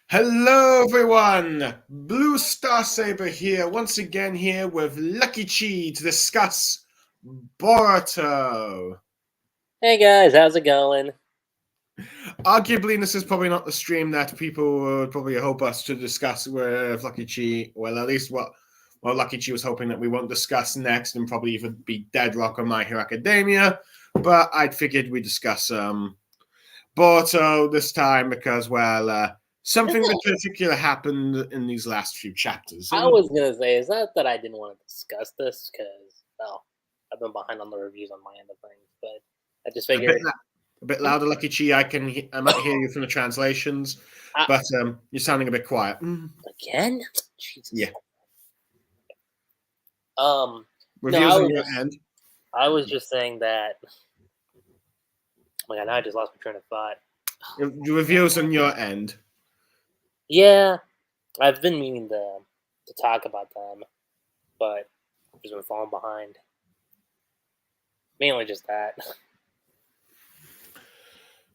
Hello, everyone. Blue Star Saber here, once again here with Lucky Chi to discuss Boruto. Hey guys, how's it going? Arguably, this is probably not the stream that people would probably hope us to discuss with Lucky Chi. Well, at least what Lucky Chi was hoping that we won't discuss next, and probably even be Dead Rock or My Hero Academia. But I figured we'd discuss Boruto this time because, something in particular happened in these last few chapters. I was gonna say, is not that I didn't want to discuss this because, well, I've been behind on the reviews on my end of things, but I just A bit, figured, a bit louder, Lucky Chi. I might hear you from the translations, I, but you're sounding a bit quiet. again, Jesus. Yeah, No, reviews on your end. I was just saying that. Oh my god, now I just lost my train of thought. Reviews on your end. Yeah, I've been meaning to talk about them, but I've just been falling behind. Mainly just that.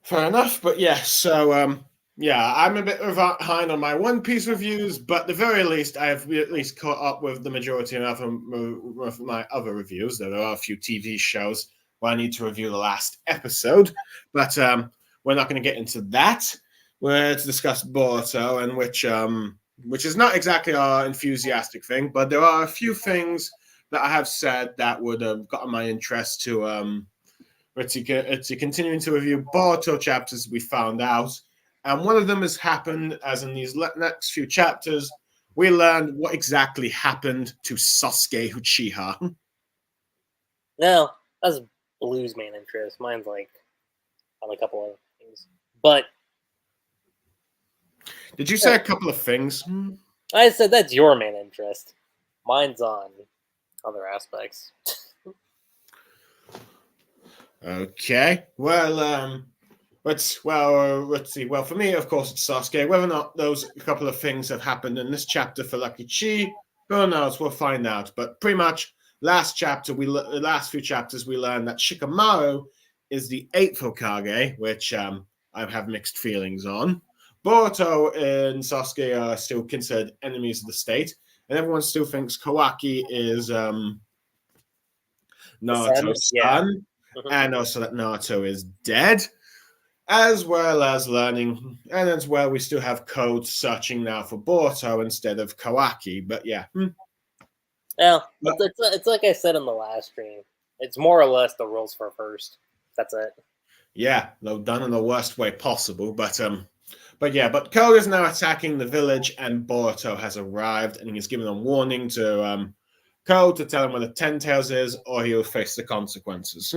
Fair enough, but yeah. So yeah, I'm a bit behind on my One Piece reviews, but at the very least, I have at least caught up with the majority of my other reviews. There are a few TV shows where I need to review the last episode, but we're not going to get into that. We're to discuss Boruto, and which is not exactly our enthusiastic thing, but there are a few things that I have said that would have gotten my interest to continuing to review Boruto chapters we found out. And one of them has happened, as in these next few chapters, we learned what exactly happened to Sasuke Uchiha. No, that's Blues main interest. Mine's like on a couple other things, but Did you say a couple of things? I said that's your main interest. Mine's on other aspects. Okay. Let's see. Well, for me, of course, it's Sasuke. Whether or not those couple of things have happened in this chapter for Lucky Chi, who knows? We'll find out. But pretty much, the last few chapters, we learned that Shikamaru is the eighth Hokage, which I have mixed feelings on. Boruto and Sasuke are still considered enemies of the state, and everyone still thinks Kawaki is Naruto's Yeah. son, Mhm. and also that Naruto is dead, as well as learning, and as well, we still have Code searching now for Boruto instead of Kawaki. But yeah, Yeah, but, it's like I said in the last stream. It's more or less the rules for first. That's it. yeah, though done in the worst way possible. But Code is now attacking the village, and Boruto has arrived, and he's given a warning to Code to tell him where the Ten Tails is, or he'll face the consequences.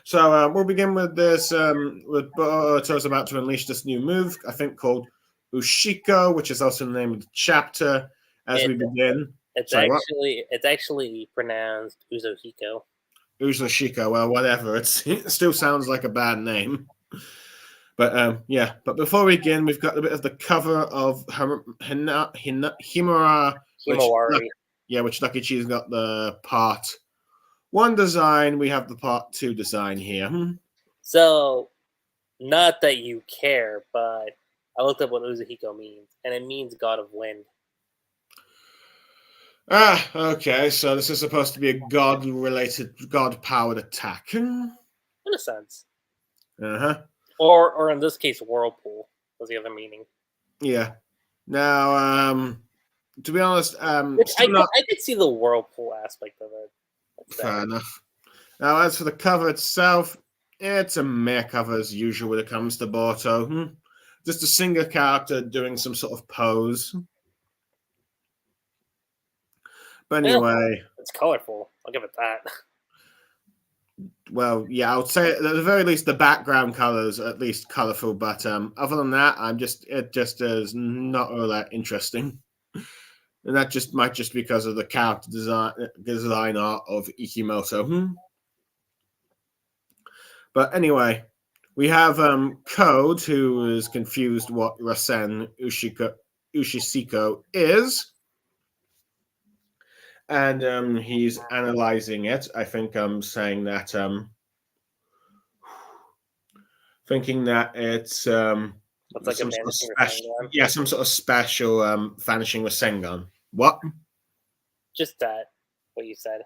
So we'll begin with this. With Boruto's about to unleash this new move, I think called Ushiko, which is also the name of the chapter. As It, we begin, it's sorry, what? actually pronounced Uzohiko. Ushiko. Well, whatever. It still sounds like a bad name. But yeah. But before we begin, we've got a bit of the cover of Himura, which Himawari. which Lucky Chi's got the part one design. We have the part two design here. So, not that you care, but I looked up what Uzohiko means, and it means God of Wind. Okay. So this is supposed to be a god-related, god-powered attack. In a sense. Uh-huh. Or in this case, Whirlpool was the other meaning. Yeah. Now, to be honest, Which I could see the Whirlpool aspect of it. Fair enough. Now, as for the cover itself, it's a meh cover as usual when it comes to Boruto. Just a single character doing some sort of pose. But anyway, it's colorful. I'll give it that. Well, yeah, I would say at the very least the background colors are at least colorful. But other than that, it just is not all that interesting. And that just might just because of the character design art of Ikimoto. But anyway, we have Code, who is confused what Rasen Ushisiko is. And he's analyzing it. I think I'm saying that thinking that it's What's like a some sort of vanishing special, Rasengan? yeah, some sort of special vanishing Rasengan. What? Just that, what you said.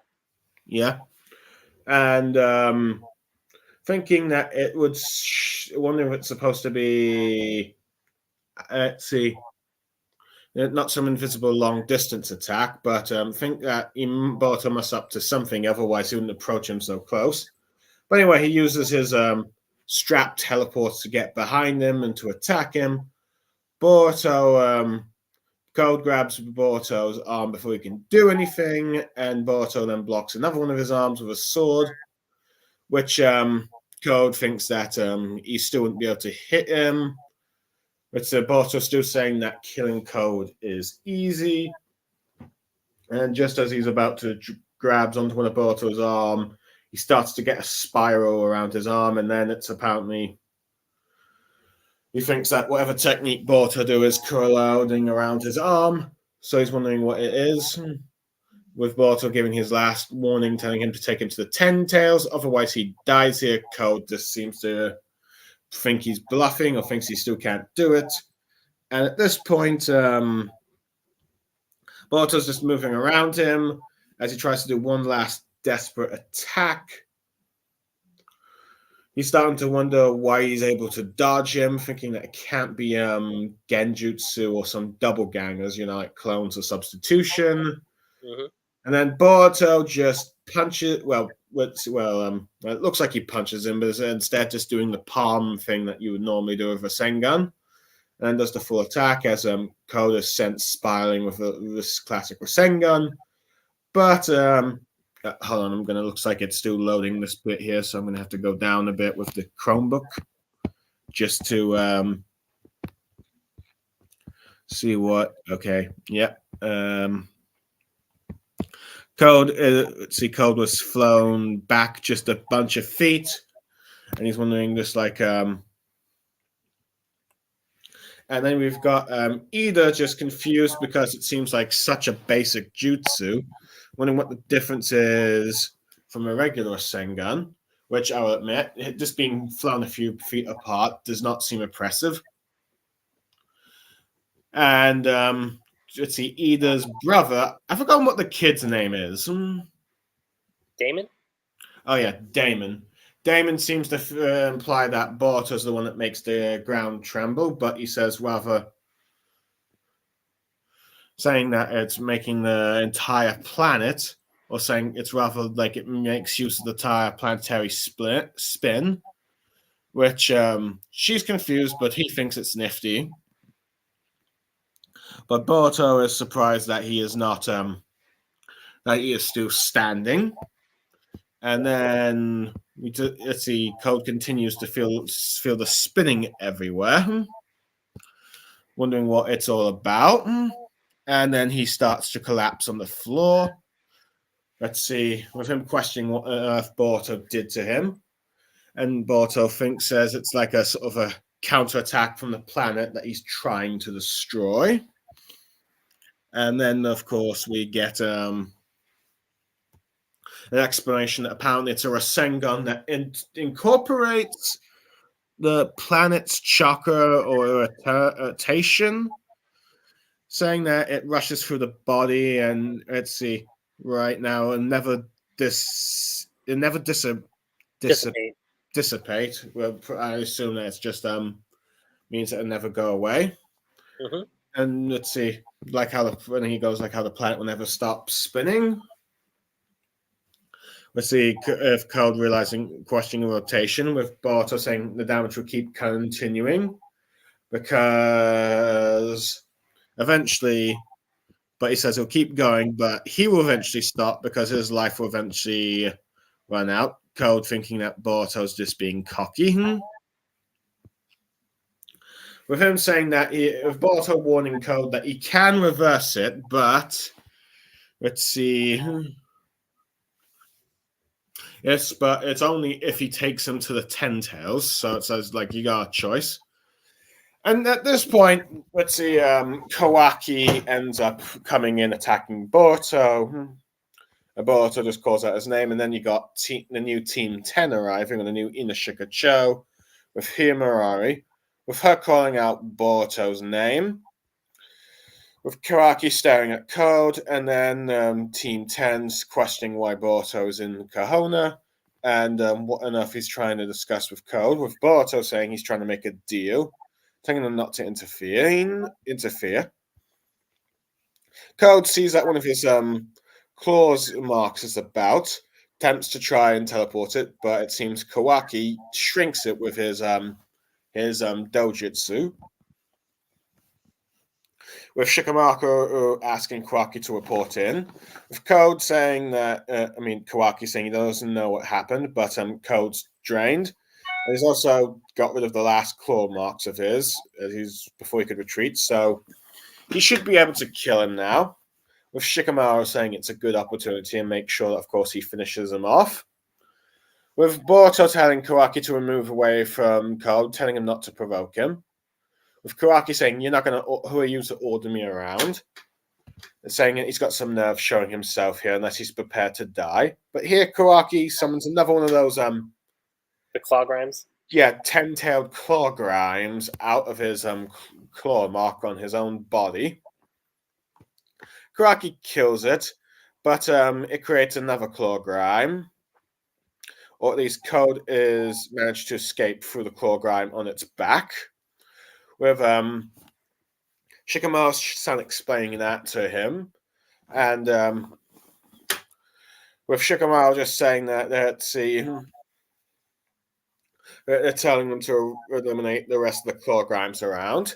Yeah, and thinking that it would. Wonder if it's supposed to be. Let's see. Not some invisible long distance attack, but think that he brought him us up to something. Otherwise, he wouldn't approach him so close. But anyway, he uses his strap teleports to get behind him and to attack him. Boruto Code grabs Boruto's arm before he can do anything, and Boruto then blocks another one of his arms with a sword, which Code thinks that he still wouldn't be able to hit him. But Boruto's still saying that killing Code is easy. And just as he's about to grabs onto one of Boruto's arm, he starts to get a spiral around his arm, and then it's apparently he thinks that whatever technique Boruto do is corroding around his arm, so he's wondering what it is. With Boruto giving his last warning, telling him to take him to the 10 Tails, otherwise he dies here. Code just seems to think he's bluffing or thinks he still can't do it. And at this point, Boruto's just moving around him as he tries to do one last desperate attack. He's starting to wonder why he's able to dodge him, thinking that it can't be genjutsu or some double gangers, like clones or substitution. Mm-hmm. And then Boruto just punches. It looks like he punches him, but instead just doing the palm thing that you would normally do with a Rasengan, and does the full attack as Code is sent spiraling with this classic Rasengan. But hold on, looks like it's still loading this bit here, so I'm gonna have to go down a bit with the Chromebook just to see what. Okay, yeah. Code was flown back just a bunch of feet, and he's wondering just like and then we've got Ida just confused because it seems like such a basic jutsu, wondering what the difference is from a regular Rasengan, which I'll admit, just being flown a few feet apart does not seem impressive. And let's see, Ida's brother, I've forgotten what the kid's name is. Damon? Oh, yeah, Damon. Damon seems to imply that Boruto's the one that makes the ground tremble, but he says rather saying that it's making the entire planet, or saying it's rather like it makes use of the entire planetary spin, which she's confused, but he thinks it's nifty. But Boruto is surprised that he is not, that he is still standing. And then let's see, Code continues to feel the spinning everywhere, wondering what it's all about. And then he starts to collapse on the floor. Let's see, with him questioning what on earth Boruto did to him. And Boruto says it's like a sort of a counterattack from the planet that he's trying to destroy. And then, of course, we get an explanation that apparently it's a Rasengan that incorporates the planet's chakra or rotation, saying that it rushes through the body and let's see, right now, and never dissipate. Well, I assume that it's just means that it'll never go away. Mm-hmm. And let's see, like how when he goes, like how the planet will never stop spinning. Let's see if Code realizing questioning rotation, with Boruto saying the damage will keep continuing because eventually, but he says he'll keep going, but he will eventually stop because his life will eventually run out. Code thinking that Boruto's just being cocky. With him saying that with Boruto warning Code that he can reverse it, but let's see. Yes, but it's only if he takes him to the 10 Tails, so it says like you got a choice. And at this point, let's see, Kawaki ends up coming in, attacking Boruto. Boruto just calls out his name, and then you got the new Team 10 arriving on the new Inashika Cho with Himurari, with her calling out Boruto's name, with Kawaki staring at Code, and then Team 10's questioning why Boruto's in Kahona, and what enough he's trying to discuss with Code, with Boruto saying he's trying to make a deal, telling them not to interfere. Code sees that one of his claws marks is about, attempts to try and teleport it, but it seems Kawaki shrinks it with his dojutsu. With Shikamaru asking Kawaki to report in, with Code saying that Kawaki saying he doesn't know what happened, but Code's drained. And he's also got rid of the last claw marks of his before he could retreat, so he should be able to kill him now. With Shikamaru saying it's a good opportunity and make sure that, of course, he finishes him off. With Boruto telling Kawaki to move away from Code, telling him not to provoke him. With Kawaki saying, who are you to order me around? And saying he's got some nerve showing himself here unless he's prepared to die. But here Kawaki summons another one of those, the claw grimes? Yeah, 10-tailed claw grimes out of his claw mark on his own body. Kawaki kills it, but it creates another claw grime. Or at least Code is managed to escape through the claw grime on its back. With Shikamaru's-san explaining that to him. And with Shikamaru just saying that, they're telling them to eliminate the rest of the claw grimes around.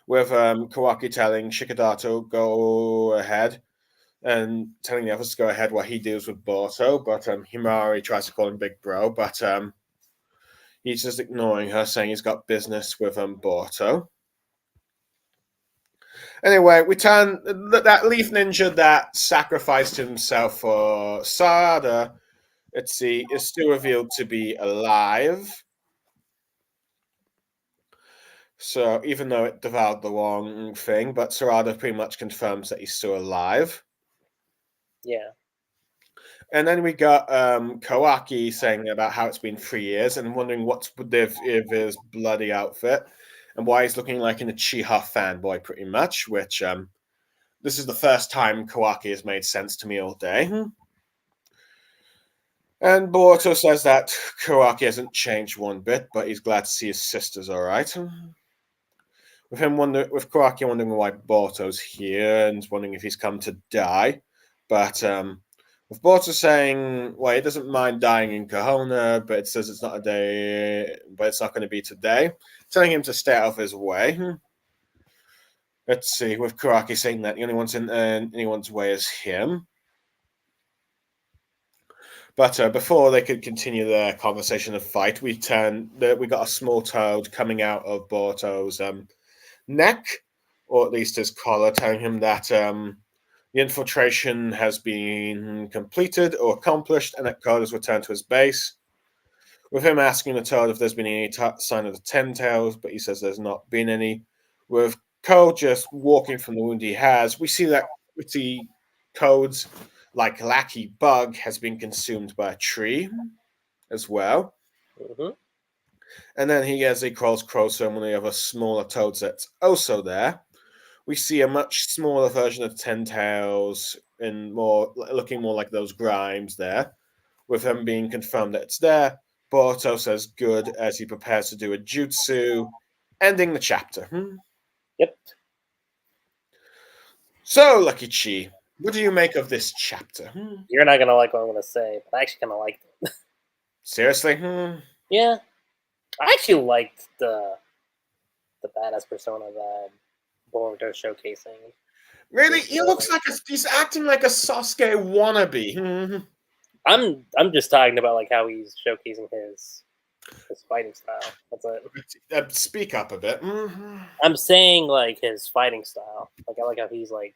With Kawaki telling Shikadato go ahead and telling the others to go ahead while he deals with Boruto. But Himari tries to call him Big Bro, but he's just ignoring her, saying he's got business with Boruto. Anyway, we turn that Leaf Ninja that sacrificed himself for Sarada, is still revealed to be alive. So even though it devoured the wrong thing, but Sarada pretty much confirms that he's still alive. Yeah. And then we got Kawaki saying about how it's been 3 years and wondering what's with his bloody outfit and why he's looking like an Uchiha fanboy, pretty much, which this is the first time Kawaki has made sense to me all day. And Boruto says that Kawaki hasn't changed one bit, but he's glad to see his sister's all right. With Kawaki wondering why Boruto's here and wondering if he's come to die. But with Boruto saying, well, he doesn't mind dying in Kahona, but it says it's not going to be today. Telling him to stay out of his way. Let's see, with Kawaki saying that the only one's in anyone's way is him. But before they could continue their conversation and fight, we got a small toad coming out of Boruto's neck, or at least his collar, telling him that the infiltration has been completed or accomplished and that Code has returned to his base. With him asking the toad if there's been any sign of the 10 tails, but he says there's not been any. With Code just walking from the wound he has, we see that Code's lackey bug has been consumed by a tree as well. Mm-hmm. And then as he crawls closer and one of the other smaller toads that's also there, we see a much smaller version of 10 tails and looking more like those grimes there, with them being confirmed that it's there. Boruto says good as he prepares to do a jutsu, ending the chapter. Yep. So, Lucky Chi, what do you make of this chapter? You're not gonna like what I'm gonna say, but I actually kind of liked it. Seriously? Yeah, I actually liked the badass persona that Boruto showcasing. Really? He looks like he's acting like a Sasuke wannabe. I'm just talking about like how he's showcasing his fighting style. That's it. Speak up a bit. I'm saying like his fighting style. Like I like how he's like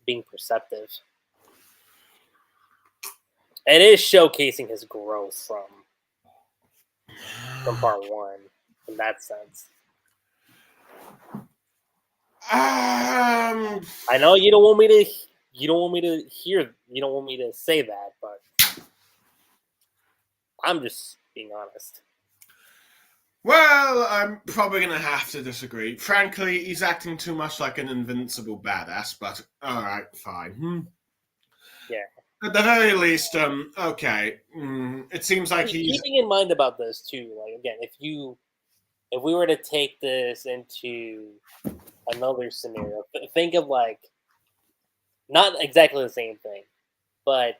being perceptive. It is showcasing his growth from part one in that sense. I know you don't want me to say that, but I'm just being honest. Well, Well, I'm probably going to have to disagree. Frankly, he's acting too much like an invincible badass, but alright, fine. Yeah. At the very least, okay. It seems like he's. Keeping in mind about this too, like again, if we were to take this into another scenario, think of like not exactly the same thing, but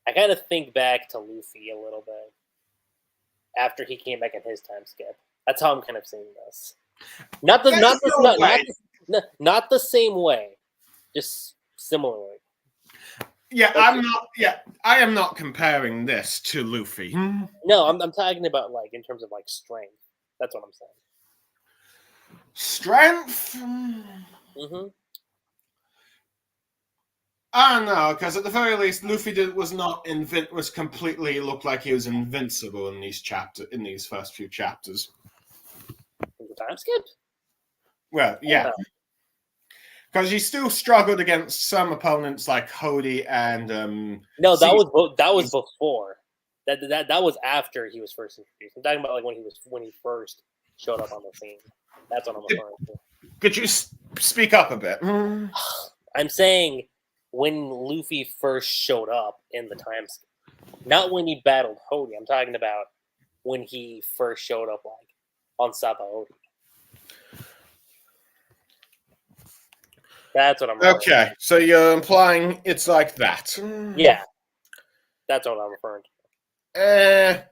I kind of think back to Luffy a little bit after he came back in his time skip. That's how I'm kind of seeing this. Not the not the same way, just similarly. Yeah, I'm not. Yeah, I am not comparing this to Luffy. No, I'm talking about like in terms of like strength. That's what I'm saying. Strength. Mm-hmm. I don't know, because at the very least, Luffy was completely looked like he was invincible in these first few chapters. The time skip. Well, yeah. Because he still struggled against some opponents like Hody and no, that was before. That was after he was first introduced. I'm talking about like when he first showed up on the scene. That's what I'm referring to. Could you speak up a bit? I'm saying when Luffy first showed up in the time skip, not when he battled Hody. I'm talking about when he first showed up like on Sabaody. That's what I'm referring to. Okay, so you're implying it's like that. Yeah. That's what I'm referring to.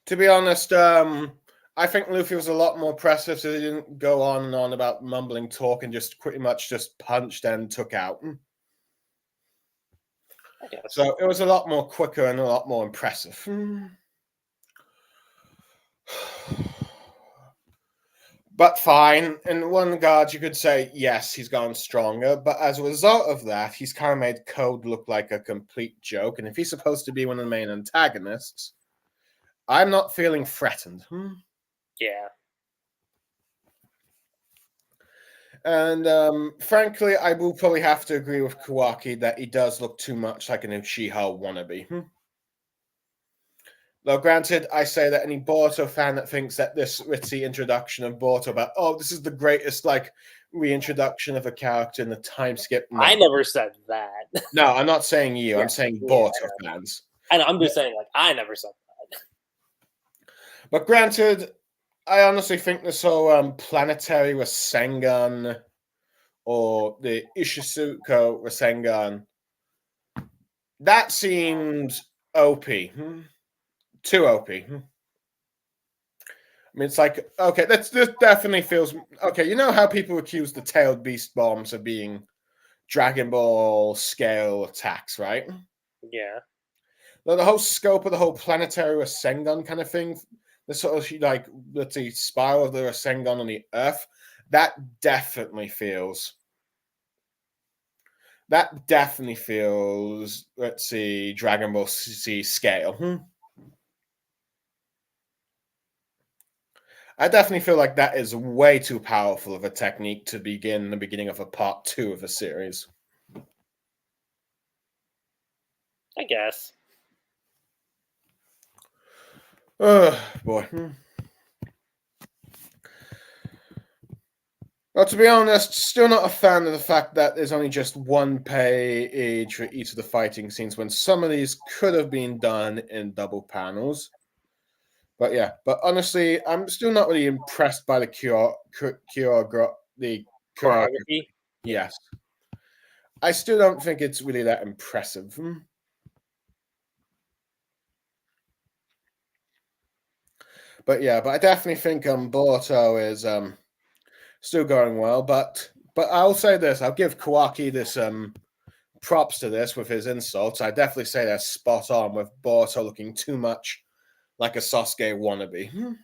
To be honest, I think Luffy was a lot more impressive, so he didn't go on and on about mumbling talk and just pretty much just punched and took out. So it was a lot more quicker and a lot more impressive. But fine, in one regard, you could say, yes, he's gone stronger, but as a result of that, he's kind of made Code look like a complete joke, and if he's supposed to be one of the main antagonists, I'm not feeling threatened. Yeah. And frankly, I will probably have to agree with Kawaki that he does look too much like an Uchiha wannabe. Though granted, I say that any Boruto fan that thinks that this ritzy introduction of Boruto about, oh, this is the greatest like reintroduction of a character in the time skip. No. I never said that. No, I'm not saying you. Yeah, I'm saying Boruto fans. And I'm just saying, like, I never said that. But granted, I honestly think this whole planetary Rasengan or the Ishizuko Rasengan, that seems OP. Too OP. I mean, it's like, okay, this definitely feels... Okay, you know how people accuse the tailed beast bombs of being Dragon Ball scale attacks, right? Yeah. The whole scope of the whole planetary Rasengan kind of thing, the sort of, like, let's see, spiral of the Rasengan on the Earth, that definitely feels... let's see, Dragon Ball Z scale. I definitely feel like that is way too powerful of a technique to begin the beginning of a part 2 of a series. I guess. Oh, boy. Well, to be honest, still not a fan of the fact that there's only just one page for each of the fighting scenes when some of these could have been done in double panels. But yeah, but honestly, I'm still not really impressed by the choreography. Yes. I still don't think it's really that impressive. But yeah, but I definitely think Boruto is still going well. But I'll say this: I'll give Kawaki this props to this with his insults. I definitely say they're spot on with Boruto looking too much like a Sasuke wannabe.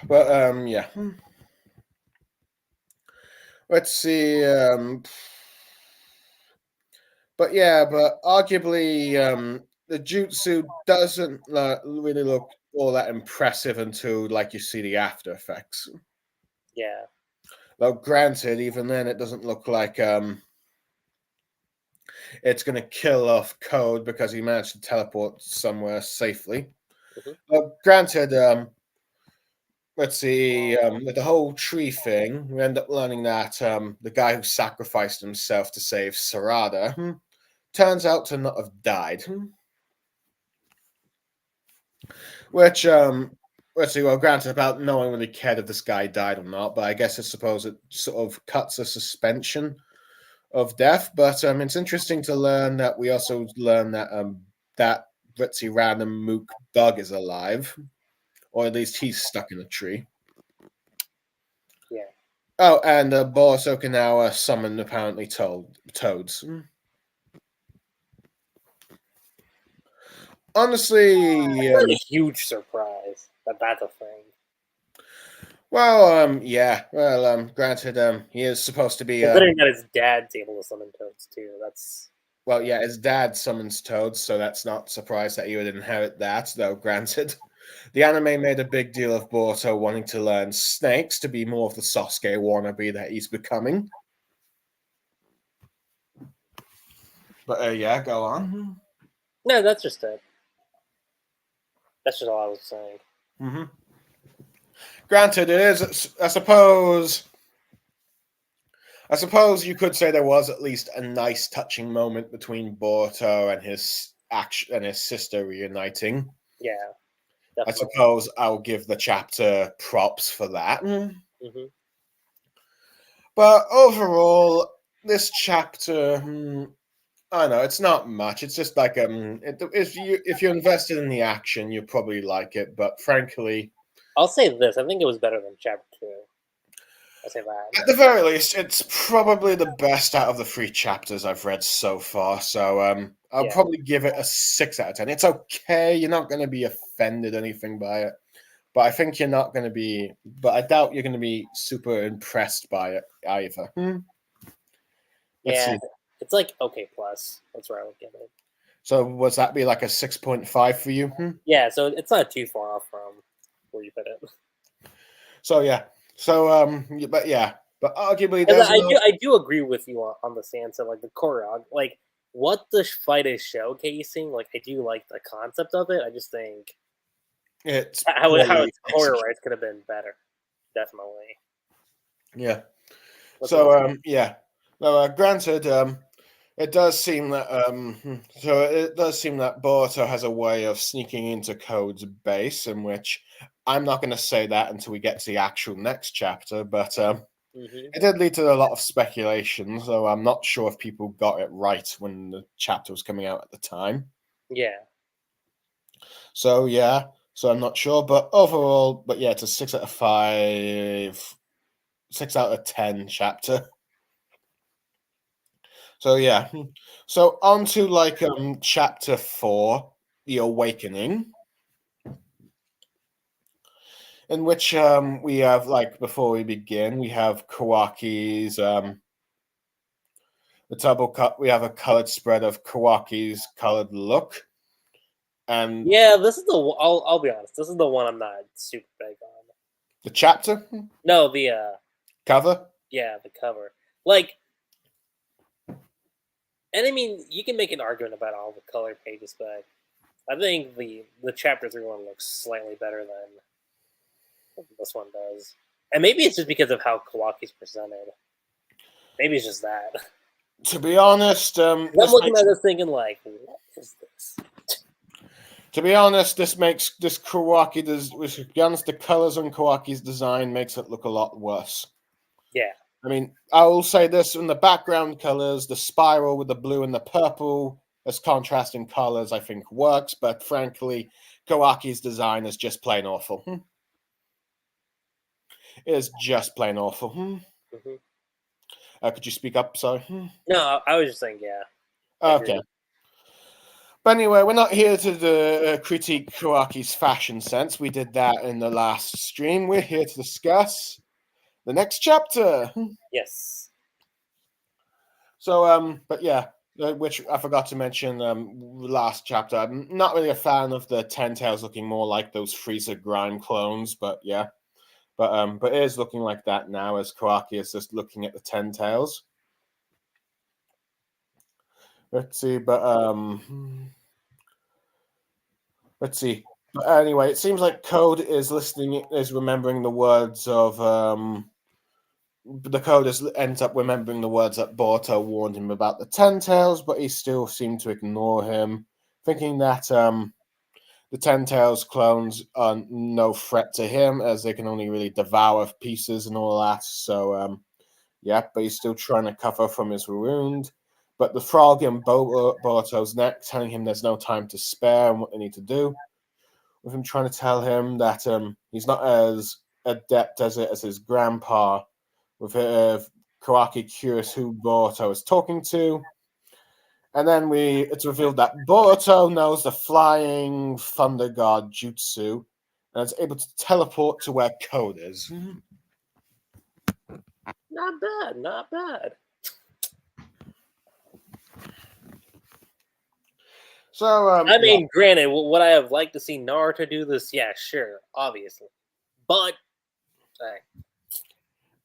But yeah. Let's see. But yeah, but arguably, the jutsu doesn't really look all that impressive until, like, you see the after effects. Yeah. Though, granted, even then, it doesn't look like it's going to kill off Code because he managed to teleport somewhere safely. Granted, let's see, with the whole tree thing, we end up learning that the guy who sacrificed himself to save Sarada turns out to not have died. Which, let's see, well, granted, about no one really cared if this guy died or not, but I suppose it sort of cuts a suspension of death. But it's interesting to learn that we also learn that that let's see, random mook bug is alive, or at least he's stuck in a tree. Yeah. Oh, and Boruto can now summon apparently toads. Honestly, It's not a huge surprise that that's a thing. well, yeah. Well, granted, he is supposed to be. Considering that his dad's able to summon toads too, that's. Well, yeah, his dad summons toads, so that's not surprised that he would inherit that, though granted. The anime made a big deal of Boruto wanting to learn snakes to be more of the Sasuke wannabe that he's becoming. But yeah, go on. No, that's just it. That's just all I was saying. Mm-hmm. Granted, it is, I suppose you could say there was at least a nice touching moment between Boruto and his sister reuniting. Yeah, definitely. I suppose I'll give the chapter props for that. Mm-hmm. But overall, this chapter, I don't know, it's not much. It's just like if you're invested in the action, you probably like it. But frankly, I'll say this: I think it was better than chapter 2. I'll say that. At the very least, it's probably the best out of the 3 chapters I've read so far. So I'll probably give it a 6 out of 10. It's okay. You're not going to be offended anything by it. But I think you're not going to be. But I doubt you're going to be super impressed by it either. Yeah, it's like okay plus. That's where I would give it. So would that be like a 6.5 for you? Yeah, so it's not too far off from where you put it. So yeah. So but yeah. But arguably, there's I do agree with you on the stance of like the choreo, like what the fight is showcasing. Like I do like the concept of it. I just think it's how it's choreographed could have been better. Definitely. Yeah. So yeah. No, granted, it does seem that Boruto has a way of sneaking into Code's base, in which I'm not going to say that until we get to the actual next chapter, but it did lead to a lot of speculation, so I'm not sure if people got it right when the chapter was coming out at the time. Yeah. So yeah, so I'm not sure, but overall, but yeah, it's a 6 out of 5, 6 out of 10 chapter. So yeah, so on to like chapter 4, the Awakening, in which we have, like, before we begin, we have Kawaki's the double cut. We have a colored spread of Kawaki's colored look, and yeah, this is the. I'll be honest. This is the one I'm not super big on. the chapter. No, the cover. Yeah, the cover. Like, and I mean, you can make an argument about all the color pages, but I think the chapter 3 one looks slightly better than this one does. And maybe it's just because of how Kawaki's presented. Maybe it's just that. To be honest, I'm looking at this thinking like, what is this? To be honest, this makes this Kawaki, to be honest, the colors on Kawaki's design makes it look a lot worse. Yeah. I mean, I will say this, in the background colors, the spiral with the blue and the purple as contrasting colors, I think works, but frankly, Kawaki's design is just plain awful. It is just plain awful. Mm-hmm. Could you speak up? Sorry. No, I was just saying, yeah. Okay. But anyway, we're not here to critique Kawaki's fashion sense. We did that in the last stream. We're here to discuss the next chapter. Yes. So, but yeah, which I forgot to mention, last chapter. I'm not really a fan of the Ten Tails looking more like those Freezer Grime clones, but yeah. But it is looking like that now, as Kawaki is just looking at the Ten Tails. let's see, but let's see. But anyway, it seems like Code is remembering the words of the Code ends up remembering the words that Boruto warned him about the Ten Tails, but he still seemed to ignore him, thinking that the Ten Tails clones are no threat to him, as they can only really devour pieces and all that. So yeah, but he's still trying to cover from his wound. But the frog in Boruto's neck, telling him there's no time to spare and what they need to do, with him trying to tell him that he's not as adept as his grandpa, with Kawaki curious who Boruto is talking to. And then it's revealed that Boruto knows the flying thunder god jutsu and is able to teleport to where Code is. Not bad, not bad. So I mean, granted, would I have liked to see Naruto do this? Yeah, sure, obviously, but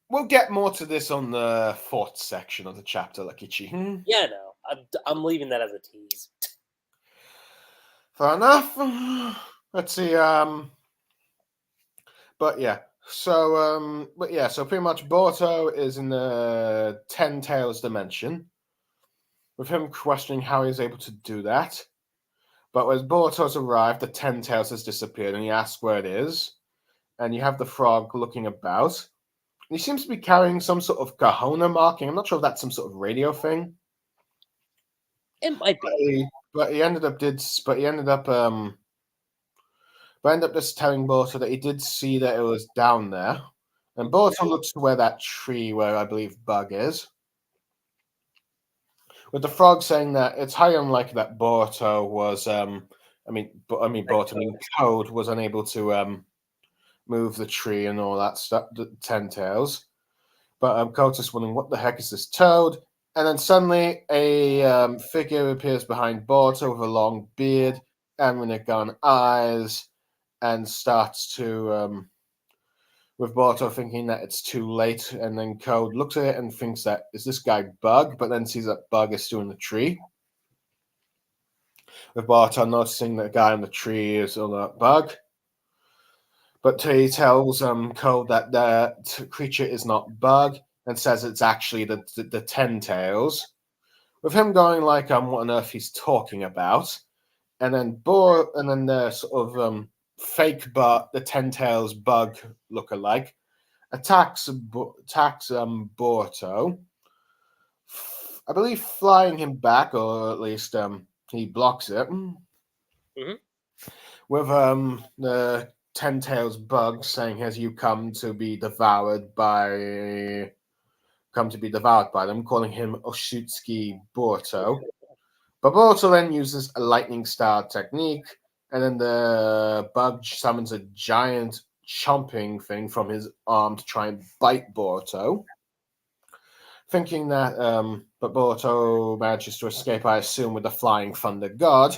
we'll get more to this on the fourth section of the chapter, Lakichi. Yeah, no, I'm leaving that as a tease. Fair enough. Let's see. But yeah. So so pretty much Boruto is in the Ten Tails dimension, with him questioning how he's able to do that. But as Boruto's arrived, the Ten Tails has disappeared, and he asks where it is. And you have the frog looking about. And he seems to be carrying some sort of kahuna marking. I'm not sure if that's some sort of radio thing. It might be. But he ended up just telling Boruto that he did see that it was down there. And Boruto looks to where that tree where I believe Bug is. With the frog saying that it's highly unlikely that Boruto was Code was unable to move the tree and all that stuff, the Ten Tails. But Code's just wondering what the heck is this toad? And then suddenly a figure appears behind Boruto with a long beard and Rinnegan eyes, and starts to with Boruto thinking that it's too late, and then Code looks at it and thinks that is this guy Bug, but then sees that Bug is still in the tree. With Boruto noticing that the guy in the tree is a Bug. But he tells Code that the creature is not Bug, and says it's actually the Ten Tails. With him going like, what on earth he's talking about. And then the sort of fake the Ten Tails Bug lookalike attacks Boruto, I believe flying him back, or at least he blocks it. Mm-hmm. With the Ten Tails Bug saying, "Has you come to be devoured by them," calling him Oshutsuki Boruto. But Boruto then uses a lightning star technique, and then the bug summons a giant chomping thing from his arm to try and bite Boruto. Thinking that, but Boruto manages to escape, I assume, with the flying thunder god.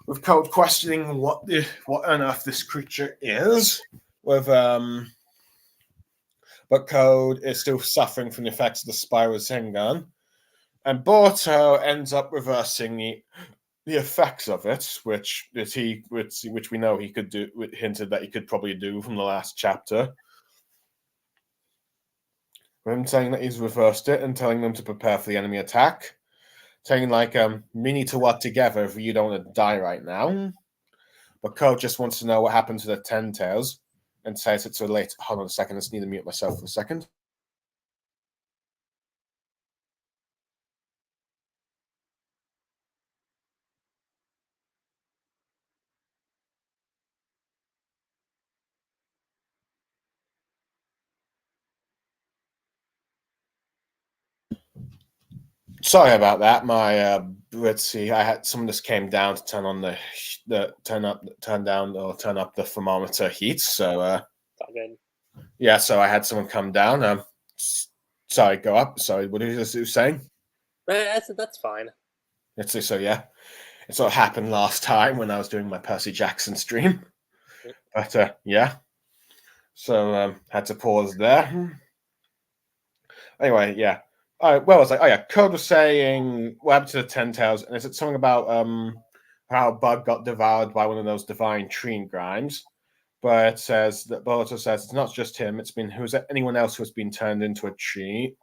With Code questioning what on earth this creature is, but Code is still suffering from the effects of the Spiral Zengan, and Boruto ends up reversing the effects of it, which we know he could do. Hinted that he could probably do from the last chapter. Him saying that he's reversed it and telling them to prepare for the enemy attack. Saying like, we need to work together if you don't want to die right now. But Code just wants to know what happened to the Ten Tails and says it's related. Hold on a second, I just need to mute myself for a second. Sorry about that. My let's see. I had someone just came down to turn on turn up the thermometer heat. So good. Yeah, so I had someone come down. Sorry, go up. Sorry, what was you saying? That's fine. Let's see. So yeah, it sort of happened last time when I was doing my Percy Jackson stream. But yeah, so had to pause there. Anyway, yeah. Well, it's like, oh yeah, Code was saying what happened to the Ten Tails, and is it something about how Bug got devoured by one of those divine tree grinds? But it says that Boruto says it's not just him; it's been who's anyone else who has been turned into a tree.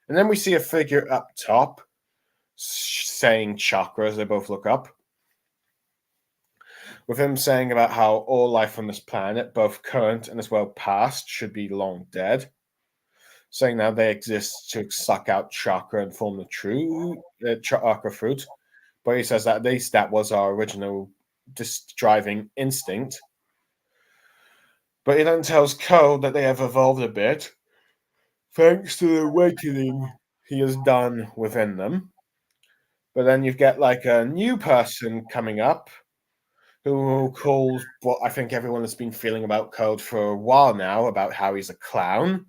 And then we see a figure up top saying chakra as they both look up, with him saying about how all life on this planet, both current and as well past, should be long dead, saying now they exist to suck out chakra and form the true chakra fruit. But he says that at least that was our original driving instinct. But he then tells Cole that they have evolved a bit thanks to the awakening he has done within them. But then you get like a new person coming up who calls what I think everyone has been feeling about Code for a while now about how he's a clown,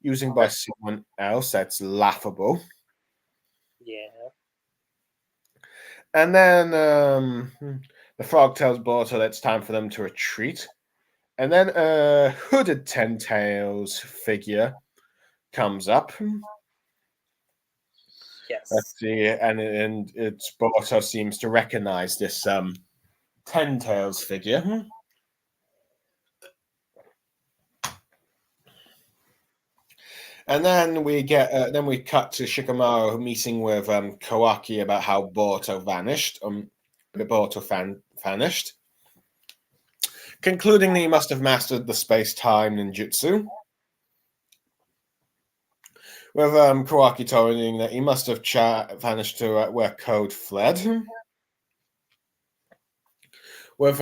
using by someone else that's laughable. Yeah. And then the frog tells Boruto that it's time for them to retreat. And then a hooded Ten Tails figure comes up. Yes. Let's see, and it's Boruto seems to recognize this Ten Tails figure. And then we cut to Shikamaru meeting with Kawaki about how Boruto vanished. Vanished, concluding that he must have mastered the space-time ninjutsu. With Kawaki telling that he must have vanished to where Code fled. With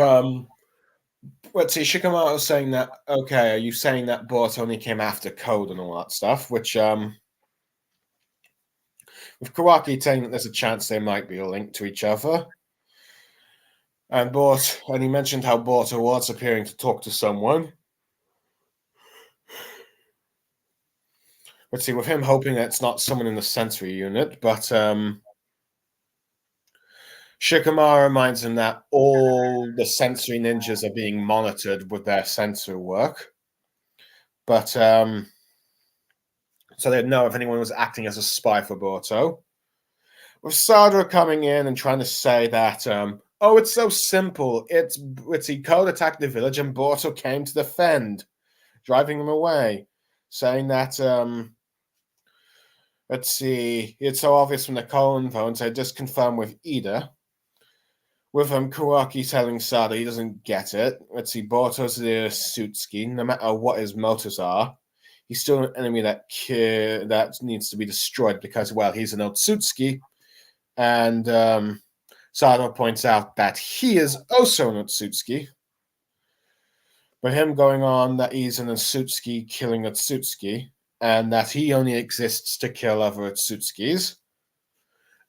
let's see, Shikamaru saying that, okay, are you saying that Boruto only came after Code and all that stuff? Which with Kawaki saying that there's a chance they might be linked to each other. And he mentioned how Boruto was appearing to talk to someone. Let's see, with him hoping that it's not someone in the sensory unit, but Shikamaru reminds him that all the sensory ninjas are being monitored with their sensor work. But so they'd know if anyone was acting as a spy for Boruto. With Sadra coming in and trying to say that, oh, it's so simple. It's Code attacked the village and Boruto came to defend, driving them away, saying that, let's see, it's so obvious from the Colin phone, so just confirm with Ida. With Kawaki telling Sada he doesn't get it. Let's see, Boruto's the Sutsuki. No matter what his motives are, he's still an enemy that needs to be destroyed because, well, he's an Otsutsuki. And Sada points out that he is also an Otsutsuki. But him going on that he's an Otsutsuki killing Otsutsuki, and that he only exists to kill other Otsutsukis.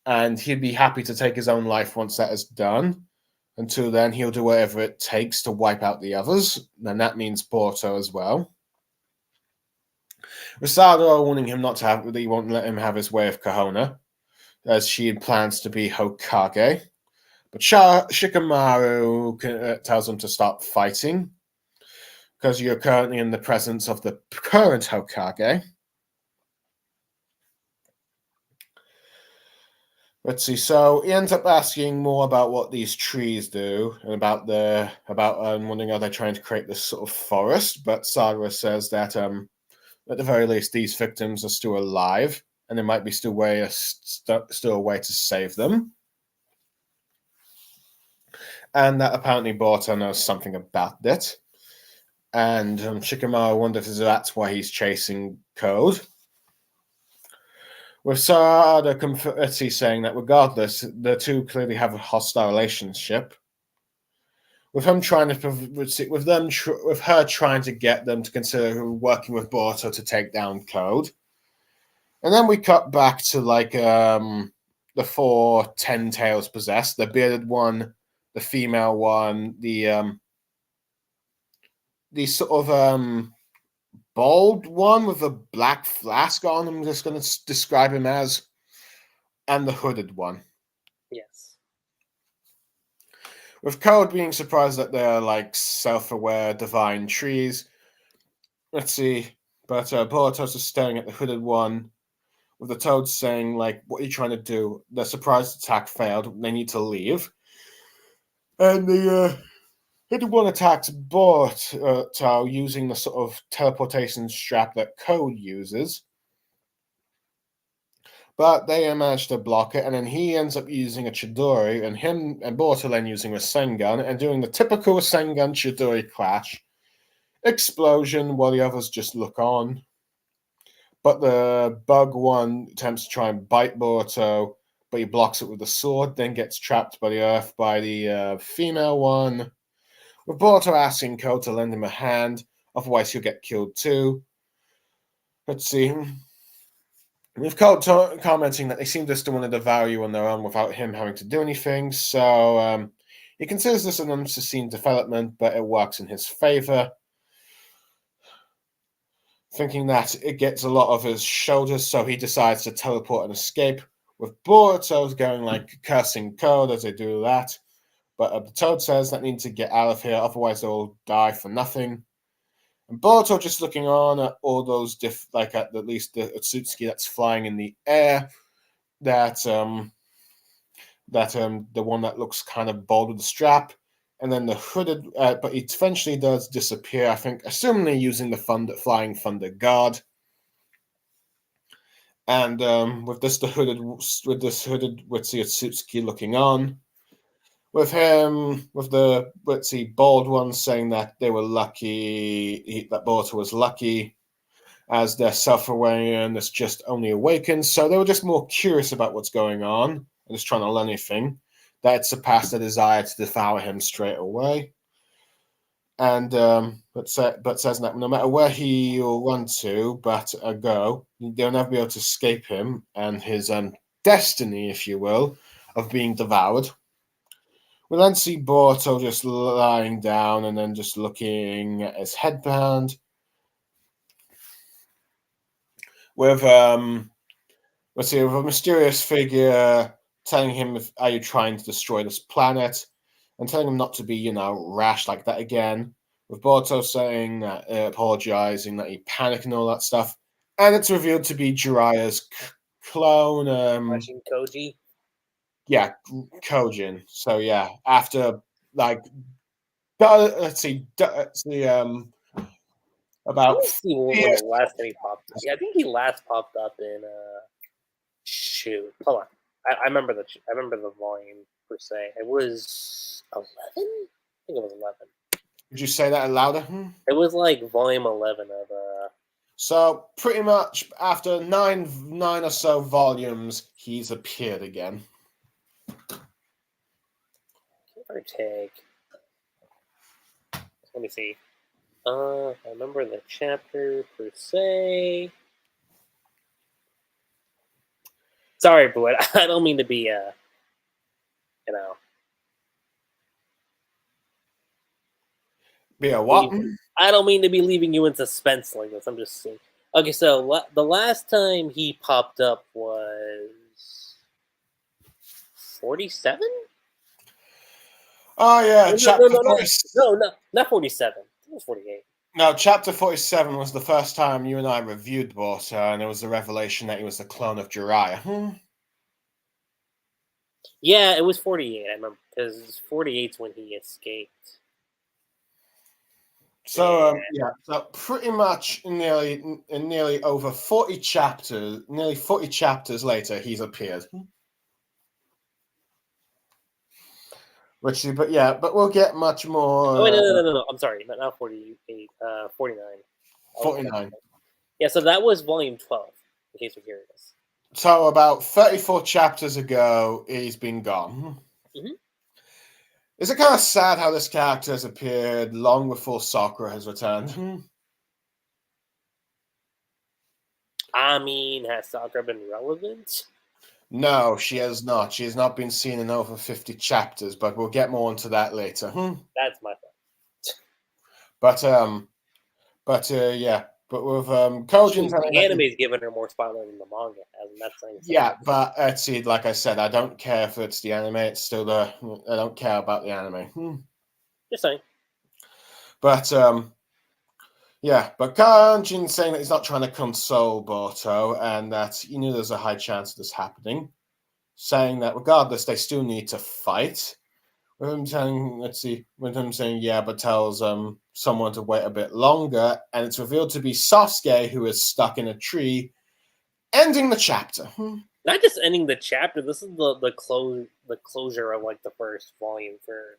And he'd be happy to take his own life once that is done. Until then, he'll do whatever it takes to wipe out the others. And that means Boruto as well. Risada warning him not to have, that he won't let him have his way of Kahona, as she plans to be Hokage. But Shikamaru tells him to stop fighting, because you're currently in the presence of the current Hokage. Let's see. So he ends up asking more about what these trees do and about wondering how they're trying to create this sort of forest. But Sadara says that at the very least these victims are still alive, and there might be still a way to save them. And that apparently Boruto knows something about it. And Shikamaru wonders if that's why he's chasing Code. With Sarada saying that regardless, the two clearly have a hostile relationship. With him trying to, with her trying to get them to consider working with Boruto to take down Code. And then we cut back to like the 4 Ten Tails possessed: the bearded one, the female one, the sort of bald one with a black flask on. I'm just going to describe him as, and the hooded one. Yes. With Code being surprised that they're like self-aware divine trees. Let's see. But Boruto's is staring at the hooded one, with the Toads saying, like, what are you trying to do? The surprise attack failed. They need to leave. And the hidden one attacks Boruto using the sort of teleportation strap that Code uses. But they manage to block it, and then he ends up using a Chidori, and him and Boruto then using a Sengun, and doing the typical Sengun Chidori clash. Explosion while the others just look on. But the bug one attempts to try and bite Boruto, but he blocks it with the sword, then gets trapped by the earth by the female one. With Boruto asking Ko to lend him a hand, otherwise he'll get killed too. Let's see. With Ko commenting that they seem to still want to devour you on their own without him having to do anything, so he considers this an unforeseen development, but it works in his favor. Thinking that it gets a lot of his shoulders, so he decides to teleport and escape, with Boruto going like cursing Code as they do that. But the Toad says that they need to get out of here, otherwise they'll die for nothing. And Boruto just looking on at all those like at least the Otsutsuki that's flying in the air, that the one that looks kind of bold with the strap, and then the hooded, but it eventually does disappear, I think, assumingly using the flying thunder guard. And with the Otsutsuki looking on, with him, with the bald one saying that they were lucky, that Boruto was lucky, as their self-awareness just only awakened, so they were just more curious about what's going on, and just trying to learn anything. That surpassed the desire to devour him straight away. And but says that no matter where he'll run to, go, they'll never be able to escape him and his destiny, if you will, of being devoured. We then see Boruto just lying down and then just looking at his headband with with a mysterious figure telling him, "Are you trying to destroy this planet?" and telling him not to be, rash like that again. With Boruto saying that, apologizing that he panicked and all that stuff, and it's revealed to be Jiraiya's clone. Watching Koji. Yeah, Kojin. So yeah, after like, let's see, about Let me see when years. the last time he popped up. Yeah, I think he last popped up in shoot. Hold on. I remember the volume per se. It was 11? I think it was 11. Would you say that louder? It was like volume 11 of So pretty much after nine or so volumes, he's appeared again. give or take. Let me see. I remember the chapter per se. Sorry, boy. I don't mean to be Be a what? I don't mean to be leaving you in suspense like this. I'm just saying. Okay, so the last time he popped up was 47. Oh yeah, No, not 47. It was 48. No, chapter 47 was the first time you and I reviewed Boruto, and it was the revelation that he was the clone of Jiraiya. Yeah, it was 48. I remember because 48's when he escaped. So so pretty much nearly over 40 chapters, nearly 40 chapters later, he's appeared. But we'll get much more. Oh wait, no. I'm sorry, not 48. 49. 49. Yeah, so that was volume 12. In case you're curious. So about 34 chapters ago, he's been gone. Mm-hmm. Is it kind of sad how this character has appeared long before Sakura has returned? I mean, has Sakura been relevant? No, she has not. She has not been seen in over 50 chapters, but we'll get more into that later. That's my fault. But with Kojin, the anime's giving her more spotlight than the manga has, and that's saying yeah, but see, like I said, I don't care if it's the anime. It's still I don't care about the anime. Just saying. But Yeah, but Kanjin's saying that he's not trying to console Boruto and that he knew there's a high chance of this happening, saying that regardless, they still need to fight. With him saying, let's see, with him saying, yeah, but tells someone to wait a bit longer, and it's revealed to be Sasuke who is stuck in a tree, ending the chapter. Not just ending the chapter. This is the closure of like the first volume for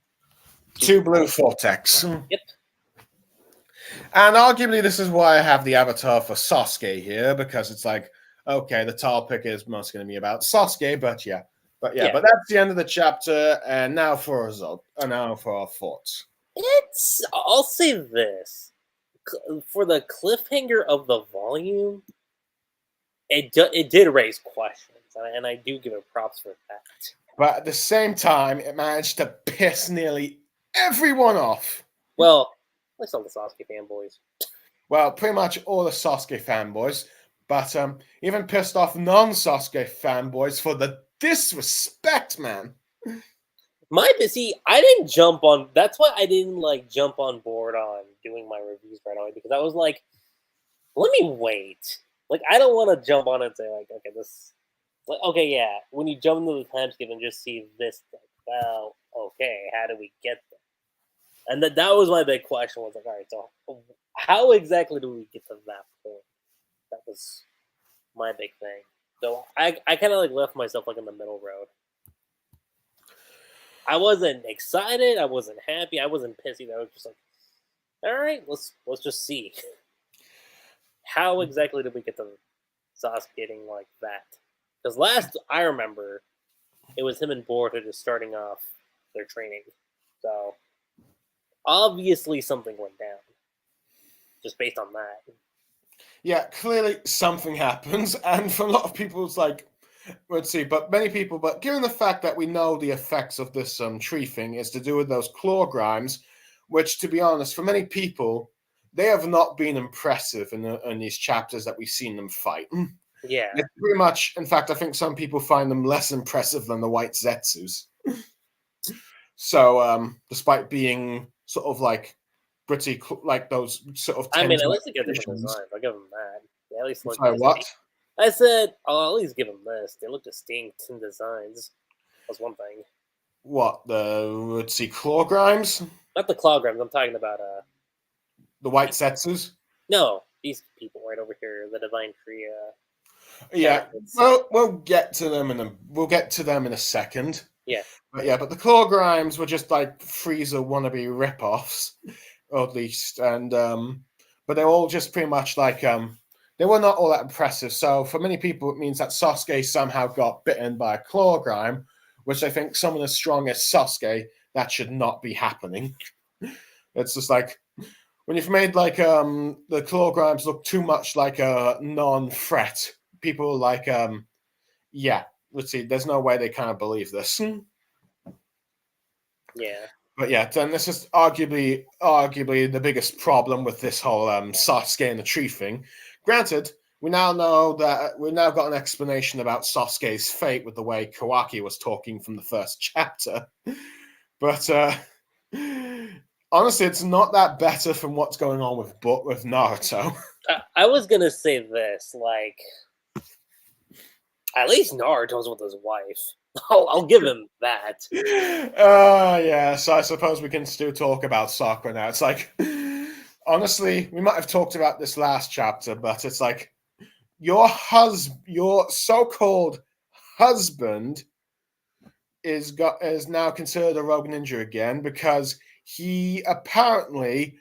Two blue Vortex. Yep. And arguably, this is why I have the avatar for Sasuke here, because it's like, okay, the topic is mostly going to be about Sasuke, but that's the end of the chapter. And now for a result, and now for our thoughts. I'll say this for the cliffhanger of the volume, it did raise questions, and I do give it props for that. But at the same time, it managed to piss nearly everyone off. Well, at least all the Sasuke fanboys. Well, pretty much all the Sasuke fanboys, but even pissed off non-Sasuke fanboys for the disrespect, man. I didn't jump on. That's why I didn't like jump on board on doing my reviews right away, because I was like, let me wait. Like, I don't want to jump on and say like, okay, this, like, okay, yeah. When you jump into the time skip and just see this, like, well, okay, how do we get there? And that was my big question. Was like, all right, so how exactly do we get to that point? That was my big thing. So I kind of like left myself like in the middle road. I wasn't excited. I wasn't happy. I wasn't pissy. I was just like, all right, let's just see. How exactly did we get to Sasuke getting like that? Because last I remember, it was him and Boruto just starting off their training. So obviously something went down, just based on that. Yeah, clearly something happens, and for a lot of people, it's like, let's see, but many people, but given the fact that we know the effects of this tree thing is to do with those claw grimes, which, to be honest, for many people, they have not been impressive in these chapters that we've seen them fight. Yeah. It's pretty much, in fact, I think some people find them less impressive than the white Zetsus. So, despite being sort of like pretty, like those sort of. I mean, at least they get different designs. I'll give them that. They at least look. Sorry, what? I said, I'll at least give them this. They look distinct in designs. That's one thing. What, let's see, claw grimes? Not the claw grimes. I'm talking about the white Zetsus? No, these people right over here, the Divine Tree. Yeah, well, we'll get to them in a second. Yeah. But the claw grimes were just like Frieza wannabe ripoffs, or at least, and but they're all just pretty much like they were not all that impressive. So for many people, it means that Sasuke somehow got bitten by a claw grime, which I think someone as strong as Sasuke, that should not be happening. It's just like when you've made like the claw grimes look too much like a non-threat. People are like yeah, let's see, there's no way they kind of believe this. Yeah. But yeah, then this is arguably the biggest problem with this whole Sasuke and the tree thing. Granted, we now know that we've now got an explanation about Sasuke's fate with the way Kawaki was talking from the first chapter. But honestly, it's not that better from what's going on with Naruto. I was gonna say this, like, at least Naruto's with his wife. I'll give him that. Yeah, so I suppose we can still talk about Sakura now. It's like, honestly, we might have talked about this last chapter, but it's like, your so-called husband is now considered a rogue ninja again because he apparently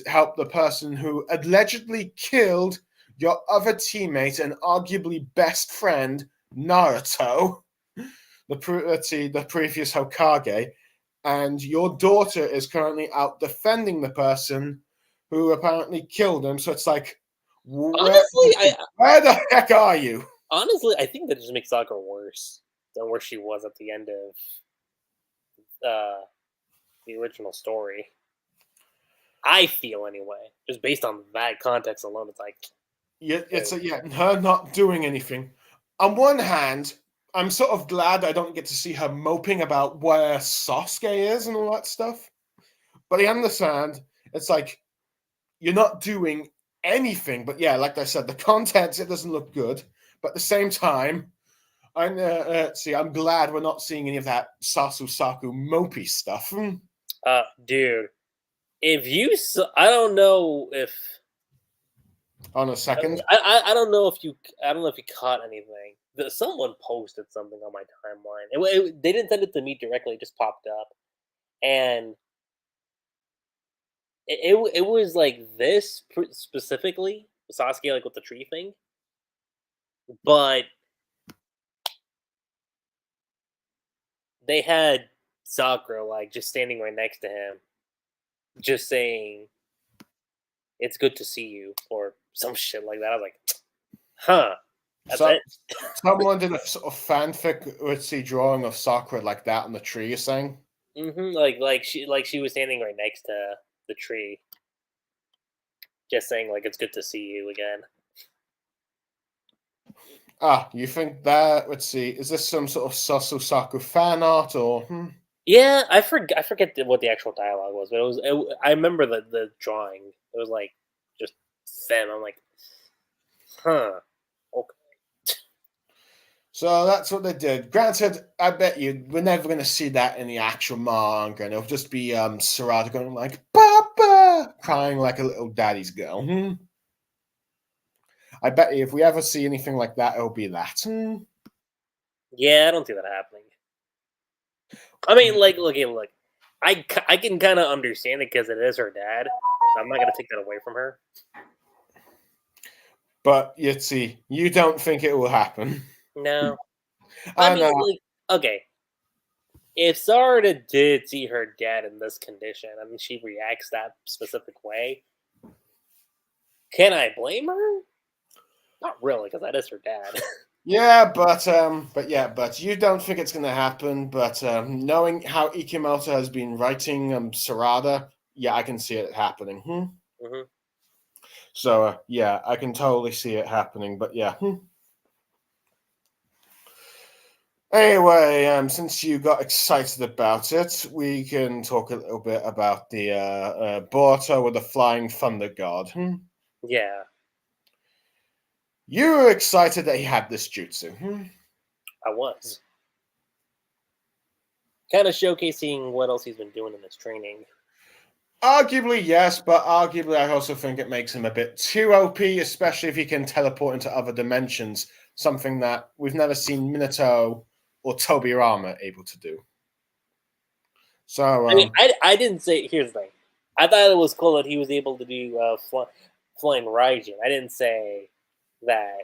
helped the person who allegedly killed your other teammate and arguably best friend, Naruto, the previous Hokage, and your daughter is currently out defending the person who apparently killed him. So it's like, honestly, where the heck are you? Honestly, I think that just makes Sakura worse than where she was at the end of the original story. I feel anyway, just based on that context alone, it's like, her not doing anything. On one hand, I'm sort of glad I don't get to see her moping about where Sasuke is and all that stuff. But I understand, it's like, you're not doing anything. But yeah, like I said, the content, it doesn't look good. But at the same time, I'm glad we're not seeing any of that Saku mopey stuff. Dude, if you, I don't know if. On a second. I don't know if you caught anything. Someone posted something on my timeline. They didn't send it to me directly; it just popped up, and it was like this specifically Sasuke, like with the tree thing, but they had Sakura like just standing right next to him, just saying, "It's good to see you," or some shit like that. I was like, "Huh." That's So, it. someone did a sort of fanfic, let's see, drawing of Sakura like that on the tree, you're saying? Like she was standing right next to the tree, just saying like it's good to see you again. Ah, you think that, let's see, is this some sort of Saku fan art or Yeah, I forget what the actual dialogue was, but I remember the drawing. It was like just them. I'm like, huh. Okay. So that's what they did. Granted, I bet you we're never going to see that in the actual manga, and it'll just be Sarada going like "Papa," crying like a little daddy's girl. I bet you if we ever see anything like that, it'll be that. Yeah, I don't see that happening. I mean, like, look. I can kind of understand it because it is her dad. I'm not gonna take that away from her. But you see, you don't think it will happen. No, I I mean, know. like, okay. If Sarada did see her dad in this condition, I mean, she reacts that specific way. Can I blame her? Not really, because that is her dad. Yeah, but you don't think it's going to happen. But knowing how Ikimoto has been writing Sarada, yeah, I can see it happening. hmm So yeah, I can totally see it happening. But yeah. Anyway, since you got excited about it, we can talk a little bit about the Boruto with the Flying Thunder God. Yeah, You were excited that he had this jutsu. I was. Kind of showcasing what else he's been doing in his training. Arguably, yes, but arguably, I also think it makes him a bit too OP, especially if he can teleport into other dimensions, something that we've never seen Minato or Tobirama able to do. So, I mean, I didn't say. Here's the thing. I thought it was cool that he was able to do flying Raijin. I didn't say that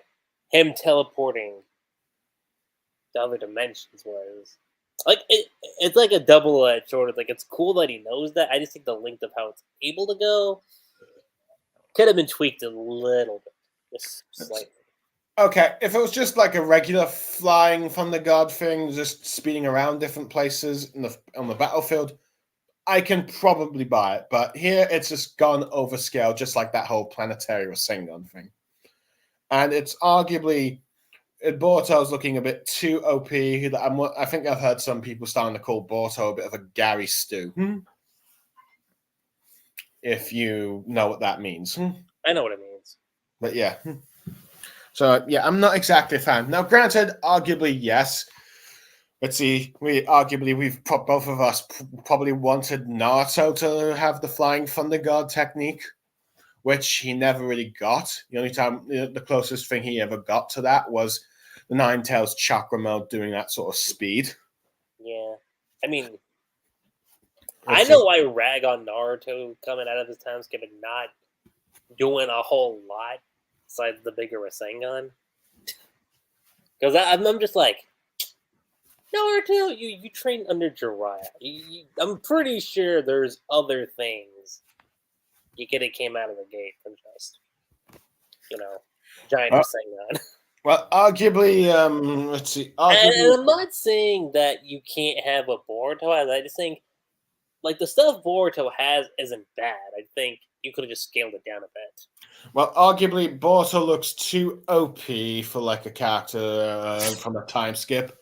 him teleporting to other dimensions was like it's like a double-edged sword. Like it's cool that he knows that. I just think the length of how it's able to go could have been tweaked a little bit, just slightly. okay, if it was just like a regular flying Thunder God thing, just speeding around different places on the battlefield, I can probably buy it. But here, it's just gone overscale, just like that whole planetary Rasengan thing. And it's arguably Boruto's looking a bit too OP. I think I've heard some people starting to call Boruto a bit of a Gary Stew. If you know what that means. I know what it means. But yeah. So yeah, I'm not exactly a fan. Now, granted, arguably, yes. Let's see. We've both of us probably wanted Naruto to have the Flying Thunder God technique, which he never really got. The only time, the closest thing he ever got to that was the Nine Tails Chakra mode doing that sort of speed. Yeah, I mean, I Let's know see. why rag on Naruto coming out of his time skip and not doing a whole lot besides the bigger Rasengan. Because I'm just like, Naruto, you trained under Jiraiya. I'm pretty sure there's other things you could have came out of the gate than just, giant Rasengan. Well, arguably, let's see. And Arguably, I'm not saying that you can't have a Boruto as. I just think, like, the stuff Boruto has isn't bad. I think you could have just scaled it down a bit. well, arguably, Boruto looks too OP for like a character from a time skip.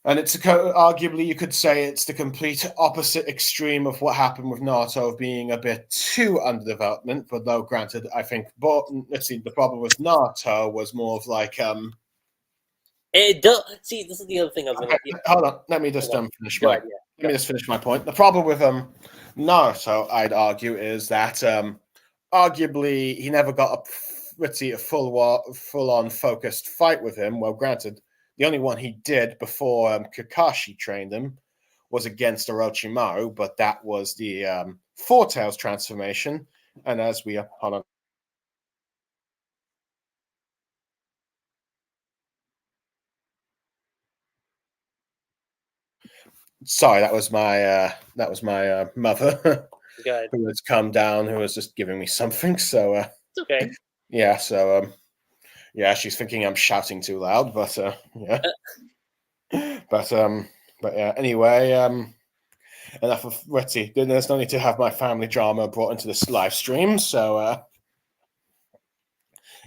And it's arguably you could say it's the complete opposite extreme of what happened with Naruto of being a bit too underdevelopment. But though, granted, I think let's see, the problem with Naruto was more of like It does. See, this is the other thing I was going to. hold on, let me just finish Go my ahead, yeah. let me just finish my point. The problem with Naruto, I'd argue, is that arguably he never got a full on focused fight with him. Well, granted, the only one he did before Kakashi trained him was against Orochimaru, but that was the Vortex transformation. And as we hold on. Sorry, that was my mother who has come down, who was just giving me something. So it's okay. Yeah, so yeah, she's thinking I'm shouting too loud, but yeah. but yeah, anyway, enough of Ritzy. There's no need to have my family drama brought into this live stream. So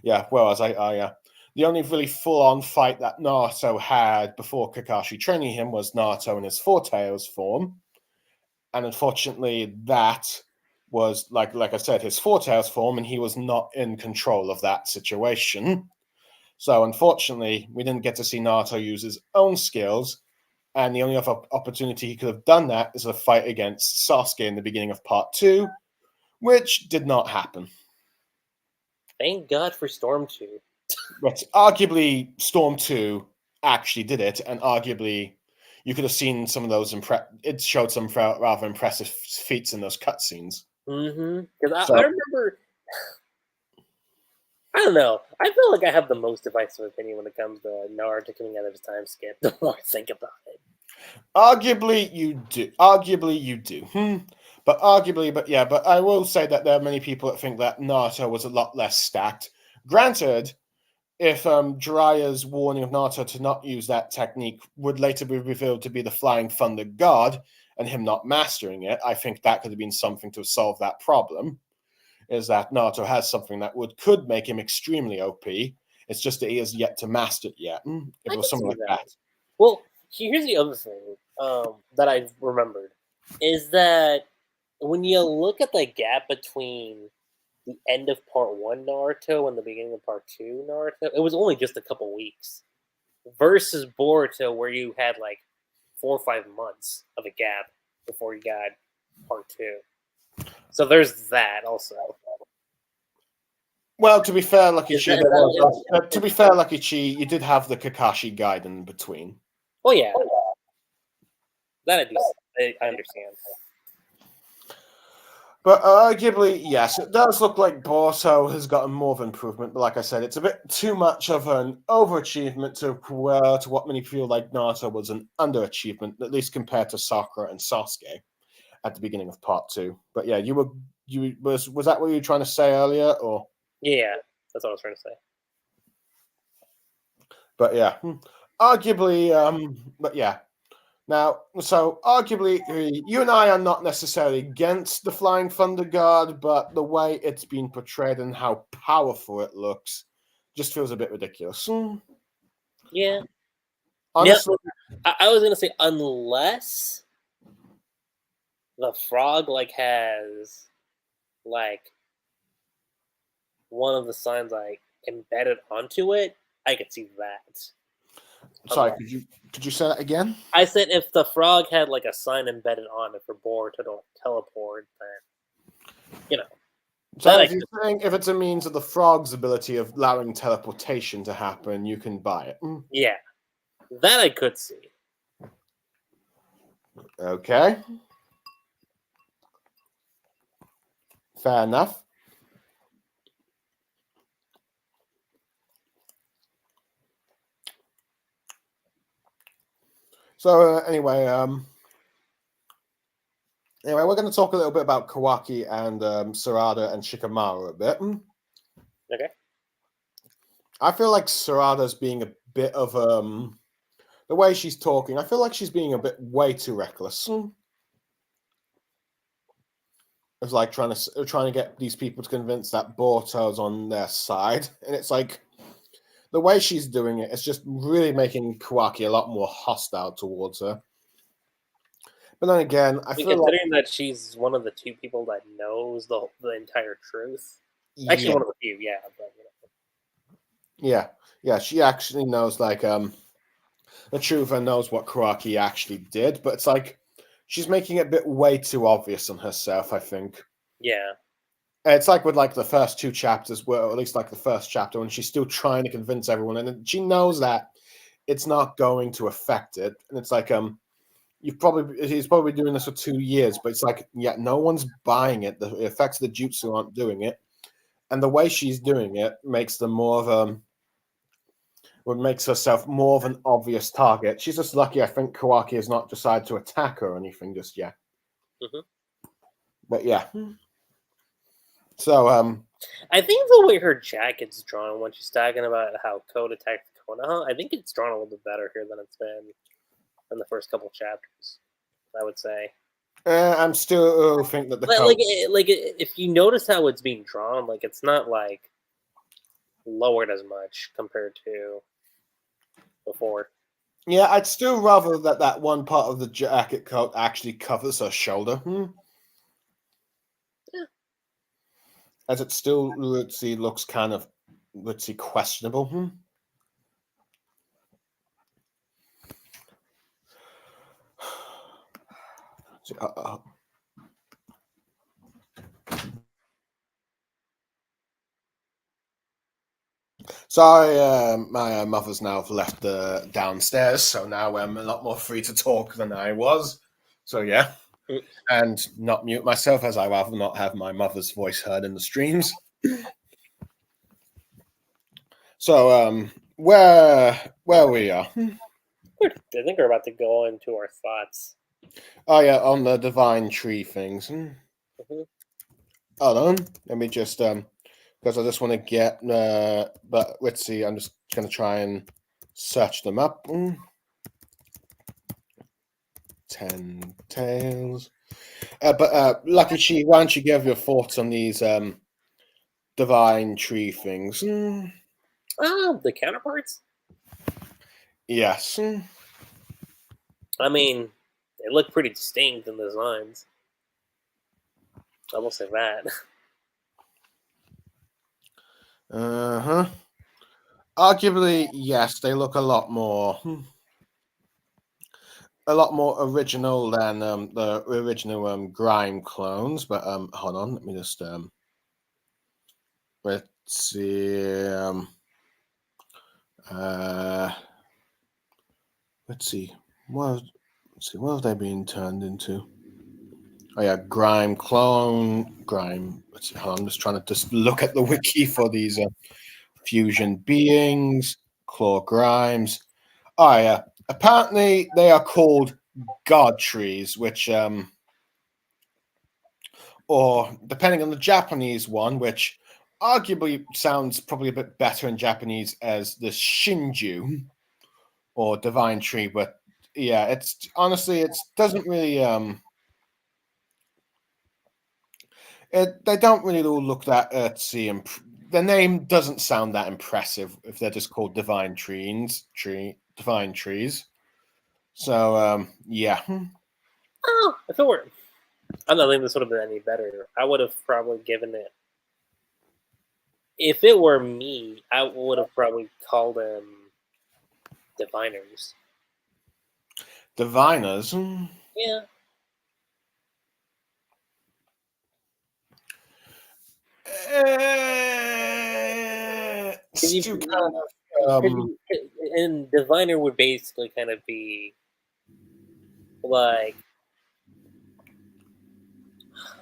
yeah, well, as I the only really full-on fight that Naruto had before Kakashi training him was Naruto in his Vortex form, and unfortunately, that was like I said, his Vortex form, and he was not in control of that situation. So unfortunately, we didn't get to see Naruto use his own skills, and the only other opportunity he could have done that is a fight against Sasuke in the beginning of Part 2, which did not happen. Thank God for Storm 2. But arguably, Storm 2 actually did it, and arguably, you could have seen some of those. It showed some rather impressive feats in those cutscenes. Because I remember. I don't know. I feel like I have the most divisive opinion when it comes to Naruto coming out of his time skip. The more I think about it. Arguably, you do. But I will say that there are many people that think that Naruto was a lot less stacked. Granted, if Jiraiya's warning of Naruto to not use that technique would later be revealed to be the Flying Thunder God and him not mastering it, I think that could have been something to solve that problem. Is that Naruto has something that could make him extremely OP. It's just that he has yet to master it yet. If it was something like that. Well, here's the other thing that I remembered is that when you look at the gap between the end of Part 1 Naruto and the beginning of Part 2 Naruto, it was only just a couple weeks. Versus Boruto, where you had like 4 or 5 months of a gap before you got Part 2. So there's that also. Well, to be fair, Lucky Chi, you did have the Kakashi guide in between. Oh yeah, that I understand. But arguably, yes, it does look like Boruto has gotten more of improvement. But like I said, it's a bit too much of an overachievement to what many feel like Naruto was an underachievement, at least compared to Sakura and Sasuke at the beginning of Part 2. But yeah, was that what you were trying to say earlier, or? Yeah, that's what I was trying to say. But yeah, arguably, but yeah. Now, so arguably, you and I are not necessarily against the Flying Thunder God, but the way it's been portrayed and how powerful it looks just feels a bit ridiculous. Yeah. Honestly, I was gonna say unless the frog has one of the signs embedded onto it, I could see that. Sorry, could you say that again? I said if the frog had a sign embedded on it for Boruto to teleport, then So if it's a means of the frog's ability of allowing teleportation to happen, you can buy it. Yeah, that I could see. Okay. Fair enough. So anyway, we're going to talk a little bit about Kawaki and Sarada and Shikamaru a bit. Okay. I feel like Sarada's being a bit of the way she's talking. I feel like she's being a bit way too reckless. It's like trying to get these people to convince that Boruto's on their side, and it's like the way she's doing it is just really making Kawaki a lot more hostile towards her. But then again, I feel like considering that she's one of the two people that knows the entire truth. Actually, yeah, one of the few, yeah. But, yeah, she actually knows like the truth and knows what Kawaki actually did. But it's like she's making it a bit way too obvious on herself, I think. yeah. It's like with like the first two chapters, where or at least like the first chapter, when she's still trying to convince everyone, and she knows that it's not going to affect it, and it's like he's probably doing this for 2 years, but it's like no one's buying it. The effects of the jutsu aren't doing it, and the way she's doing it makes them more of what makes herself more of an obvious target. She's just lucky, I think, Kawaki has not decided to attack her or anything just yet. Mm-hmm. But yeah. So, I think the way her jacket's drawn when she's talking about how Code attacked Konoha, I think it's drawn a little bit better here than it's been in the first couple chapters. I would say. I'm still think that the Like if you notice how it's being drawn, like it's not like lowered as much compared to before. Yeah, I'd still rather that one part of the jacket coat actually covers her shoulder. Yeah. As it still, let's see, looks kind of, let's see, questionable. Sorry, my mother's now left downstairs, so now I'm a lot more free to talk than I was. So yeah, and not mute myself, as I rather not have my mother's voice heard in the streams. So where we are? I think we're about to go into our thoughts. Oh yeah, on the divine tree things. Mm-hmm. Hold on, let me just because I just want to get. But let's see, I'm just going to try and search them up. 10 tails. But Lucky Chi, why don't you give your thoughts on these divine tree things? The counterparts. Yes. I mean, they look pretty distinct in the designs. I will say that. Arguably, yes, they look a lot more original than the original Grime clones. But hold on, let me just let's see. Let's see. What have they been turned into? Oh yeah, Grime clone, Grime. Let's see. Hold on, I'm just trying to just look at the wiki for these fusion beings, claw grimes. Oh yeah. Apparently they are called god trees, which or depending on the Japanese one, which arguably sounds probably a bit better in Japanese as the Shinju or divine tree, but yeah, it's honestly it doesn't really they don't really all look that the name doesn't sound that impressive if they're just called divine trees. So yeah. Oh, if it were, I'm not thinking this would have been any better. I would have probably given it. If it were me, I would have probably called them diviners. Diviners. Yeah. Still kind of And diviner would basically kind of be like,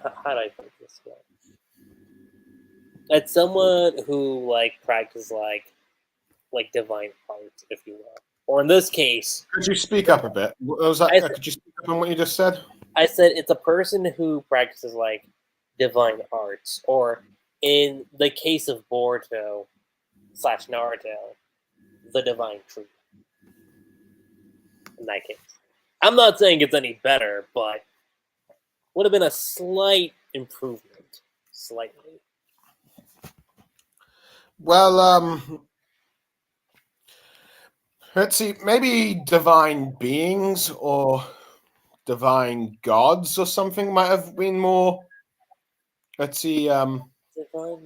how do I put it this way? That's someone who like practices like divine arts, if you will, or in this case, could you speak up a bit? What was that? Could you speak up on what you just said? I said it's a person who practices like divine arts, or in the case of Boruto / Naruto, the divine tree. In that case, I'm not saying it's any better, but would have been a slight improvement, slightly. Well, Let's see, maybe divine beings or divine gods or something might have been more. Let's see. Divine gods.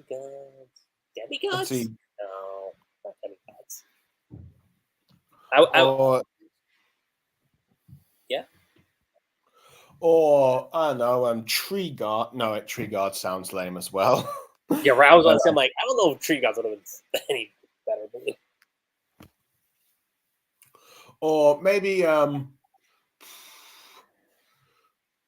Let's Demigods? see. No, not demigods. Or Yeah. or I don't know. Tree god. No, tree god sounds lame as well. Yeah, right. I was But, gonna say, I'm like, I don't know if tree gods would have been any better than me. or maybe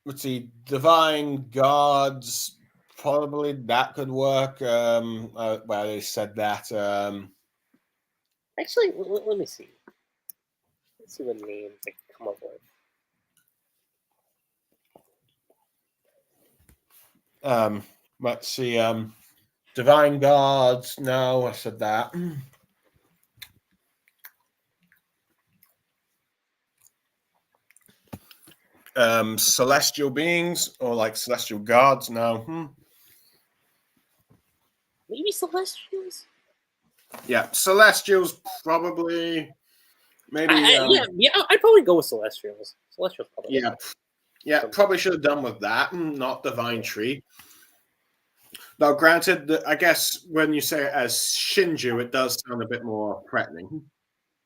let's see, divine gods. Probably that could work. Well, they said that. Actually, let me see. Let's see what names I can come up with. Let's see. Divine gods. No, I said that. Celestial beings or like celestial gods. No. Maybe Celestials? Yeah, celestials probably. Maybe. Yeah, I'd probably go with Celestials. Celestials probably. Yeah. Probably should have done with that, not divine tree. Now, granted, I guess when you say it as Shinju, it does sound a bit more threatening.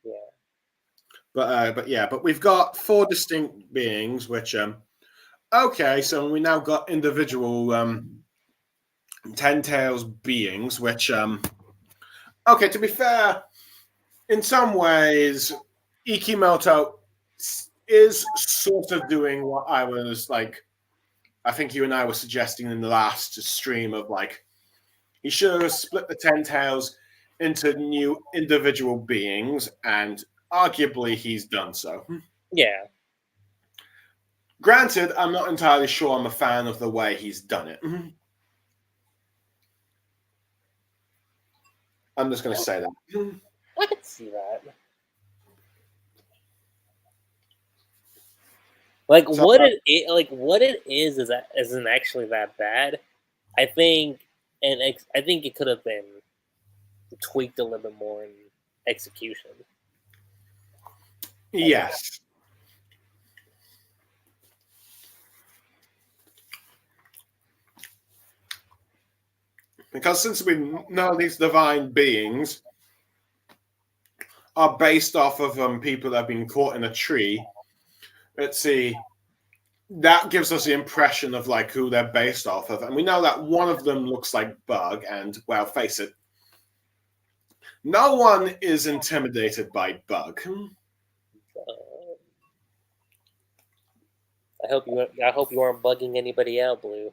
Yeah. But we've got 4 distinct beings, which okay, so we now got individual Ten Tails beings, which okay, to be fair, in some ways, Ikimoto is sort of doing what I was like. I think you and I were suggesting in the last stream of like he should have split the Ten Tails into new individual beings, and arguably he's done so. Yeah. Granted, I'm not entirely sure I'm a fan of the way he's done it. I'm just going to say that. I could see that. Like So, what it is that isn't actually that bad. I think, I think it could have been tweaked a little bit more in execution. yes. Because since we know these divine beings are based off of people that have been caught in a tree, let's see, that gives us the impression of like who they're based off of. And we know that one of them looks like Bug, and well, face it, no one is intimidated by Bug. I hope you aren't bugging anybody out, Blue.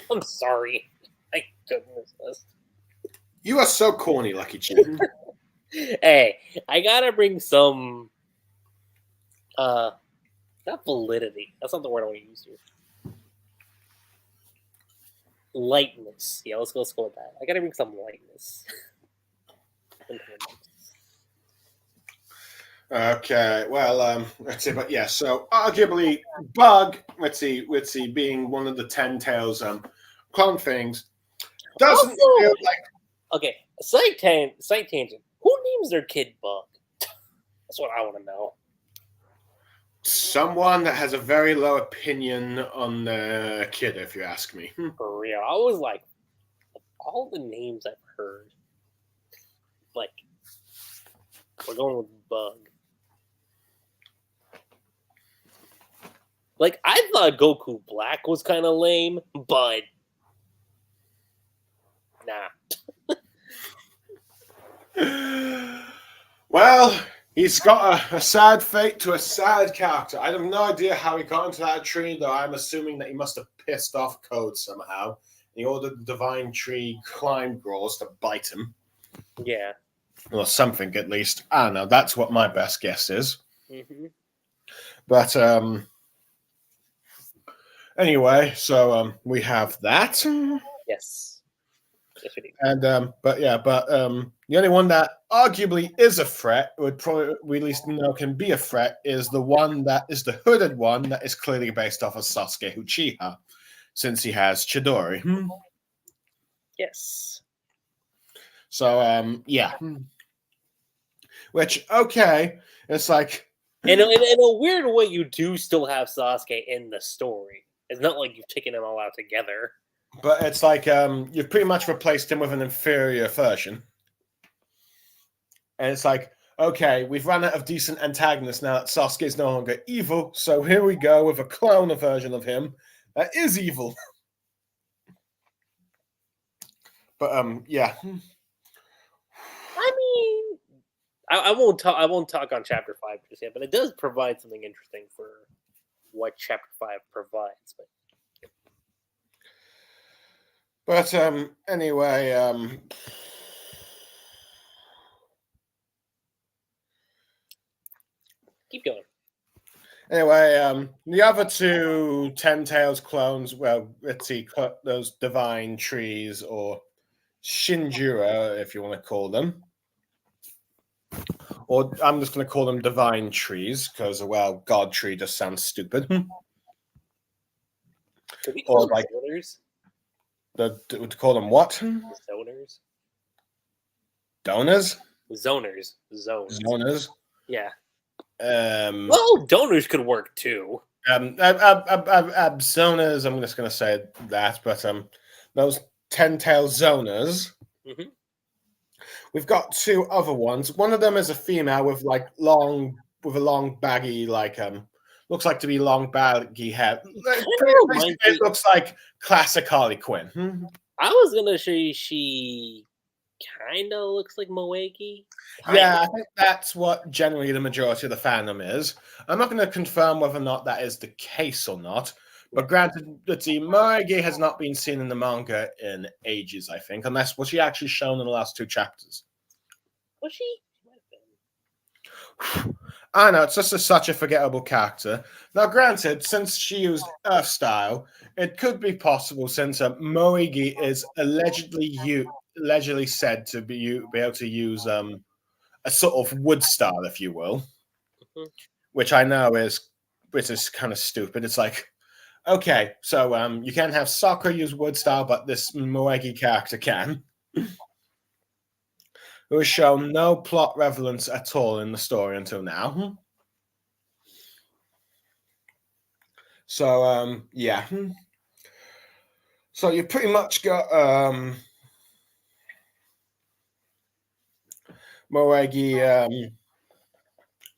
I'm sorry. My goodness. You are so corny, Lucky Chin. Hey, I gotta bring some not validity. That's not the word I want to use here. Lightness. Yeah, let's go with that. I gotta bring some lightness. Okay, well, let's see, but yeah, so arguably Bug, let's see, being one of the Ten Tails clone things, doesn't Also, feel like okay, side tangent. Who names their kid Bug? That's what I want to know. someone that has a very low opinion on the kid, if you ask me. For real, I was like, all the names I've heard, like, we're going with Bug. Like, I thought Goku Black was kind of lame, but nah. Well, he's got a sad fate to a sad character. I have no idea how he got into that tree, though I'm assuming that he must have pissed off Code somehow. He ordered the Divine Tree climb Grawls to bite him. Yeah. Or something, at least. I don't know. That's what my best guess is. Mm-hmm. But, anyway, so we have that. Yes. Yes, we do. And the only one that arguably is a threat, would probably we at least know can be a threat, is the one that is the hooded one that is clearly based off of Sasuke Uchiha, since he has Chidori. Yes. So yeah. Which, okay, it's like... In a weird way, you do still have Sasuke in the story. It's not like you've taken them all out together. But it's like you've pretty much replaced him with an inferior version. And it's like, okay, we've run out of decent antagonists now that Sasuke is no longer evil, so here we go with a clone version of him that is evil. But yeah. I mean, I won't talk. I won't talk on Chapter 5 just yet, but it does provide something interesting for what Chapter 5 provides. But anyway, keep going. Anyway, the other two Ten Tails clones, well, let's see, those divine trees or Shinjura, if you want to call them. Or I'm just going to call them divine trees because, well, God tree just sounds stupid. Could we call them like zoners? To call them what? Zoners? Donors? Zoners. Zoners? Yeah. Well, donors could work too. Zoners, I'm just going to say that, but those ten-tail zoners. Mm-hmm. We've got two other ones. One of them is a female with a long baggy, looks like to be long baggy hair. It looks like classic Harley Quinn. I was gonna say she kind of looks like Moegi. Yeah, I think that's what generally the majority of the fandom is. I'm not going to confirm whether or not that is the case or not. But granted, let's see, Moegi has not been seen in the manga in ages, I think, unless was she actually shown in the last two chapters? Was she? I know, it's just such a forgettable character. Now, granted, since she used Earth style, it could be possible since Moegi is allegedly said to be able to use a sort of wood style, if you will, which I know is kind of stupid. It's like, okay, so you can't have Sakura use wood style, but this Moegi character can. Who has shown no plot relevance at all in the story until now. So, yeah. So you pretty much got Moegi.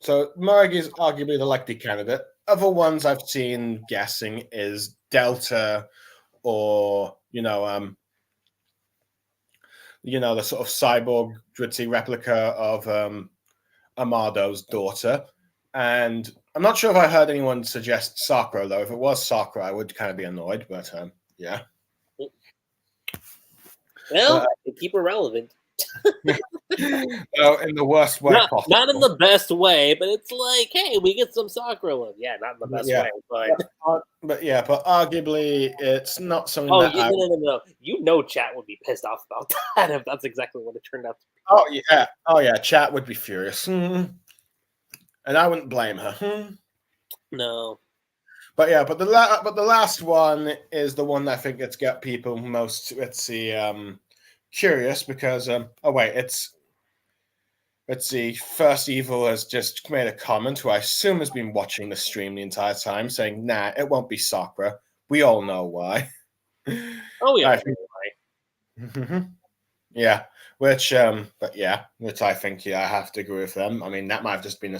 So Moegi is arguably the likely candidate. Other ones I've seen guessing is Delta, or the sort of cyborg Dritzy replica of Amado's daughter. And I'm not sure if I heard anyone suggest Sakura, though. If it was Sakura, I would kind of be annoyed, but yeah. Well, keep her relevant. Well, in the worst way possible. Not in the best way, but it's like, hey, we get some Sakura love. Yeah, not in the best way, but arguably, it's not something no. Chat would be pissed off about that if that's exactly what it turned out to be. Oh yeah, chat would be furious, and I wouldn't blame her. No. But yeah, but the last one is the one that I think it's got people most, let's see, curious because let's see, First Evil has just made a comment who I assume has been watching the stream the entire time, saying, "Nah, it won't be Sakura. We all know why." Oh yeah, yeah. Which I think I have to agree with them. I mean, that might have just been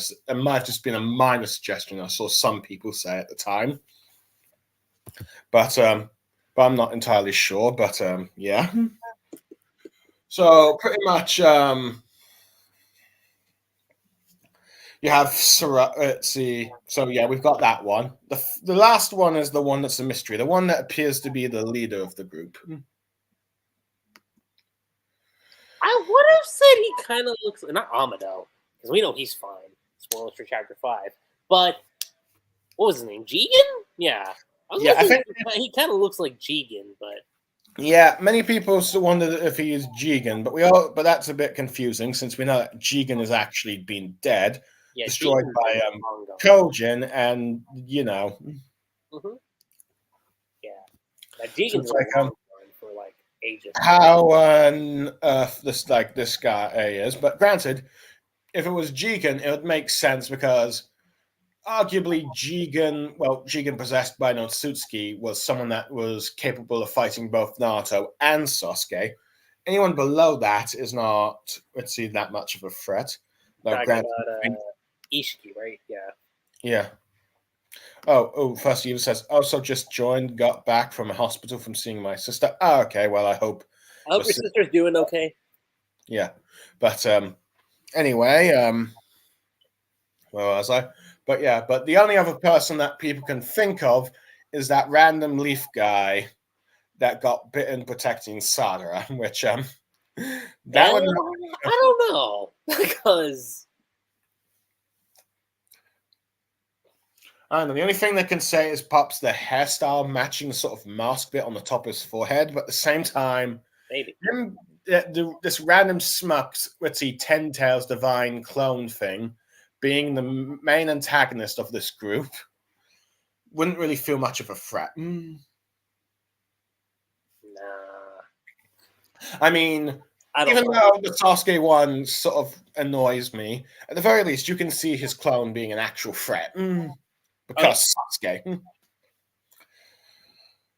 a minor suggestion. I saw some people say at the time, but I'm not entirely sure. But yeah. So pretty much, you have let's see. So yeah, we've got that one. The last one is the one that's a mystery. The one that appears to be the leader of the group. I would have said he kind of looks not Amado, because we know he's fine. Spoilers for Chapter 5. But what was his name? Jigen? Yeah. I think he kind of looks like Jigen, but yeah, many people wondered if he is Jigen, but that's a bit confusing since we know that Jigen has actually been dead, destroyed by Kojin, and Mm-hmm. Yeah, that Jigen's like for like ages. How on earth this guy is, but granted, if it was Jigen, it would make sense because arguably Jigen possessed by Notsutsuki was someone that was capable of fighting both Naruto and Sasuke. Anyone below that is not, let's see, that much of a threat. Now, Talking granted, about Ishiki, right? Yeah. yeah. Oh, first Eva says, also just joined, got back from a hospital from seeing my sister. Oh, okay, well, I hope I hope your sister's doing okay. Yeah. But anyway, where was I? But yeah, but the only other person that people can think of is that random leaf guy that got bitten protecting Sadara, which that would not, I don't know because I don't know. The only thing they can say is pops the hairstyle matching the sort of mask bit on the top of his forehead, but at the same time, maybe this random smucked, let's see, Ten Tails divine clone thing, being the main antagonist of this group, wouldn't really feel much of a threat. nah. I mean, even though the Sasuke one sort of annoys me, at the very least, you can see his clone being an actual threat. Because Sasuke.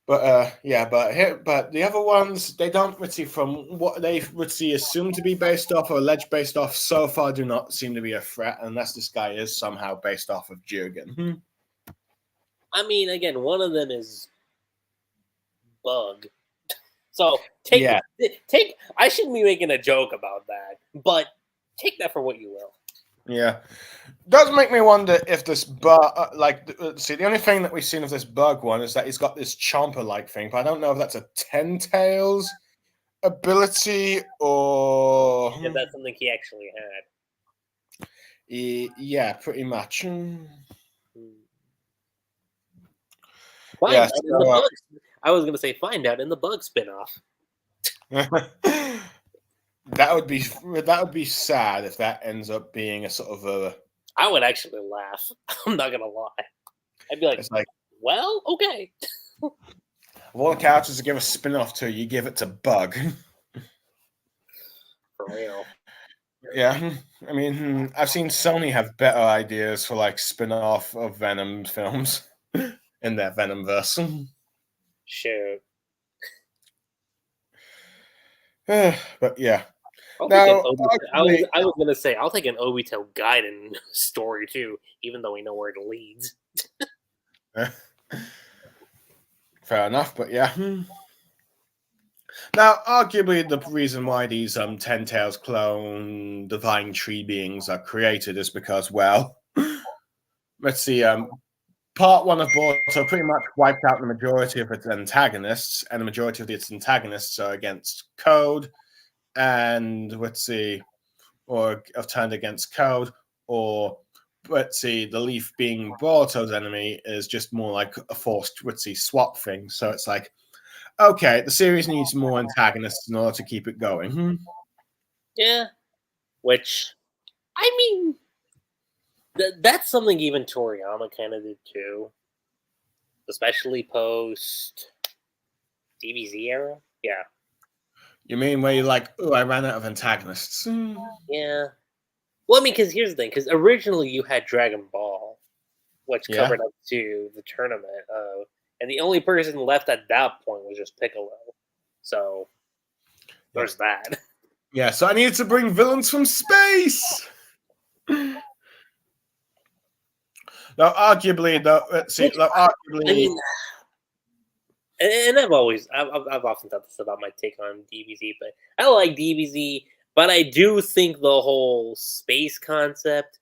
But but the other ones, they don't really, from what they would see assumed to be based off or alleged based off, so far do not seem to be a threat unless this guy is somehow based off of Jurgen. I mean, again, one of them is Bug. So take. I shouldn't be making a joke about that, but take that for what you will. Yeah. Does make me wonder if this bug, see, the only thing that we've seen of this bug one is that he's got this chomper-like thing, but I don't know if that's a Ten Tails ability or If that's something he actually had. Yeah, pretty much. Find out in the Bugs. I was gonna say find out in the Bug spinoff. That would be sad if that ends up being a sort of a. I would actually laugh. I'm not gonna lie. I'd be like, it's like, well, okay. Of all the characters to give a spin-off to, you give it to Bug. For real. Yeah, I mean, I've seen Sony have better ideas for like spin-off of Venom films in their Venomverse. Shoot. But yeah. I was gonna say I'll take an Obito Gaiden story too, even though we know where it leads. Fair enough, but yeah. Now, arguably, the reason why these Ten Tails clone divine tree beings are created is because, well, let's see, part one of Boruto pretty much wiped out the majority of its antagonists, and the majority of its antagonists are against Code, and let's see, or have turned against Code, or let's see, the Leaf being Boruto's enemy is just more like a forced, let's see, swap thing. So it's like, okay, the series needs more antagonists in order to keep it going. Yeah, which, I mean, that's something even Toriyama kind of did too, especially post DBZ era. Yeah. You mean where you're like, oh, I ran out of antagonists? Yeah. Well, I mean, because here's the thing: because originally you had Dragon Ball, which covered up to the tournament, and the only person left at that point was just Piccolo. So there's that. Yeah, so I needed to bring villains from space. Now, arguably, though, let's see. I mean, and I've often thought this about my take on DBZ, but I like DBZ, but I do think the whole space concept,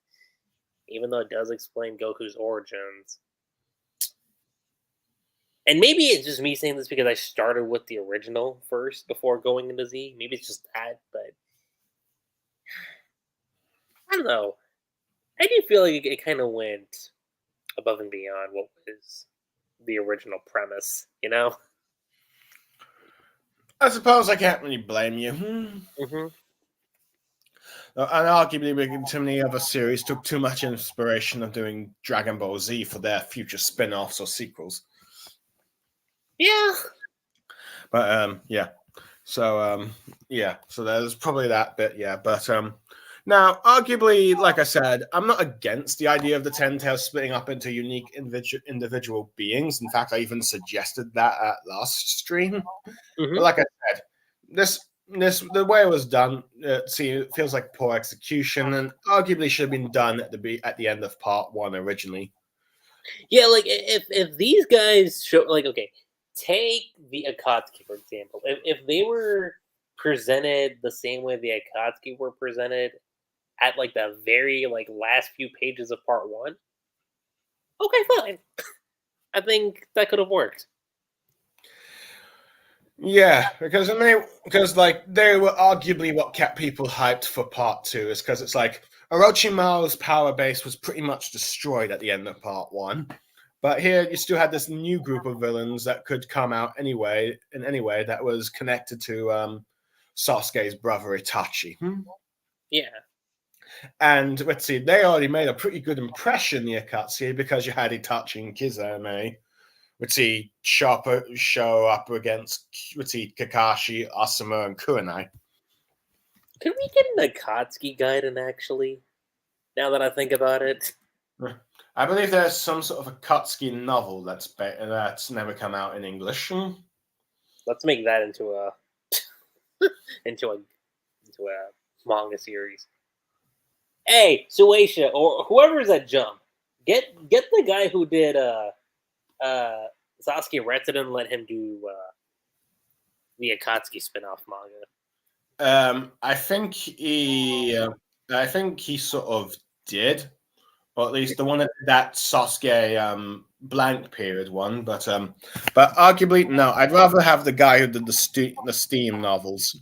even though it does explain Goku's origins, and maybe it's just me saying this because I started with the original first before going into Z. Maybe it's just that, but I don't know. I do feel like it kind of went above and beyond what was the original premise, you know? I suppose I can't really blame you. Mm-hmm. And arguably, too many other series took too much inspiration of doing Dragon Ball Z for their future spin-offs or sequels. Yeah. But yeah. So yeah. So there's probably that bit, yeah. But Now, arguably, like I said, I'm not against the idea of the Ten Tails splitting up into unique individual beings. In fact, I even suggested that at last stream. But like I said, this the way it was done, it feels like poor execution, and arguably should have been done at the end of part 1 originally. Yeah, like if these guys show like okay, take the Akatsuki for example. If they were presented the same way the Akatsuki were presented at like the very like last few pages of part 1, okay, fine. I think that could have worked. Yeah, because like they were arguably what kept people hyped for part 2, is because it's like Orochimaru's power base was pretty much destroyed at the end of part 1, but here you still had this new group of villains that could come out anyway in any way that was connected to Sasuke's brother Itachi. Yeah. And let's see, they already made a pretty good impression, the Akatsuki, because you had Itachi and Kizame. Let's see, show up against, let's see, Kakashi, Asuma, and Kurenai. Could we get an Akatsuki guide actually? Now that I think about it. I believe there's some sort of Akatsuki novel that's never come out in English. Let's make that into a into a manga series. Hey, Sueisha or whoever's at Jump, get the guy who did Sasuke Retsuden and let him do the Akatsuki spin-off manga. I think he sort of did, or at least the one that Sasuke blank period one. But arguably no, I'd rather have the guy who did the Steam novels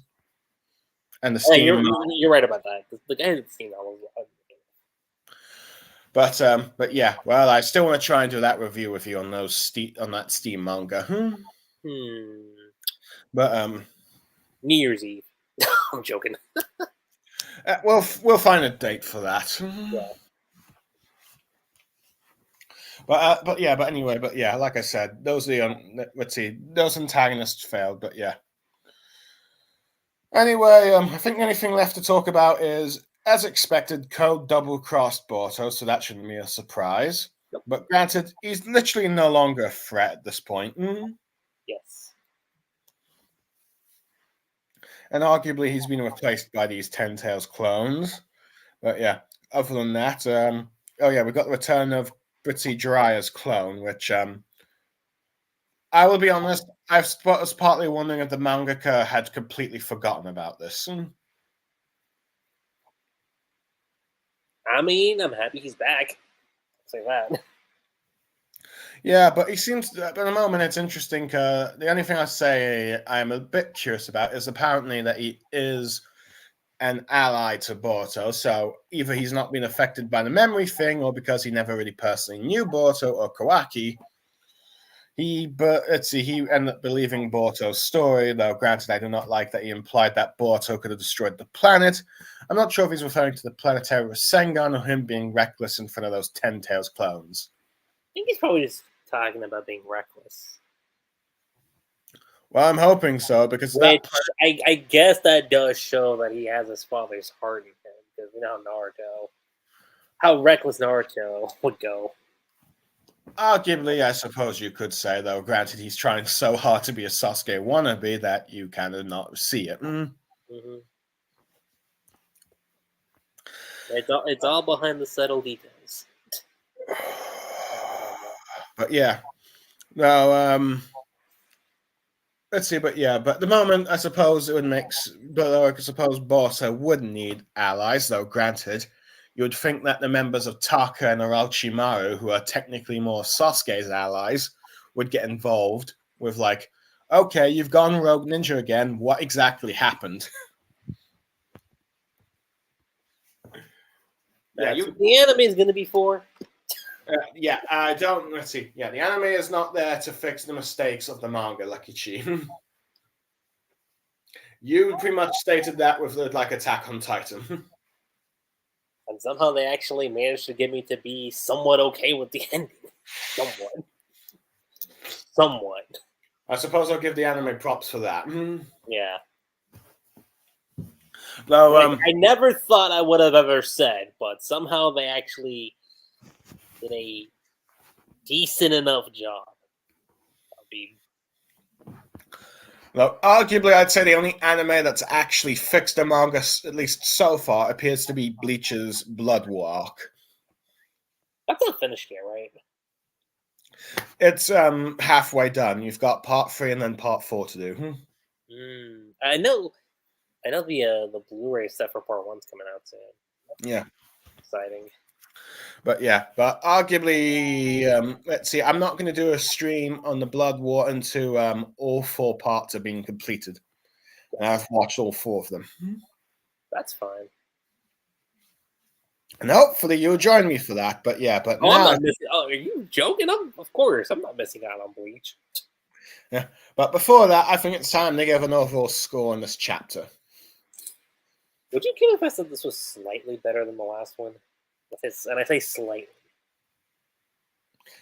and the Steam. Hey, you're right about that. The guy who did the Steam novels. But yeah, well, I still want to try and do that review with you on that Steam manga. But New Year's Eve. I'm joking. We'll find a date for that. Yeah. But anyway, like I said, those antagonists failed. But yeah. Anyway, I think the only thing left to talk about is, as expected, Code double-crossed Boruto, so that shouldn't be a surprise. Yep. But granted, he's literally no longer a threat at this point. Yes. And arguably, he's been replaced by these Ten Tails clones. But yeah, other than that, we got the return of Britzy Jiraiya's clone, which I will be honest, I was partly wondering if the mangaka had completely forgotten about this. I mean, I'm happy he's back. I'll say that. Yeah, but he seems at the moment it's interesting. The only thing I say I'm a bit curious about is apparently that he is an ally to Boruto. So either he's not been affected by the memory thing, or because he never really personally knew Boruto or Kawaki, he ended up believing Boruto's story, though granted I do not like that he implied that Boruto could have destroyed the planet. I'm not sure if he's referring to the planetary Rasengan or him being reckless in front of those Ten Tails clones. I think he's probably just talking about being reckless. Well, I'm hoping so, because I guess that does show that he has his father's heart in him, because we know how reckless Naruto would go. Arguably, I suppose you could say, though, granted he's trying so hard to be a Sasuke wannabe that you kind of not see it. Mm-hmm. It's all behind the subtle details. But yeah, no. Let's see. But at the moment, I suppose it would make. But I suppose Boruto would need allies, though. Granted, you would think that the members of Taka and Orochimaru, who are technically more Sasuke's allies, would get involved with like, okay, you've gone rogue ninja again. What exactly happened? That's what the anime is going to be for. I don't. Let's see. Yeah, the anime is not there to fix the mistakes of the manga, Lucky Chi. You pretty much stated that with like Attack on Titan. And somehow they actually managed to get me to be somewhat okay with the ending. Somewhat. I suppose I'll give the anime props for that. Yeah. No, I never thought I would have ever said, but somehow they actually did a decent enough job. well, arguably, I'd say the only anime that's actually fixed the manga, at least so far, appears to be Bleach's Blood War arc. That's not finished yet, right? It's halfway done. You've got part 3 and then part 4 to do. I know the Blu-ray stuff for part 1's coming out soon. Yeah. Exciting. But arguably, let's see. I'm not going to do a stream on the Blood War until all 4 parts are being completed. And I've watched all 4 of them. That's fine. And hopefully you'll join me for that. But now... I'm not missing. Oh, are you joking? Of course, I'm not missing out on Bleach. Yeah, but before that, I think it's time to give an overall score on this chapter. Would you care if I said this was slightly better than the last one? And I say slightly.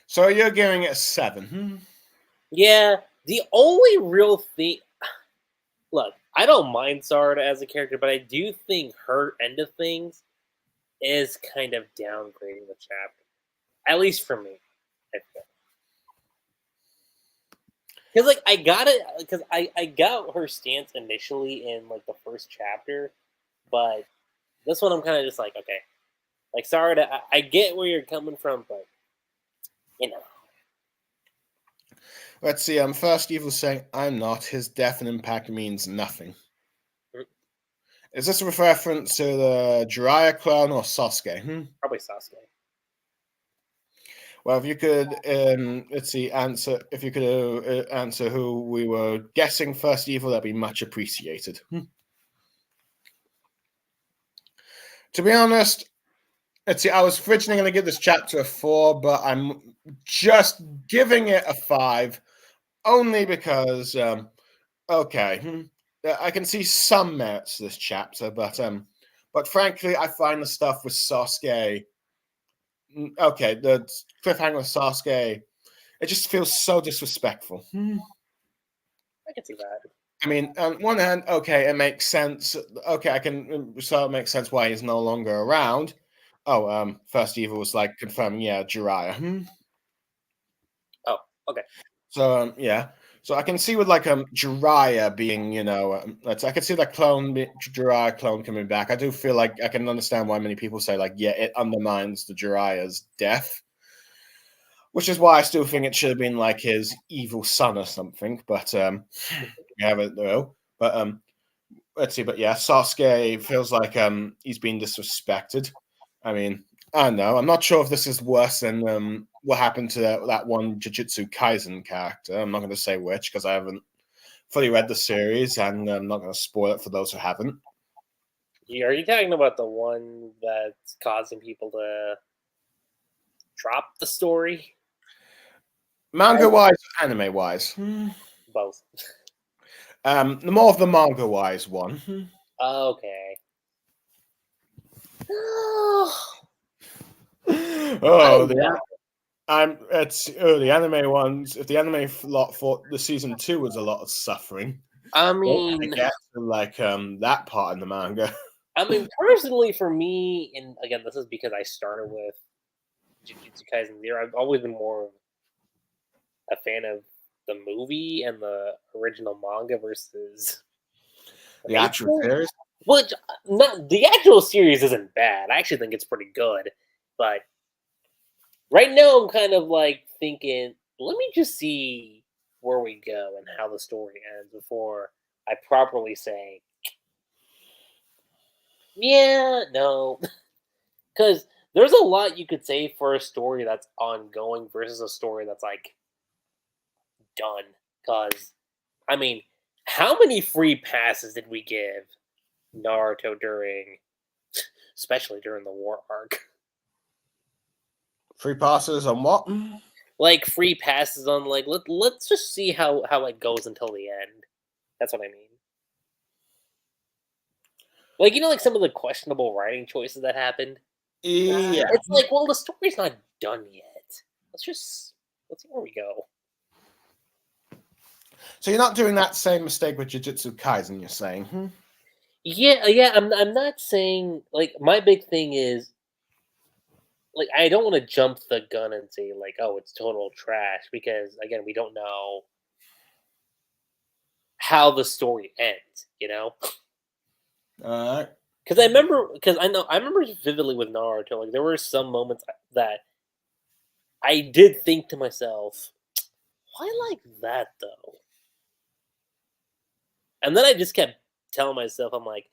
So you're giving it a 7. Yeah, the only real thing... Look, I don't mind Sarada as a character, but I do think her end of things is kind of downgrading the chapter. At least for me, I think. Because like I got it, because I got her stance initially in like the first chapter, but this one I'm kind of just like, okay, like Sarada, I get where you're coming from, but you know. Let's see. First Evil saying, "I'm not. His death and impact means nothing." Is this a reference to the Jiraiya clone or Sasuke? Probably Sasuke. Well, if you could, let's see, answer. If you could answer who we were guessing First Evil, that'd be much appreciated. To be honest, let's see. I was originally going to give this chapter a 4, but I'm just giving it a 5, only because, okay, I can see some merits to this chapter, but frankly, I find the stuff with Sasuke. Okay, the cliffhanger with Sasuke, it just feels so disrespectful. I can see that. I mean, on one hand, okay, it makes sense. Okay, so it makes sense why he's no longer around. Oh, First Evil was like confirming, yeah, Jiraiya. Oh, okay. So, yeah. So I can see with like Jiraiya being, I can see that Jiraiya clone coming back. I do feel like I can understand why many people say like, yeah, it undermines the Jiraiya's death, which is why I still think it should have been like his evil son or something. But we haven't though. But let's see. But yeah, Sasuke feels like he's been disrespected. I mean, I don't know. I'm not sure if this is worse than what happened to that one Jujutsu Kaisen character. I'm not going to say which because I haven't fully read the series, and I'm not going to spoil it for those who haven't. Are you talking about the one that's causing people to drop the story? Manga-wise, anime-wise? Both. The more of the manga-wise one. Okay. The anime ones. If the anime lot for the season 2 was a lot of suffering, I mean, like that part in the manga. I mean, personally, for me, and again, this is because I started with Jujutsu Kaisen 0. I've always been more a fan of the movie and the original manga versus the actual series. Which the actual series isn't bad. I actually think it's pretty good, but right now I'm kind of like thinking, let me just see where we go and how the story ends before I properly say, yeah, no, because there's a lot you could say for a story that's ongoing versus a story that's like done. Because I mean, how many free passes did we give Naruto especially during the war arc? Free passes on what? Like free passes on like let's just see how it goes until the end. That's what I mean. Like like some of the questionable writing choices that happened. Yeah, it's like, well, the story's not done yet. Let's see where we go. So you're not doing that same mistake with Jujutsu Kaisen, you're saying? Yeah. I'm not saying like my big thing is like I don't want to jump the gun and say like, oh, it's total trash because again, we don't know how the story ends. All right. Because I remember vividly with Naruto. Like there were some moments that I did think to myself, why like that though? And then I just kept telling myself, I'm like,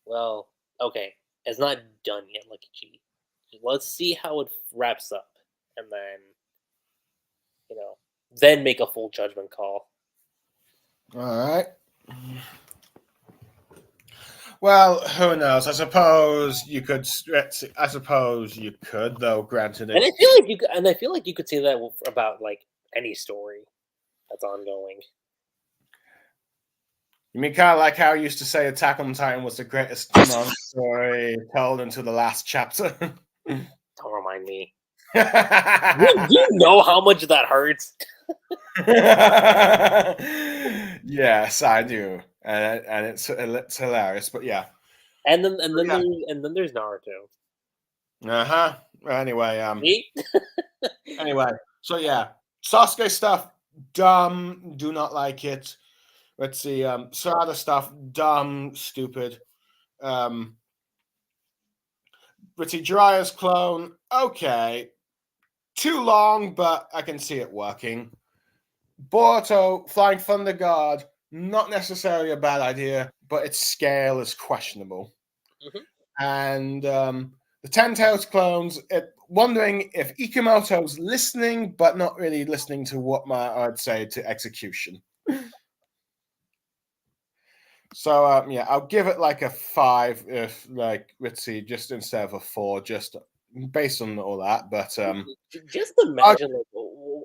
well, okay, it's not done yet, Lucky G. Let's see how it wraps up, and then you know, then make a full judgment call. All right. Well, who knows? I suppose you could. I suppose you could, though. Granted, And I it's. feel like you could, and I feel like you could say that about like any story that's ongoing. You mean kind of like how I used to say Attack on Titan was the greatest manga story told until the last chapter? Don't remind me. Do you know how much that hurts? Yes, I do, and it's hilarious. But yeah, And then and but then yeah, there's Naruto. uh-huh. Anyway, See? anyway, so yeah, Sasuke stuff, dumb. Do not like it. Let's see, Sarada stuff, dumb, stupid. Um, let's see, Jiraiya's clone, okay, too long, but I can see it working. Boruto, Flying Thunder Guard, not necessarily a bad idea, but its scale is questionable. Mhm. And the Ten Tails clones, wondering if Ikamoto's listening, but not really listening to what I'd say to execution. So yeah, I'll give it like a 5 if like let's see, just instead of a 4, just based on all that. But Just imagine, like,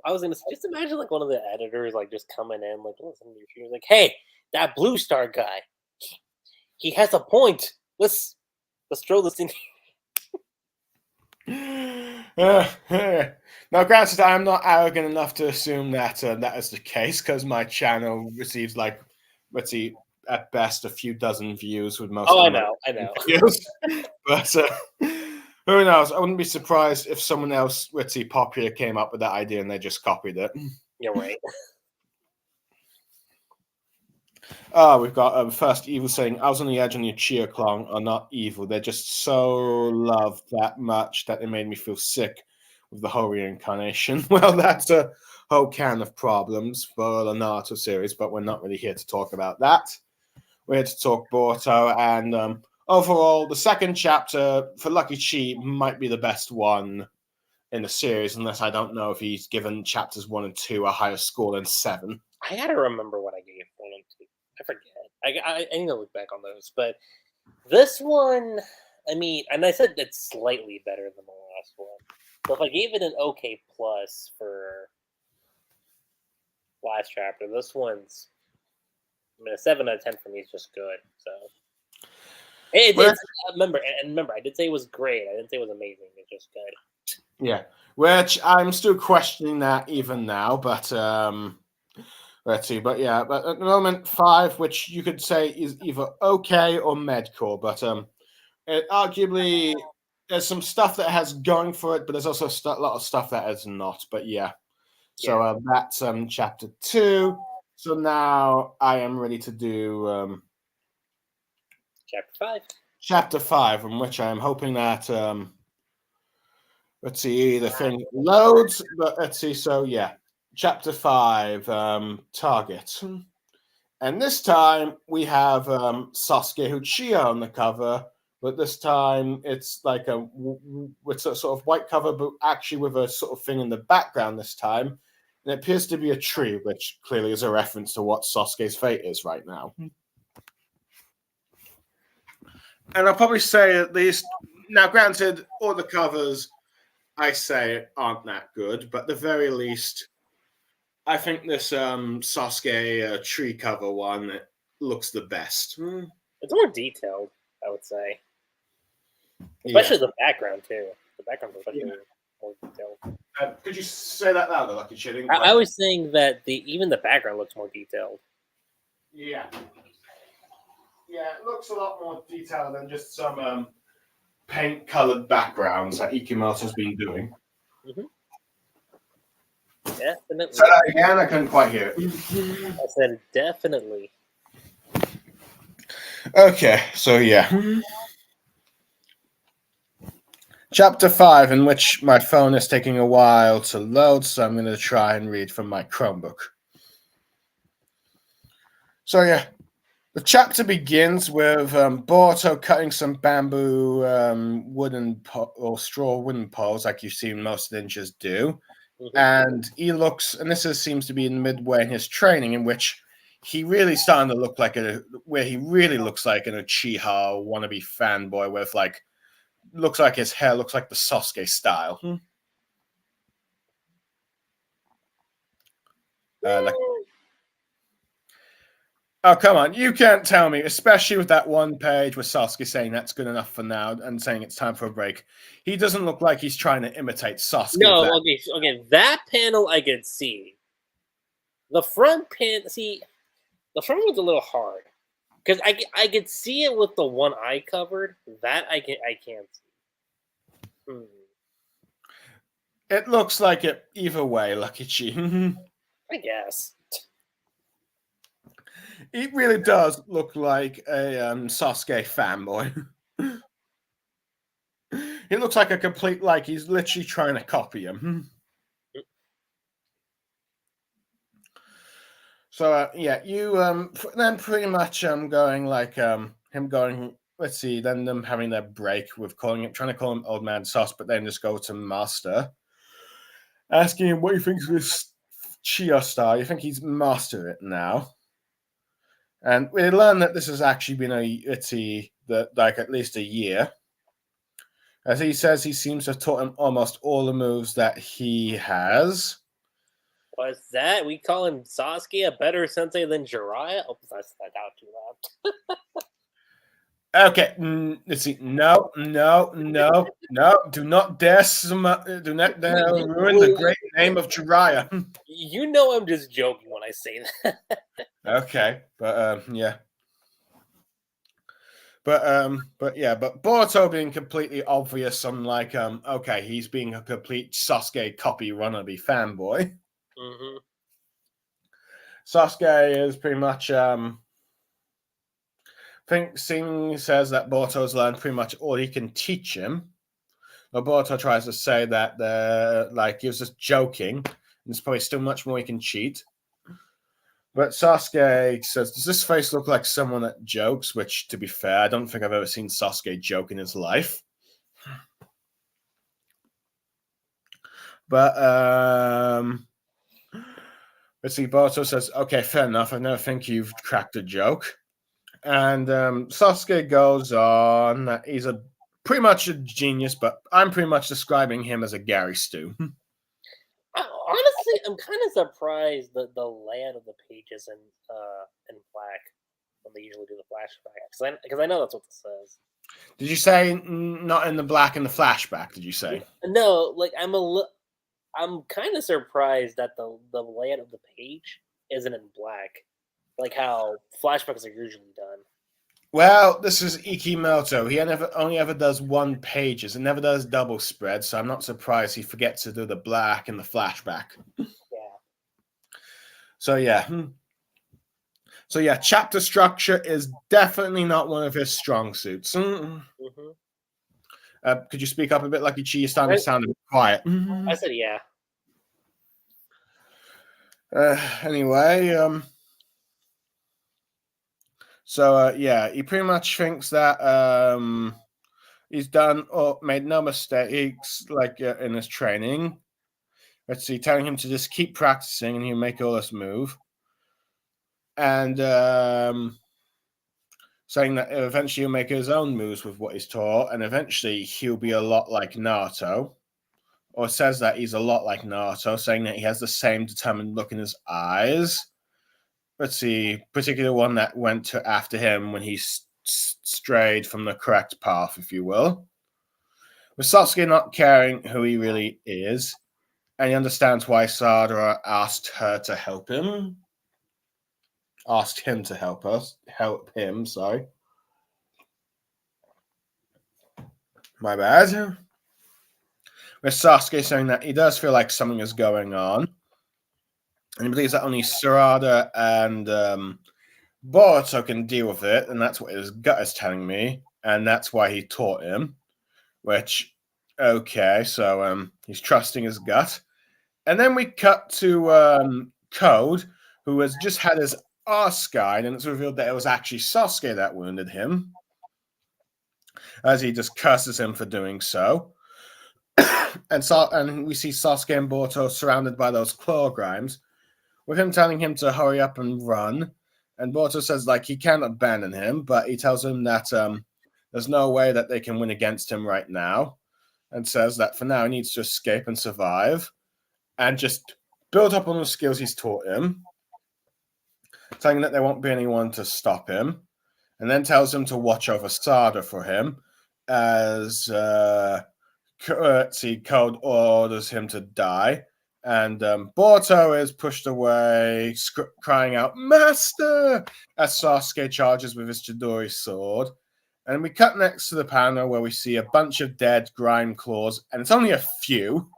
I was gonna say, just imagine, like, one of the editors, like, just coming in, like, listen to your shoes, like, hey, that Blue Star guy, he has a point. Let's throw this in. now, granted, I am not arrogant enough to assume that that is the case because my channel receives like, let's see, at best a few dozen views with most Oh, of I my know, I know. videos. But who knows? I wouldn't be surprised if someone else, let's see, popular came up with that idea and they just copied it. You're right. Oh, we've got First Evil saying, I was on the edge on the Uchiha clone are not evil. They're just so loved that much that they made me feel sick with the whole reincarnation. Well, that's a whole can of problems for the Naruto series, but we're not really here to talk about that. We're here to talk Boruto, and overall, the second chapter for Lucky Chi might be the best one in the series, unless I don't know if he's given chapters 1 and 2 a higher score than 7. I gotta remember what I gave one and two. I forget. I need to look back on those, but this one, I mean, and I said it's slightly better than the last one. So if I gave it an okay plus for last chapter, this one's, I mean, a 7 out of 10 for me is just good. So it's remember, I did say it was great. I didn't say it was amazing. It's just good. Yeah, which I'm still questioning that even now, but let's see. But yeah, but at the moment, 5, which you could say is either okay or medcore, but it arguably there's some stuff that has going for it, but there's also a lot of stuff that has not. But yeah, so that's chapter 2. So now I am ready to do Chapter 5. chapter 5, in which I am hoping that let's see, the thing loads, but let's see. So yeah, chapter 5, target, and this time we have Sasuke Uchiha on the cover, but this time it's like it's a sort of white cover, but actually with a sort of thing in the background this time, and it appears to be a tree, which clearly is a reference to what Sasuke's fate is right now. And I'll probably say at least now, granted, all the covers I say aren't that good, but at the very least, I think this Sasuke tree cover one looks the best. It's more detailed, I would say. Yeah. Especially the background, too. The background's especially more detailed. Could you say that louder, Lucky Shitting? I was saying that even the background looks more detailed. Yeah. yeah, it looks a lot more detailed than just some paint-colored backgrounds that Ikimoto's been doing. Mm-hmm. Definitely. Say that again, I couldn't quite hear it. I said definitely. Okay, so yeah. Chapter 5, in which my phone is taking a while to load, so I'm going to try and read from my Chromebook. So yeah, the chapter begins with Boruto cutting some bamboo or straw wooden poles like you've seen most ninjas do. Mm-hmm. And he looks, and seems to be in midway in his training, in which he really starting to look like where he really looks like an Uchiha wannabe fanboy with like, looks like his hair looks like the Sasuke style. Like, oh, come on. You can't tell me, especially with that one page with Sasuke saying that's good enough for now and saying it's time for a break. He doesn't look like he's trying to imitate Sasuke. No, okay. That panel I could see. The front the front was a little hard because I could see it with the one eye covered. That I can't see. It looks like it either way, Lucky Chi. I guess. He really does look like a Sasuke fanboy. He looks like a complete, like he's literally trying to copy him. So yeah, you then pretty much going like him going. Let's see, then them having their break with trying to call him Old Man Sauce, but then just go to Master, asking him what he thinks of his Chia style. You think he's mastered it now? And we learn that this has actually been like at least a year. As he says, he seems to have taught him almost all the moves that he has. What's that? We call him Sasuke a better sensei than Jiraiya? Oh, that's out too loud. Okay, let's see. No. Do not dare ruin the great name of Jiraiya. You know I'm just joking when I say that. Okay, but yeah. But Boruto being completely obvious on like okay, he's being a complete Sasuke copy wannabe fanboy. Mm-hmm. Sasuke is pretty much Singh says that Boruto's learned pretty much all he can teach him. But Boruto tries to say that he was just joking. There's probably still much more he can cheat. But Sasuke says, does this face look like someone that jokes? Which, to be fair, I don't think I've ever seen Sasuke joke in his life. But let's see, Boruto says, okay, fair enough. I never think you've cracked a joke. And Sasuke goes on that he's pretty much a genius, but I'm pretty much describing him as a Gary Stu. Honestly, I'm kind of surprised that the layout of the pages in black when they usually do the flashback, because I know that's what this says. Did you say not in the black in the flashback? Did you say no? Like I'm kind of surprised that the layout of the page isn't in black, like how flashbacks are usually done. Well, this is Ikimoto. He only ever does one pages and never does double spread, so I'm not surprised he forgets to do the black in the flashback. Yeah. So yeah, chapter structure is definitely not one of his strong suits. Mm-hmm. Could you speak up a bit, Lucky Chi? You're starting to sound a bit quiet. I said yeah. Anyway, so yeah, he pretty much thinks that he's done or made no mistakes like in his training. Let's see, telling him to just keep practicing and he'll make all this move. And saying that eventually he'll make his own moves with what he's taught, and eventually he'll be a lot like Naruto. Or says that he's a lot like Naruto, saying that he has the same determined look in his eyes. Let's see, particularly one that went after him when he strayed from the correct path, if you will. With Sasuke not caring who he really is, and he understands why Sadara asked her to help him. Asked him to help him, sorry. My bad. With Sasuke saying that he does feel like something is going on. And he believes that only Sarada and Boruto can deal with it, and that's what his gut is telling me, and that's why he taught him. Which, okay, so he's trusting his gut. And then we cut to Code, who has just had his arse skied, and it's revealed that it was actually Sasuke that wounded him, as he just curses him for doing so. And we see Sasuke and Boruto surrounded by those claw grimes, with him telling him to hurry up and run. And Boruto says like he can't abandon him, but he tells him that there's no way that they can win against him right now, and says that for now he needs to escape and survive, and just build up on the skills he's taught him, saying that there won't be anyone to stop him, and then tells him to watch over Sada for him, as Code orders him to die. And Boruto is pushed away, crying out, "Master!" as Sasuke charges with his Chidori sword. And we cut next to the panel where we see a bunch of dead grime claws, and it's only a few.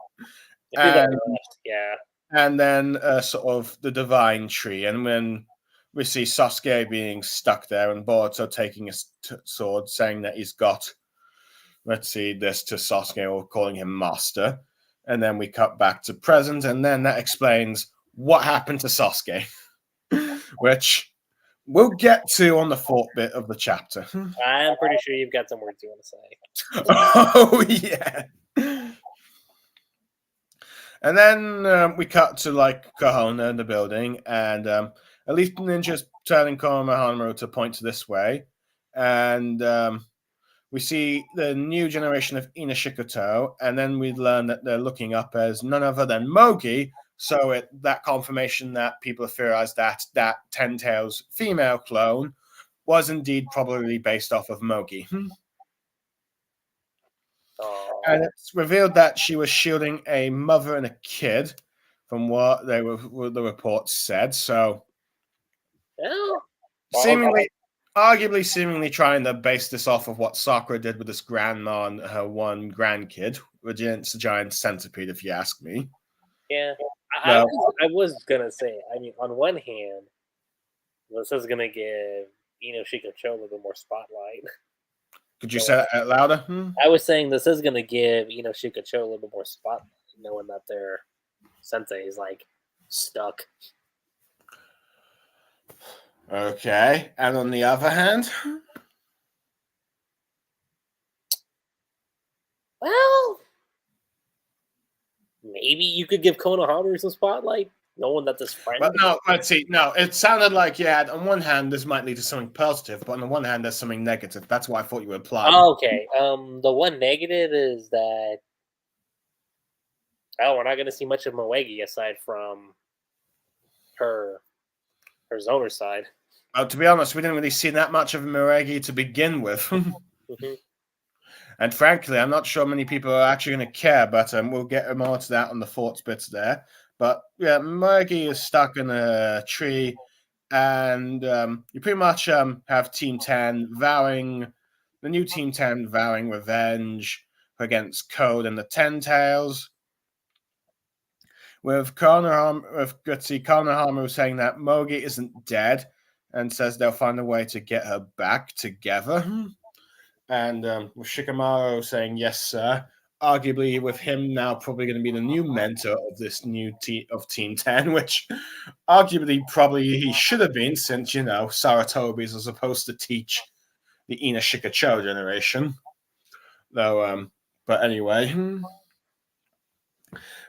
And, yeah. And then sort of the divine tree. And when we see Sasuke being stuck there and Boruto taking his sword, saying that he's got, this to Sasuke, or calling him master. And then we cut back to present, and then that explains what happened to Sasuke, which we'll get to on the fourth bit of the chapter. I'm pretty sure you've got some words you want to say. Oh, yeah. And then we cut to like Kahona in the building, and Elite Ninja's telling Konohamaru to point to this way. And we see the new generation of Inashikoto, and then we learn that they're looking up as none other than Mogi. So that confirmation that people have theorized that Ten Tails female clone was indeed probably based off of Mogi. And it's revealed that she was shielding a mother and a kid, from what the reports said. So, arguably seemingly trying to base this off of what Sakura did with this grandma and her one grandkid, which is a giant centipede, if you ask me. Yeah, I was gonna say. I mean, on one hand, this is gonna give Shikacho a little bit more spotlight. Could you say that out louder? I was saying this is gonna give Shikacho a little bit more spotlight, knowing that their sensei is like stuck. Okay, and on the other hand, well, maybe you could give Konohamaru some spotlight, knowing that this friend. But no, let's see. No, it sounded like on one hand this might lead to something positive, but on the one hand there's something negative. That's why I thought you would apply. Oh, okay. The one negative is that we're not going to see much of Moegi aside from her zoner side. To be honest, we didn't really see that much of Moegi to begin with. Mm-hmm. And frankly, I'm not sure many people are actually going to care, but we'll get more to that on the thoughts bits there. But yeah, Moegi is stuck in a tree, and you pretty much have Team 10 the new Team 10 vowing revenge against Code and the Ten Tails. With Konohamaru saying that Mogi isn't dead, and says they'll find a way to get her back together. And with Shikamaru saying, yes, sir. Arguably, with him now probably going to be the new mentor of this new of Team 10, which arguably probably he should have been, since, Saratobi's are supposed to teach the Inashikacho generation. Though, but anyway.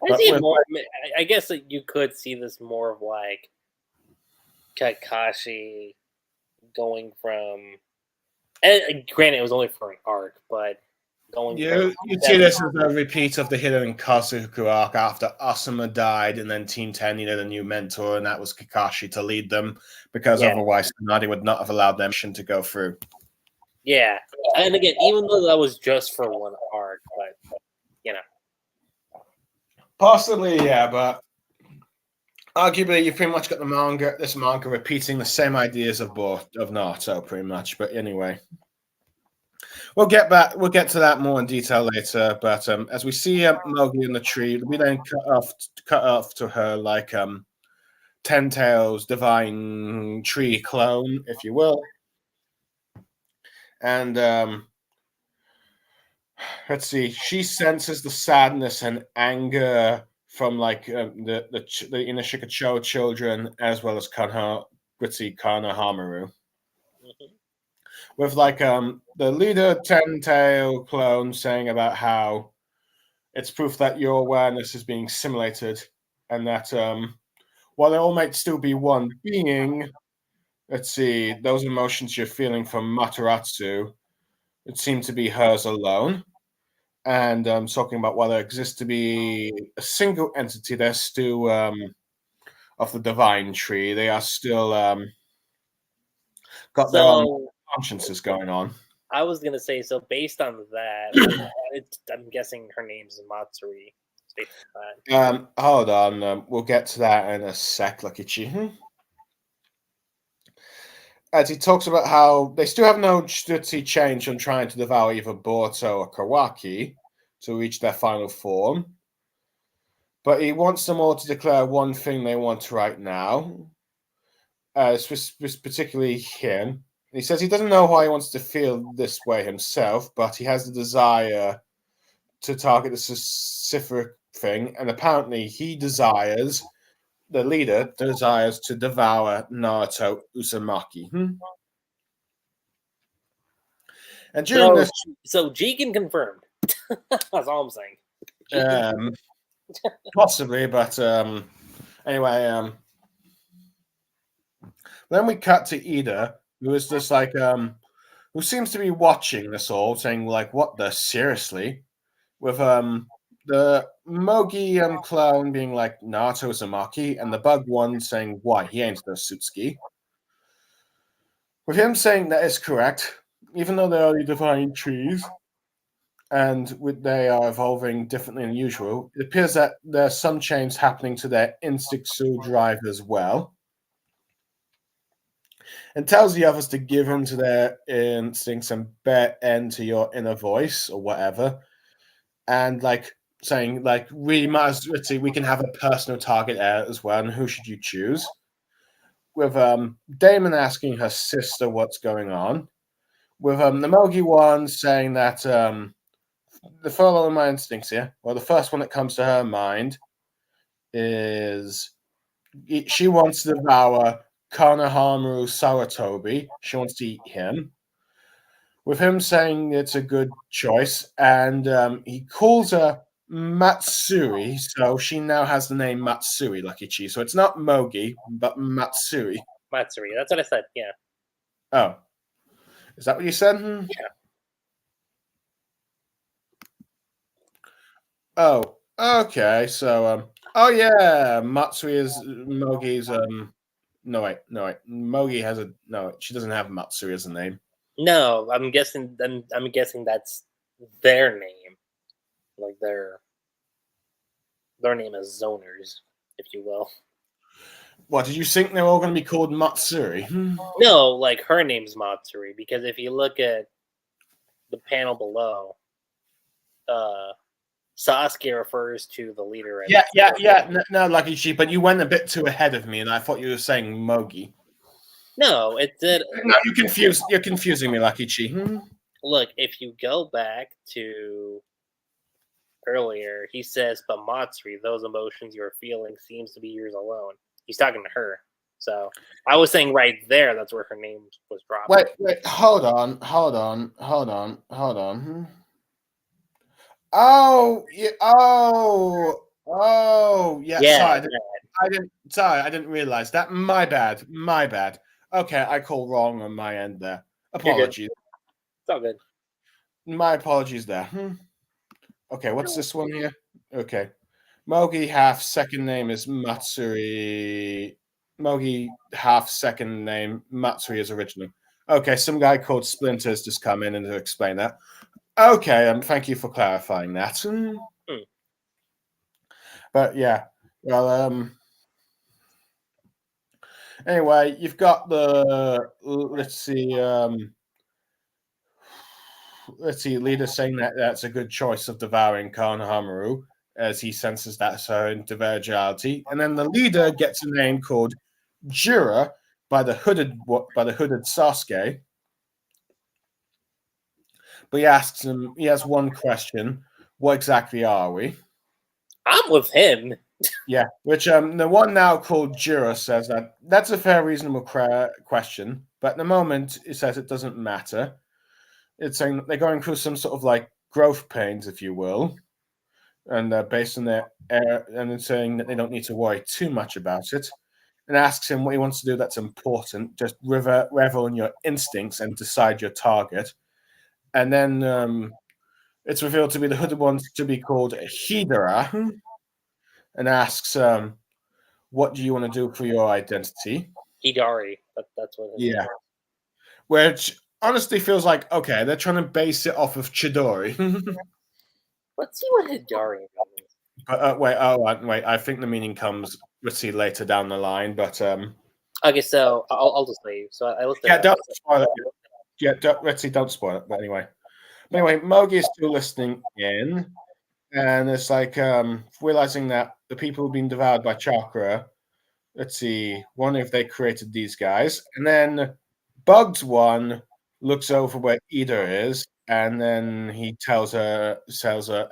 I guess that you could see this more of like Kakashi going from. And granted, it was only for an arc, but you see this as a repeat of the Hidden Kazuku arc after Asuma died, and then Team 10 needed a new mentor, and that was Kakashi to lead them, because otherwise Tsunade would not have allowed them to go through. Yeah, and again, even though that was just for one arc, but possibly, yeah, but arguably you've pretty much got this manga repeating the same ideas of Naruto, pretty much. But anyway, We'll get back. We'll get to that more in detail later. But as we see Mowgli in the tree, we then cut off to her like Ten Tails divine tree clone, if you will, and let's see. She senses the sadness and anger from like the Inashikacho children as well as Kanha Gritzy Kana Hamaru. Mhm. With like the leader Ten Tail clone saying about how it's proof that your awareness is being simulated and that while they all might still be one being, let's see, those emotions you're feeling from Mataratsu, it seemed to be hers alone. And talking about while there exists to be a single entity, they're still of the divine tree. They are still got their own So consciences going on. I was gonna say, so based on that, I'm guessing her name's Matsuri. Based on that. Hold on, we'll get to that in a sec, Lucky. As he talks about how they still have no Jutsu change on trying to devour either Boruto or Kawaki to reach their final form. But he wants them all to declare one thing they want right now, particularly him. He says he doesn't know why he wants to feel this way himself, but he has the desire to target a specific thing, and apparently the leader desires to devour Naruto Uzumaki. And during this, So Jigen confirmed. That's all I'm saying. possibly, but anyway, then we cut to Ida, who is just like who seems to be watching this all, saying like, "What the seriously?" With the Mogi clown being like Naruto Uzumaki, and the bug one saying, "Why he ain't no Sutsuki." With him saying that is correct, even though they are the divine trees and they are evolving differently than usual, it appears that there's some change happening to their instinctual drive as well. And tells the others to give in to their instincts and bet into your inner voice or whatever. And like saying, like, we might let's see, we can have a personal target as well, and who should you choose? With Damon asking her sister what's going on. With the Mogi one saying that the following my instincts here. Well, the first one that comes to her mind is she wants to devour Kanohamaru Saratobi. She wants to eat him. With him saying it's a good choice, and he calls her Matsuri, so she now has the name Matsuri, Lucky Cheese. So it's not Mogi, but Matsuri. Matsuri. That's what I said. Yeah. Oh, is that what you said? Yeah. Oh, okay. So, oh yeah, Matsuri is Mogi's. No wait. Mogi has a no. She doesn't have Matsuri as a name. No, I'm guessing. I'm guessing that's their name, like their name is zoners, if you will. What did you think they were all going to be called Matsuri? No, like her name's Matsuri because if you look at the panel below, Sasuke refers to the leader as Yeah. No, Lucky Sheep, but you went a bit too ahead of me, and I thought you were saying Mogi. No, it did. No, you're confusing me, Lucky Chi. Look, if you go back to earlier, he says, "But Matsuri, those emotions you're feeling seems to be yours alone." He's talking to her. So I was saying right there, that's where her name was dropped. Wait, hold on. Oh, yeah, yeah. Yeah, Sorry, I didn't realize that. My bad. Okay, I called wrong on my end there. you're good. Apologies. It's all good. My apologies there. Okay, what's this one here? Okay. Mogi half second name is Matsuri. Mogi half second name Matsuri is original. Okay, some guy called Splinter's just come in and to explain that. Okay, thank you for clarifying that. But yeah, well, anyway, you've got the let's see, let's see, leader saying that that's a good choice of devouring Konohamaru, as he senses that's her individuality. And then the leader gets a name called Jura by the hooded Sasuke. But he asks him, he has one question: what exactly are we? I'm with him. Yeah, which the one now called Jura says that that's a fair, reasonable question, but at the moment it says it doesn't matter. It's saying that they're going through some sort of like growth pains, if you will, and based on their and it's saying that they don't need to worry too much about it. And asks him what he wants to do that's important. Just revel in your instincts and decide your target. And then it's revealed to be the hooded ones to be called Hidara, and asks, "What do you want to do for your identity?" Hidari. That's what his name Yeah, is. which honestly feels like okay, they're trying to base it off of Chidori. Let's see what Hidari means. Wait, wait. I think the meaning comes, let's see, later down the line. But Okay, so I'll just leave. So I looked yeah, at don't spoil it. Yeah, let's see, don't spoil it. But anyway, Mogi is still listening in, and it's like realizing that the people who've been devoured by chakra. Let's see, wonder if they created these guys, and then Bugs one looks over where Ida is, and then he tells her,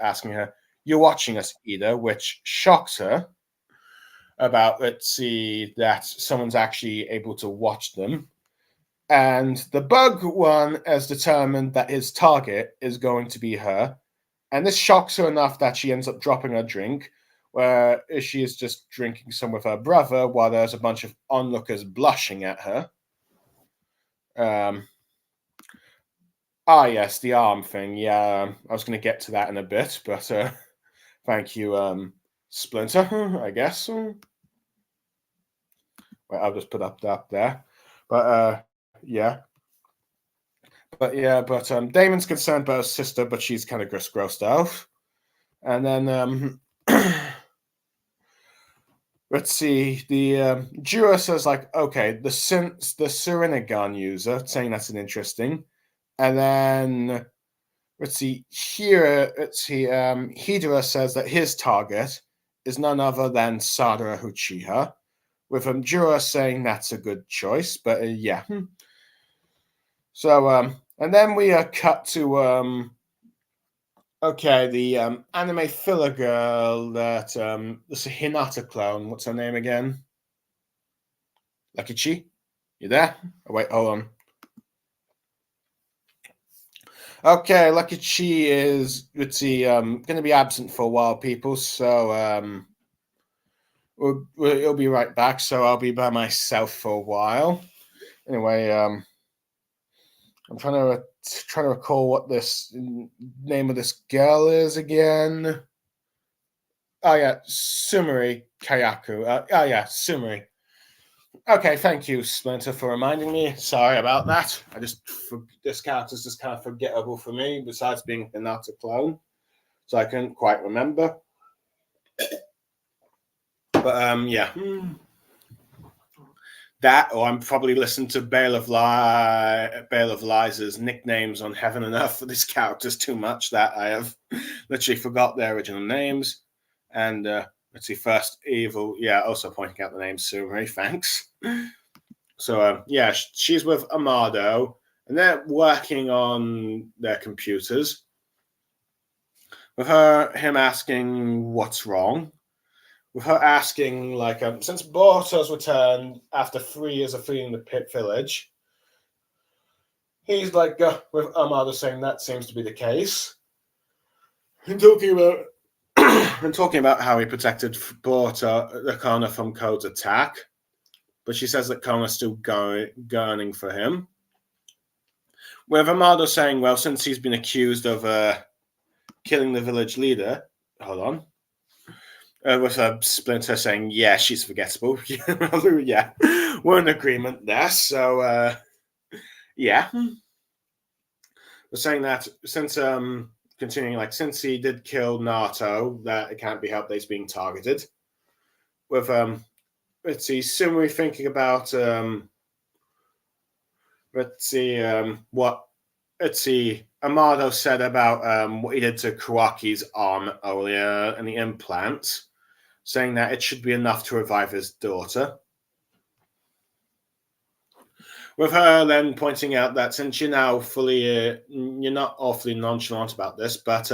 asking her, "You're watching us, Ida," which shocks her. About, let's see, that someone's actually able to watch them. And the bug one has determined that his target is going to be her. And this shocks her enough that she ends up dropping her drink, where she is just drinking some with her brother while there's a bunch of onlookers blushing at her. Yes, the arm thing. Yeah, I was going to get to that in a bit, but thank you, Splinter, I guess. Well, I'll just put up that there. But yeah. But Damon's concerned about his sister, but she's kind of just grossed out. And then let's see, the Jura says like, okay, the Serenigan user, saying that's an interesting. And then let's see, Hidra says that his target is none other than Sadara Uchiha, with Jura saying that's a good choice, but yeah. So and then we cut to okay, the anime filler girl that this Hinata clone. What's her name again? Lucky Chi? You there? Oh, wait, hold on. Okay, Lucky Chi is, let's see, going to be absent for a while, people. So we'll be right back. So I'll be by myself for a while. Anyway, I'm trying to recall what this name of this girl is again. Oh yeah, Sumeri Kayaku. Oh yeah, Sumeri. Okay, thank you, Splinter, for reminding me. Sorry about that. This character's just kind of forgettable for me. Besides being a Nata clone, so I couldn't quite remember. But yeah, that, or I'm probably listening to Bale of Lies' nicknames on Heaven and Earth for these characters too much that I have literally forgot their original names. And let's see, First Evil, yeah, also pointing out the name Sumeri, thanks. So yeah, she's with Amado, and they're working on their computers. With him asking what's wrong. With her asking, like, since Boruto's returned after 3 years of fleeing the Pit Village, he's like, with Amado saying that seems to be the case. And talking about how he protected Boruto, Kona, from Code's attack. But she says that Kona's still gurning for him. With Amado saying, well, since he's been accused of killing the village leader, hold on. With Splinter saying, yeah, she's forgettable. Yeah, we're in agreement there. So, yeah. We're saying that since, continuing, like, since he did kill Nato, that it can't be helped that he's being targeted. With, let's see, Sumeri thinking about, let's see, what let's see, Amado said about what he did to Kawaki's arm earlier and the implants, saying that it should be enough to revive his daughter. With her then pointing out that since you're now fully, you're not awfully nonchalant about this, but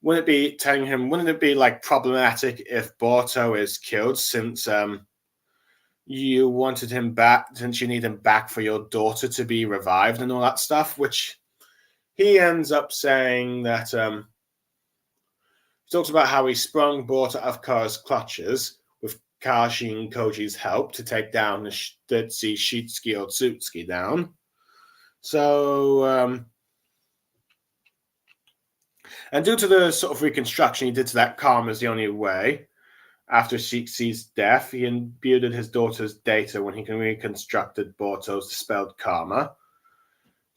wouldn't it be like problematic if Boruto is killed since you wanted him back, since you need him back for your daughter to be revived and all that stuff, which he ends up saying that he talks about how he sprung Boruto out of Kara's clutches with Kashi and Koji's help to take down the Shitsuki Otsutsuki down. So, and due to the sort of reconstruction he did to that karma is the only way. After Shitsuki's death, he imbued his daughter's data when he reconstructed Boruto's dispelled karma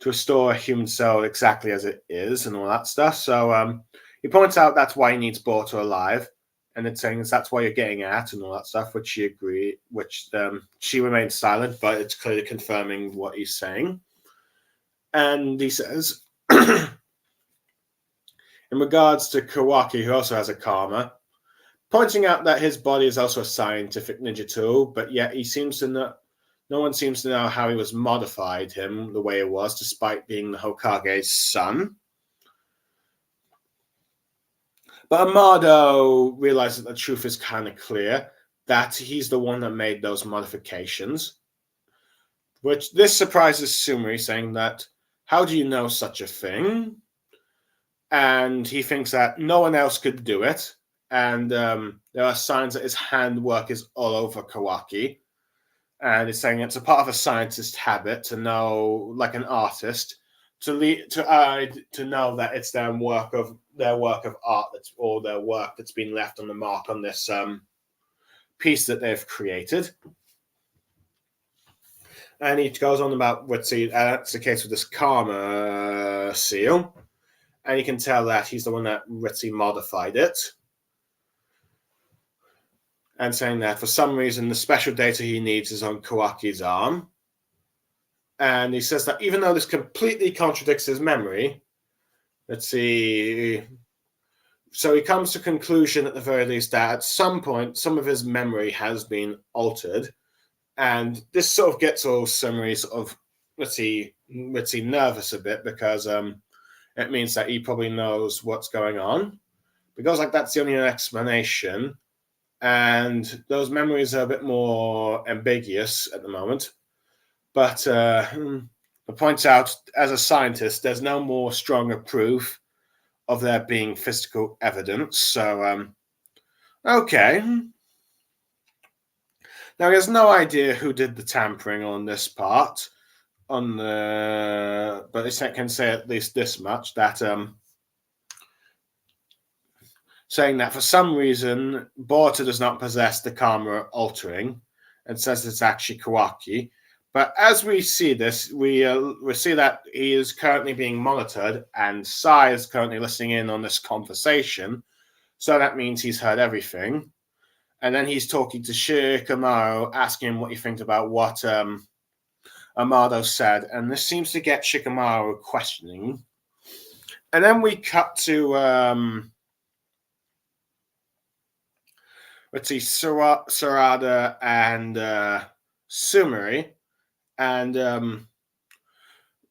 to restore a human soul exactly as it is and all that stuff. So he points out that's why he needs Boruto alive, and it's saying that's why you're getting at and all that stuff, which she agreed, which she remains silent, but it's clearly confirming what he's saying. And he says, in regards to Kawaki, who also has a karma, pointing out that his body is also a scientific ninja tool, but yet he seems to know, no one seems to know how he was modified him the way it was, despite being the Hokage's son. But Amado realizes that the truth is kind of clear, that he's the one that made those modifications. Which this surprises Sumiri, saying that, how do you know such a thing? And he thinks that no one else could do it. And there are signs that his handwork is all over Kawaki. And he's saying it's a part of a scientist's habit to know, like an artist, to know that it's their work of art or their work that's been left on the mark on this piece that they've created. And he goes on about that's the case with this karma seal, and you can tell that he's the one that Ritzy modified it. And saying that for some reason the special data he needs is on Kawaki's arm. And he says that even though this completely contradicts his memory, let's see. So he comes to conclusion at the very least that at some point some of his memory has been altered. And this sort of gets all Sumiri sort of Ritzy nervous a bit, because it means that he probably knows what's going on. Because like that's the only explanation. And those memories are a bit more ambiguous at the moment. But it points out, as a scientist, there's no more stronger proof of there being physical evidence. So, okay. Now, he has no idea who did the tampering on this part, but he can say at least this much, that saying that for some reason, Boruto does not possess the karma altering, and says it's actually Kawaki. But as we see this, we see that he is currently being monitored, and Sai is currently listening in on this conversation. So that means he's heard everything. And then he's talking to Shikamaru, asking him what he thinks about what Amado said. And this seems to get Shikamaru questioning. And then we cut to... let's see, Sarada and Sumiri. And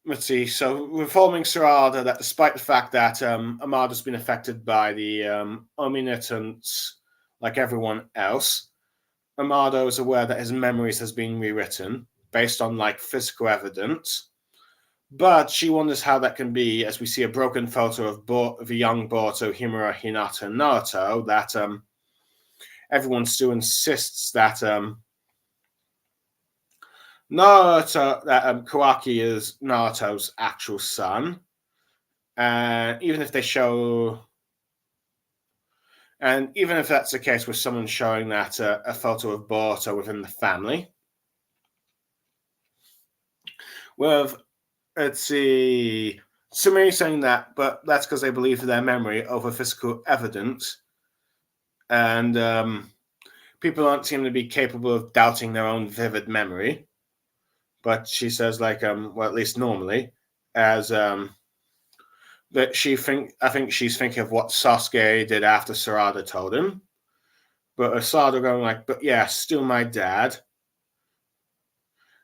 let's see, so we're informing Sarada that despite the fact that Amado's been affected by the omnipotence like everyone else, Amado is aware that his memories has been rewritten based on like physical evidence. But she wonders how that can be, as we see a broken photo of a young Boruto, Himura, Hinata, and Naruto, that everyone still insists that Kawaki is Naruto's actual son. Even if that's the case with someone showing that a photo of Boruto within the family. With, let's see, Sumiri saying that, but that's because they believe their memory over physical evidence. And people aren't seem to be capable of doubting their own vivid memory. But she says, like, well, at least normally. as that I think she's thinking of what Sasuke did after Sarada told him. But Sarada going like, but yeah, still my dad.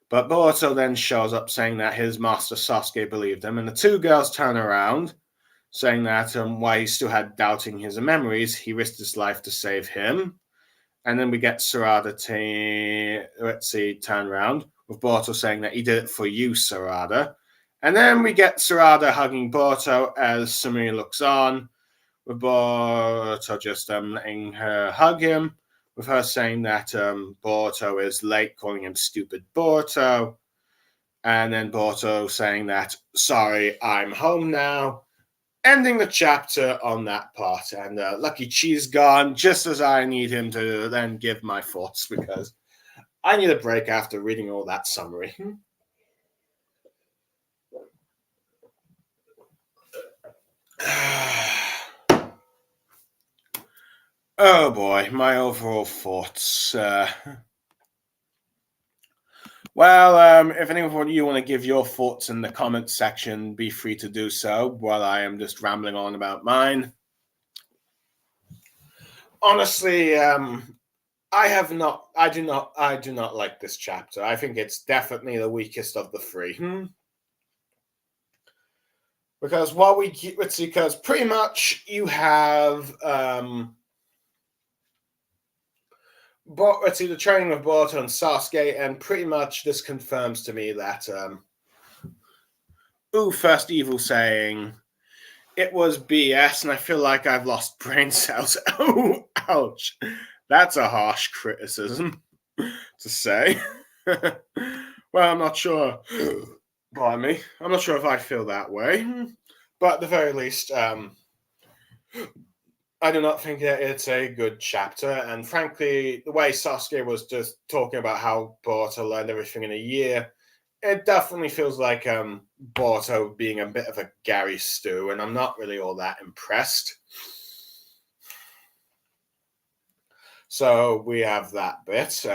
But Boruto then shows up saying that his master Sasuke believed him, and the two girls turn around, saying that while he still had doubting his memories, he risked his life to save him. And then we get Sarada turn around with Boruto saying that he did it for you, Sarada. And then we get Sarada hugging Boruto as Sumire looks on, with Boruto just letting her hug him, with her saying that Boruto is late, calling him stupid Boruto. And then Boruto saying that, sorry, I'm home now. Ending the chapter on that part. And Lucky Chi's gone just as I need him to then give my thoughts, because I need a break after reading all that summary. Oh boy, my overall thoughts. Well, if any of you want to give your thoughts in the comments section, be free to do so while I am just rambling on about mine. Honestly, I do not like this chapter. I think it's definitely the weakest of the three. Because because pretty much you have the training of Boruto and Sasuke, and pretty much this confirms to me that First Evil saying it was BS, and I feel like I've lost brain cells. Oh, ouch. That's a harsh criticism to say. Well, I'm not sure. Pardon me. I'm not sure if I feel that way. But at the very least, I do not think that it's a good chapter. And frankly, the way Sasuke was just talking about how Boruto learned everything in a year, it definitely feels like Boruto being a bit of a Gary Stew, and I'm not really all that impressed. So we have that bit,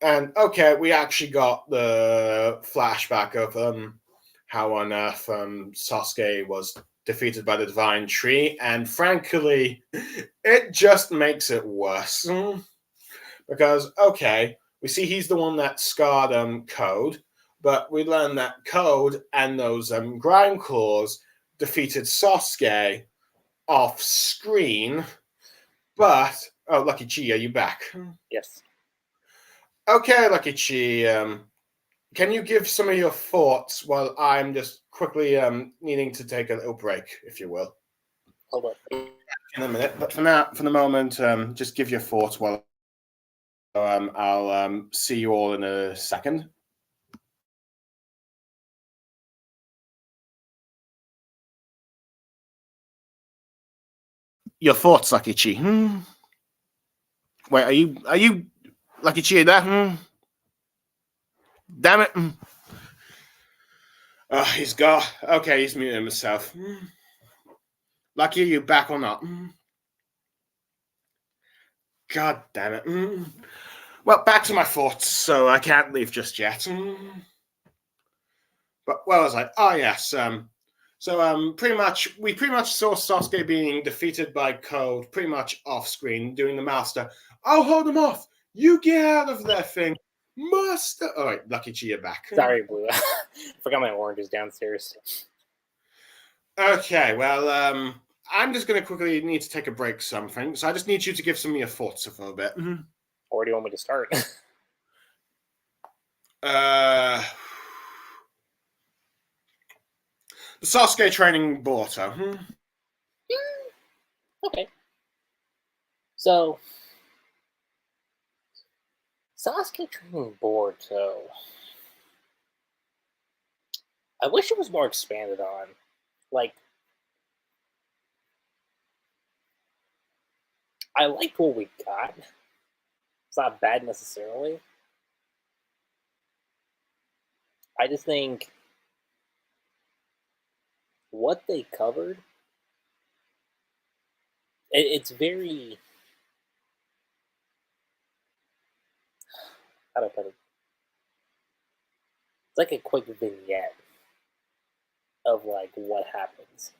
and okay, we actually got the flashback of how on earth Sasuke was defeated by the Divine Tree, and frankly, it just makes it worse. Because, okay, we see he's the one that scarred Code, but we learn that Code and those Grind Claws defeated Sasuke off screen, but... Oh, Lucky Chi, are you back? Yes. Okay, Lucky Chi, can you give some of your thoughts while I'm just quickly needing to take a little break, if you will? Hold on. In a minute, but for the moment, just give your thoughts while I'll see you all in a second. Your thoughts, Lucky Chi. Wait, are you Lucky Chi there? Damn it. Oh, he's got... Okay, he's muting himself. Lucky, are you back or not? God damn it. Well, back to my thoughts, so I can't leave just yet. But where was I? Oh, yes. So pretty much saw Sasuke being defeated by Code pretty much off screen, doing the master. I'll hold him off. You get out of that thing, master. All right, Lucky Chi, you're back. Sorry, Blue. Forgot my oranges downstairs. Okay, well, I'm just going to quickly need to take a break something, so I just need you to give some of your thoughts a little bit. Or do you want me to start? The Sasuke training Boruto. Okay. So, Sasuke training Boruto. I wish it was more expanded on. Like, I liked what we got. It's not bad necessarily. I just think what they covered, it's very... How do I put it? It's like a quick vignette. of like what happens,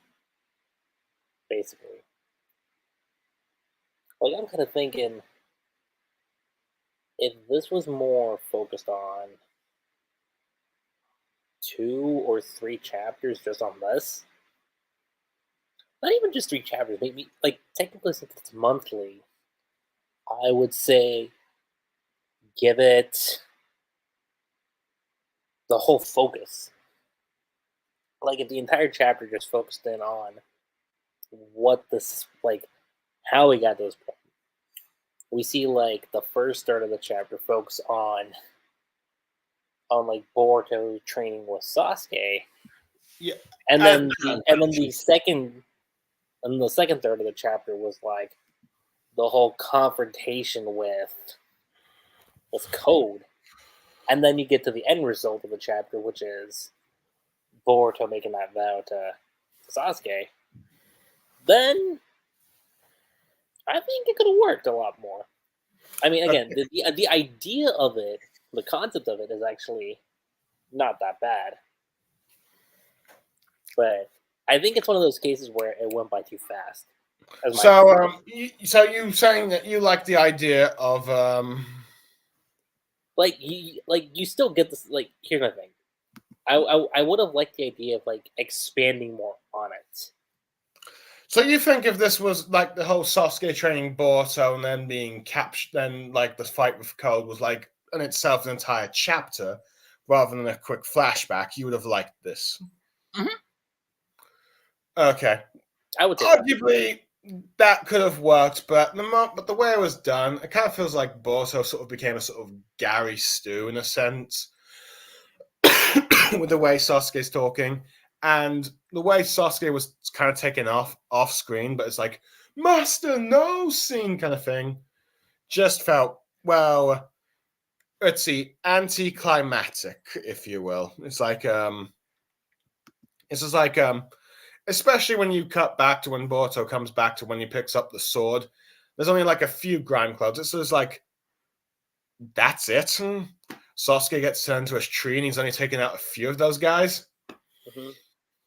basically. Like I'm kind of thinking if this was more focused on 2 or 3 chapters just on this, not even just 3 chapters, maybe like technically since it's monthly, I would say give it the whole focus. Like if the entire chapter just focused in on what this like how we got those points. We see like the first third of the chapter focus on like Boruto training with Sasuke. Yeah. And then the second third of the chapter was like the whole confrontation with Code. And then you get to the end result of the chapter, which is Boruto making that vow to Sasuke. Then I think it could have worked a lot more. I mean, again, the idea of it, the concept of it is actually not that bad. But I think it's one of those cases where it went by too fast. So, you saying that you like the idea of like you still get this. Like, here's my thing. I would have liked the idea of like expanding more on it. So you think if this was like the whole Sasuke training Boruto and then being captured, then like the fight with Code was like in itself an entire chapter rather than a quick flashback, you would have liked this. Mm-hmm. Okay. I would say arguably that could have worked, but the way it was done, it kind of feels like Boruto sort of became a sort of Gary Stew in a sense with the way Sasuke's talking. And the way Sasuke was kind of taken off screen, but it's like, Master, no scene kind of thing, just felt, well, let's see, anticlimactic, if you will. It's just like, especially when you cut back to when Boruto comes back to when he picks up the sword. There's only like a few grime clouds. It's just like, that's it. Sasuke gets turned into a tree and he's only taken out a few of those guys. Mm-hmm.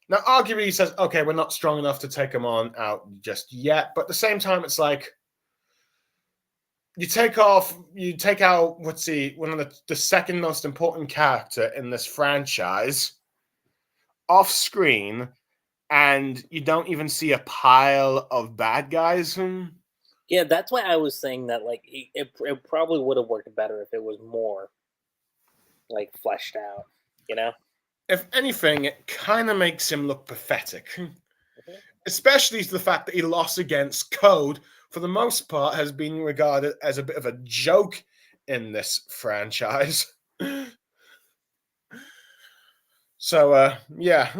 Now, arguably, he says, okay, we're not strong enough to take them on out just yet. But at the same time, it's like, you take out, let's see, one of the second most important character in this franchise off screen, and you don't even see a pile of bad guys. Yeah, that's why I was saying that like it probably would have worked better if it was more like fleshed out, you know? If anything, it kind of makes him look pathetic. Mm-hmm. Especially the fact that he lost against Code, for the most part, has been regarded as a bit of a joke in this franchise. So, yeah.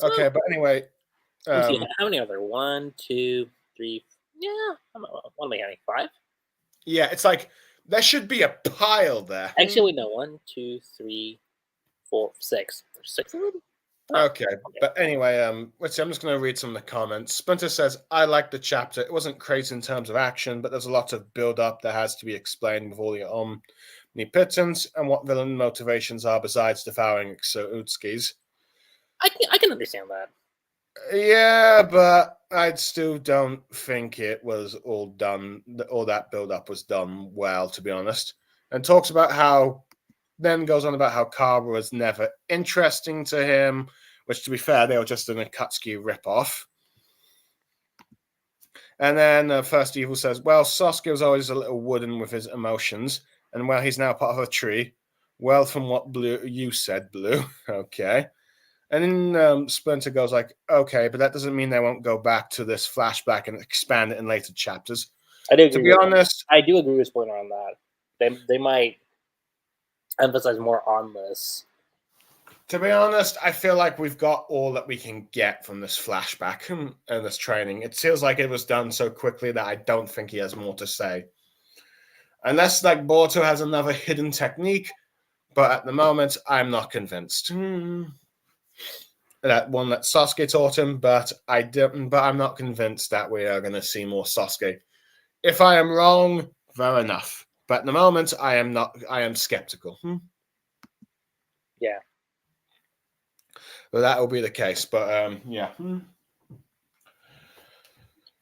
Okay, but anyway. How many are there? 1, 2, 3. Yeah, what am I counting? 5? Yeah, it's like there should be a pile there. Actually, no. 1, 2, 3, 4, 6. There's 6 of them. Okay, but anyway, let's see. I'm just going to read some of the comments. Splinter says, "I like the chapter. It wasn't crazy in terms of action, but there's a lot of build-up that has to be explained with all the omnipotence and what villain motivations are besides devouring Utskis." I can understand that. Yeah, but I still don't think it was all done. All that build-up was done well, to be honest. And talks about how, then goes on about how Kara was never interesting to him, which, to be fair, they were just an Akatsuki ripoff. And then First Evil says, well, Sasuke was always a little wooden with his emotions, and well, he's now part of a tree. Well, from what Blue you said, Blue. Okay. And then Splinter goes like, okay, but that doesn't mean they won't go back to this flashback and expand it in later chapters. I do agree. To be honest, I do agree with Splinter on that. They might emphasize more on this. To be honest, I feel like we've got all that we can get from this flashback and this training. It feels like it was done so quickly that I don't think he has more to say. Unless like Boruto has another hidden technique, but at the moment, I'm not convinced. That one that Sasuke taught him, but I'm not convinced that we are going to see more Sasuke. If I am wrong, fair enough. But at the moment, I am not. I am skeptical. Yeah. But that will be the case. But yeah.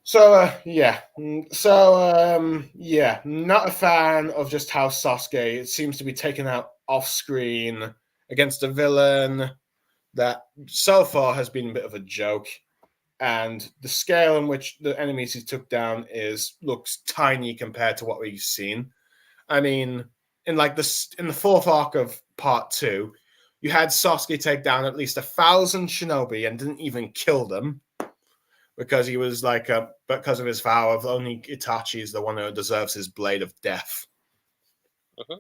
So yeah, yeah, not a fan of just how Sasuke seems to be taken out off screen against a villain that so far has been a bit of a joke, and the scale in which the enemies he took down looks tiny compared to what we've seen. I mean, in the fourth arc of part 2, you had Sasuke take down at least 1,000 shinobi and didn't even kill them because he was because of his vow of only Itachi is the one who deserves his blade of death. Mm-hmm.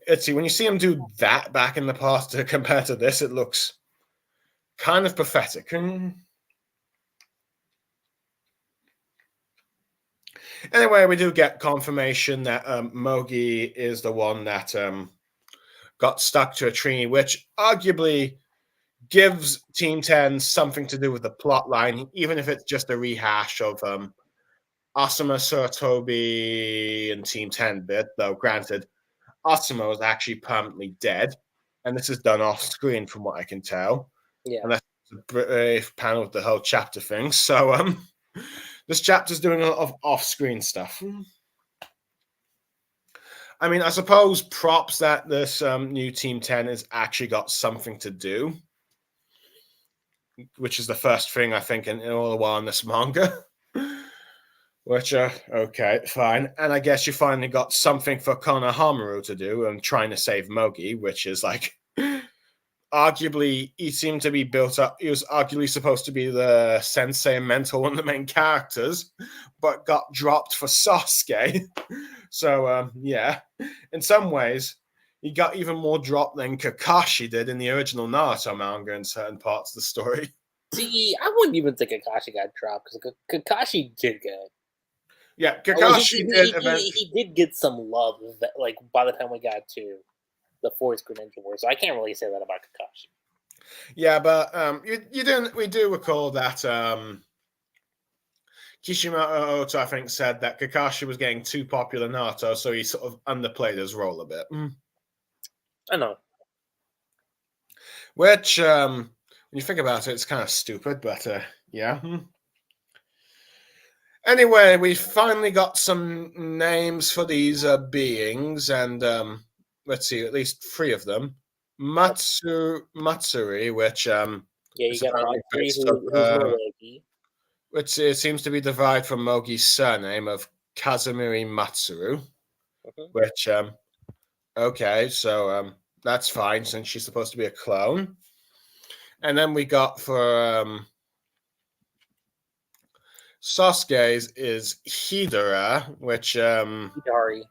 Let's see, when you see him do that back in the past compared to this, it looks kind of pathetic. Anyway, we do get confirmation that Mogi is the one that got stuck to a tree, which arguably gives Team 10 something to do with the plot line, even if it's just a rehash of Asuma, Suratobi, and Team 10 bit, though granted, Asuma was actually permanently dead, and this is done off screen from what I can tell. Yeah. And that's a brief panel of the whole chapter thing. So this chapter's doing a lot of off-screen stuff. I mean, I suppose props that this new Team 10 has actually got something to do, which is the first thing I think in all a while in this manga. Which, okay, fine. And I guess you finally got something for Konohamaru to do and trying to save Mogi, which is like, arguably, he seemed to be built up. He was arguably supposed to be the sensei and mentor, one of the main characters, but got dropped for Sasuke. So, yeah, in some ways, he got even more dropped than Kakashi did in the original Naruto manga in certain parts of the story. See, I wouldn't even think Kakashi got dropped because Kakashi did good. Yeah, Kakashi he did get some love, like by the time we got to the fourth Greninja War, so I can't really say that about Kakashi. Yeah, but you didn't. We do recall that Kishimoto Oto, I think, said that Kakashi was getting too popular in Naruto, so he sort of underplayed his role a bit. I know. Which, when you think about it, it's kind of stupid, but yeah. Anyway, we finally got some names for these beings, and let's see, at least 3 of them. Matsuri, which yeah, you got Matsuri, who's Noregi. Which it seems to be derived from Mogi's surname of Kazumiri Matsuru. Which, okay, so that's fine since she's supposed to be a clone. And then we got for Sasuke's is Hidara, which Hidari,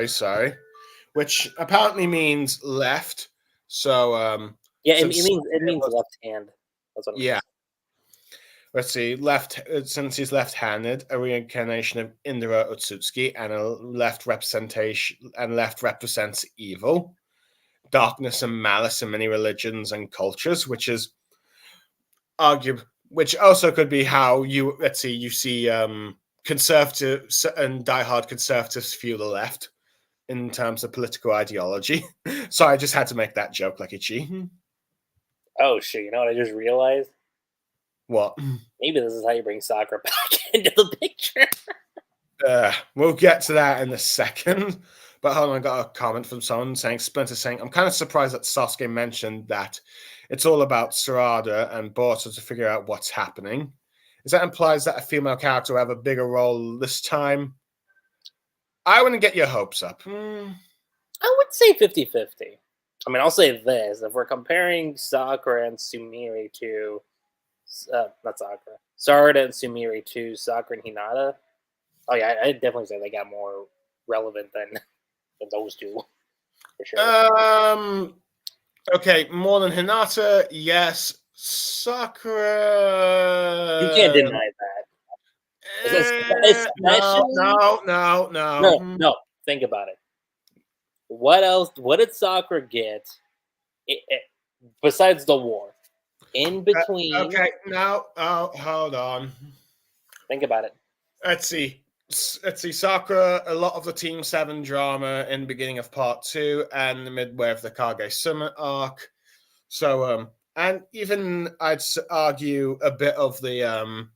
sorry, which apparently means left. So yeah, it means left hand. That's what it means. Let's see, since he's left-handed, a reincarnation of Indra Otsutsuki, and left represents evil, darkness, and malice in many religions and cultures, which is arguable. Which also could be how you see conservatives and diehard conservatives view the left in terms of political ideology. So I just had to make that joke, like Ichi. Oh shit! You know what I just realized? What? Maybe this is how you bring Sakura back into the picture. We'll get to that in a second. But hold on, I got a comment from someone Splinter saying, I'm kind of surprised that Sasuke mentioned that it's all about Sarada and Boruto to figure out what's happening. Is that implies that a female character will have a bigger role this time? I wouldn't get your hopes up. I would say 50-50. I mean, I'll say this. If we're comparing Sakura and Sumire to... not Sakura. Sarada and Sumire to Sakura and Hinata. Oh yeah, I'd definitely say they got more relevant than those two. For sure. Okay, more than Hinata, yes. Sakura. You can't deny that. No. Think about it. What else? What did Sakura get? Besides the war, in between. Okay, now, hold on. Think about it. Let's see. Sakura, a lot of the Team 7 drama in the beginning of part 2 and the midway of the Kage Summit arc. So, and even I'd argue a bit of the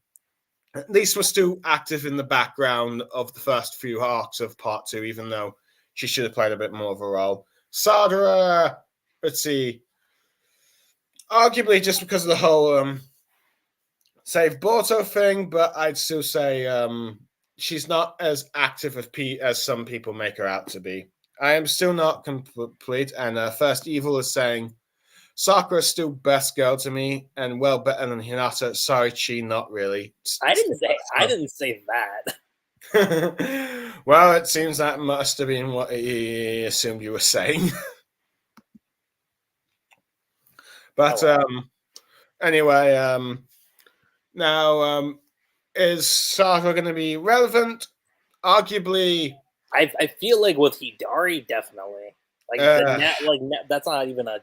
at least was still active in the background of the first few arcs of part 2, even though she should have played a bit more of a role. Sadara, let's see, arguably just because of the whole save Boruto thing, but I'd still say she's not as active as some people make her out to be. I am still not complete, and First Evil is saying Sakura is still best girl to me, and well better than Hinata. Sorry, Chi, not really. I didn't say that. Well, it seems that must have been what he assumed you were saying. But anyway, now is Sakura going to be relevant? Arguably, I feel like with Hidari, definitely. That's not even a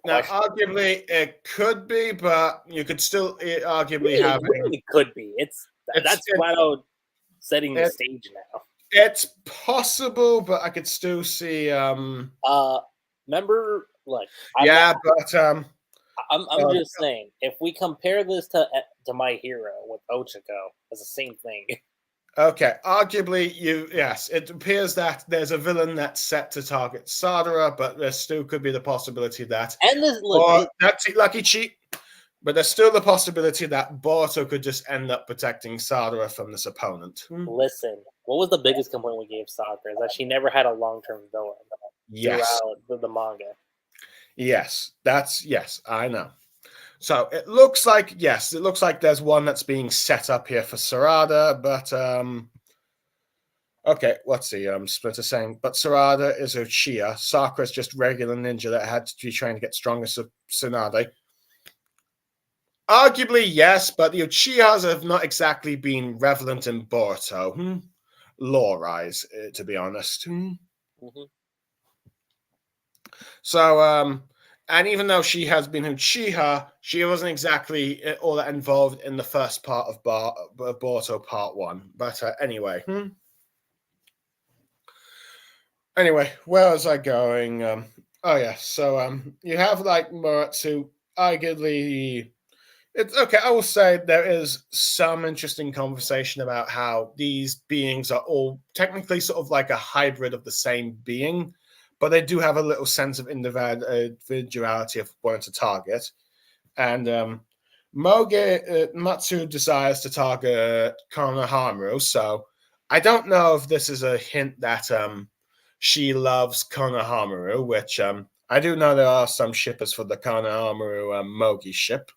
now, question. arguably, it could be, but you could still arguably have it could be. That's flat out setting the stage now. It's possible, but I could still see. Remember, like, but I'm just saying, if we compare this to My Hero with Ochako, it's the same thing. Okay, arguably, yes, it appears that there's a villain that's set to target Sadara, but there still could be the possibility that, and this, that's lucky cheat. But there's still the possibility that Boruto could just end up protecting Sadara from this opponent. Listen, what was the biggest complaint we gave Sakura? Is that she never had a long-term villain throughout the manga. Yes, I know. So it looks like there's one that's being set up here for Sarada, but okay, let's see. Splitter saying, but Sarada is Uchiha. Sakura's just regular ninja that had to be trying to get stronger Tsunade. Arguably, yes, but the Uchihas have not exactly been relevant in Boruto. Lore-wise, to be honest. Mm-hmm. So, and even though she has been Uchiha, she wasn't exactly all that involved in the first part of Boruto Part 1. But anyway. Anyway, where was I going? So you have like Muratsu, arguably. It's okay. I will say there is some interesting conversation about how these beings are all technically sort of like a hybrid of the same being, but they do have a little sense of individuality of wanting to target. And Matsu desires to target Konohamaru, so I don't know if this is a hint that she loves Konohamaru, which I do know there are some shippers for the Konohamaru Mogi ship.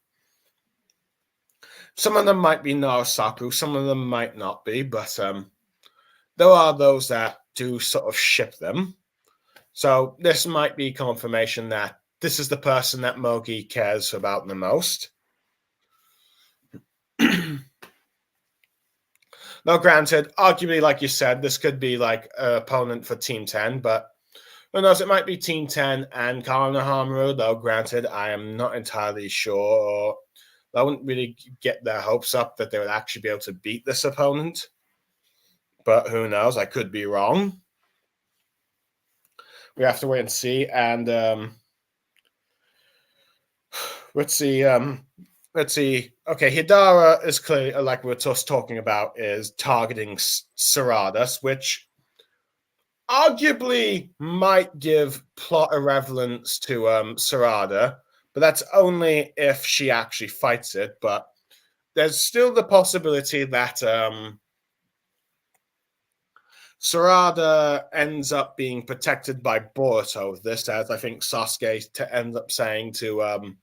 Some of them might be Narasaku, some of them might not be, but there are those that do sort of ship them. So this might be confirmation that this is the person that Mogi cares about the most. Now, granted, arguably, like you said, this could be like an opponent for Team 10, but who knows, it might be Team 10 and Konohamaru, though granted, I am not entirely sure. I wouldn't really get their hopes up that they would actually be able to beat this opponent. But who knows? I could be wrong. We have to wait and see. And let's see. Okay, Hidara is clearly, like we were just talking about, is targeting Saradas, which arguably might give plot irrelevance to Sarada, but that's only if she actually fights it. But there's still the possibility that Sarada ends up being protected by Boruto. This, as I think Sasuke ends up saying to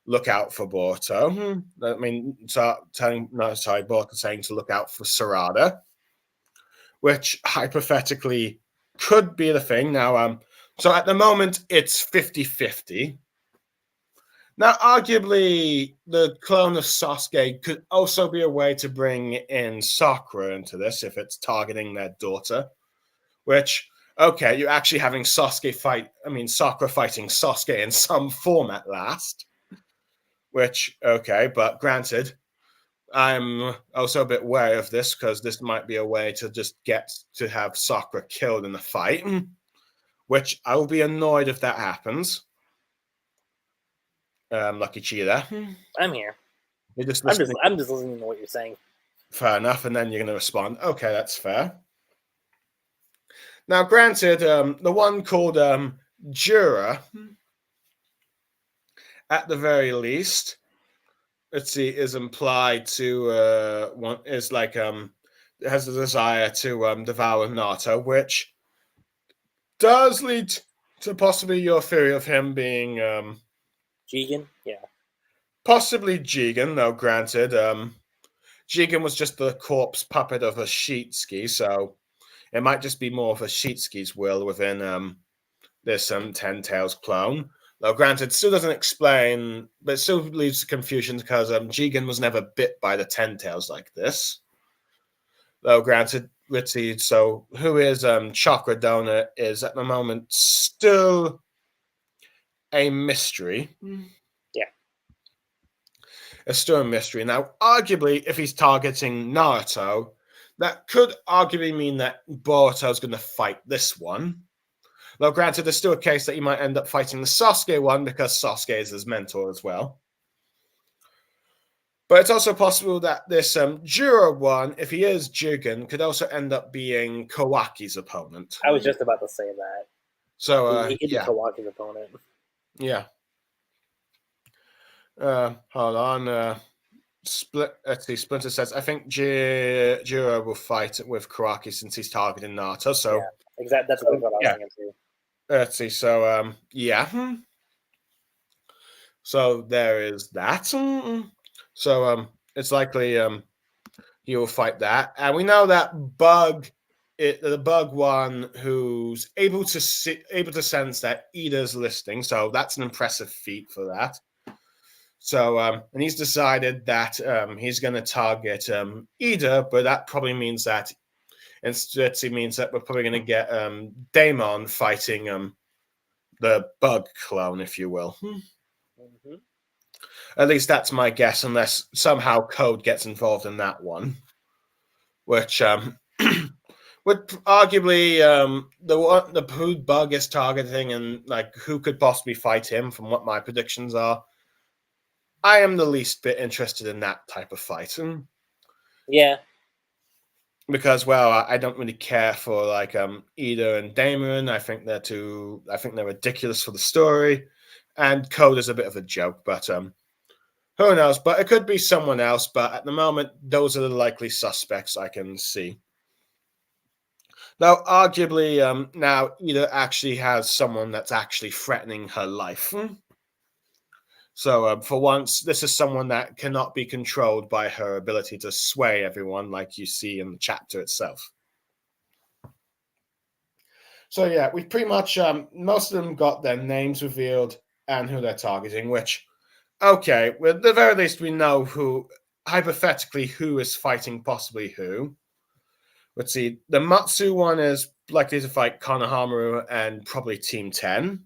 look out for Boruto. I mean, Boruto saying to look out for Sarada, which hypothetically could be the thing. Now, so at the moment, it's 50-50. Now, arguably, the clone of Sasuke could also be a way to bring in Sakura into this if it's targeting their daughter. Which, okay, you're actually having Sakura fighting Sasuke in some form at last. Which, okay, but granted, I'm also a bit wary of this because this might be a way to just get to have Sakura killed in the fight, which I will be annoyed if that happens. Lucky Cheetah. I'm here. You're just I'm listening. just listening to what you're saying. Fair enough, and then you're going to respond. Okay, that's fair. Now, granted, the one called Jura, at the very least, let's see, is implied to is like has a desire to devour Naruto, which does lead to possibly your theory of him being Jigen, yeah. possibly Jigen, though granted, Jigen was just the corpse puppet of a Shitsuki, so it might just be more of a Shitsuki's will within this Ten Tails clone. Though granted, still doesn't explain, but it still leads to confusion because Jigen was never bit by the Ten Tails like this. Though granted, let's see, so who is Chakra Donor is at the moment still a mystery. Yeah. It's still a mystery. Now, arguably, if he's targeting Naruto, that could arguably mean that Boruto's going to fight this one. Though, granted, there's still a case that he might end up fighting the Sasuke one because Sasuke is his mentor as well. But it's also possible that this Jura one, if he is Jigen, could also end up being Kawaki's opponent. I was just about to say that. So, he could be Kawaki's opponent. Yeah. Hold on. Let's see. Splinter says, I think Jura will fight with Kawaki since he's targeting Naruto. So, yeah, exactly. That's what I was thinking too. Let's see. So, yeah. So there is that. So, it's likely he will fight that, and we know that the bug one who's able to sense that Ida's listening. So that's an impressive feat for that. So, and he's decided that he's going to target Ida, but that probably means that instead it means that we're probably going to get Daemon fighting the bug clone, if you will. Mm-hmm. At least that's my guess, unless somehow Code gets involved in that one, which would arguably the who bug is targeting and like who could possibly fight him. From what my predictions are, I am the least bit interested in that type of fight. Yeah. Because, well, I don't really care for like Ida and Damon. I think they're ridiculous for the story, and Code is a bit of a joke. But who knows? But it could be someone else. But at the moment, those are the likely suspects I can see. Now, arguably, now Ida actually has someone that's actually threatening her life. So, for once, this is someone that cannot be controlled by her ability to sway everyone, like you see in the chapter itself. So, yeah, we've pretty much, most of them got their names revealed and who they're targeting, which, okay, well, at the very least, we know who, hypothetically, who is fighting possibly who. Let's see, the Matsu one is likely to fight Konohamaru and probably Team 10.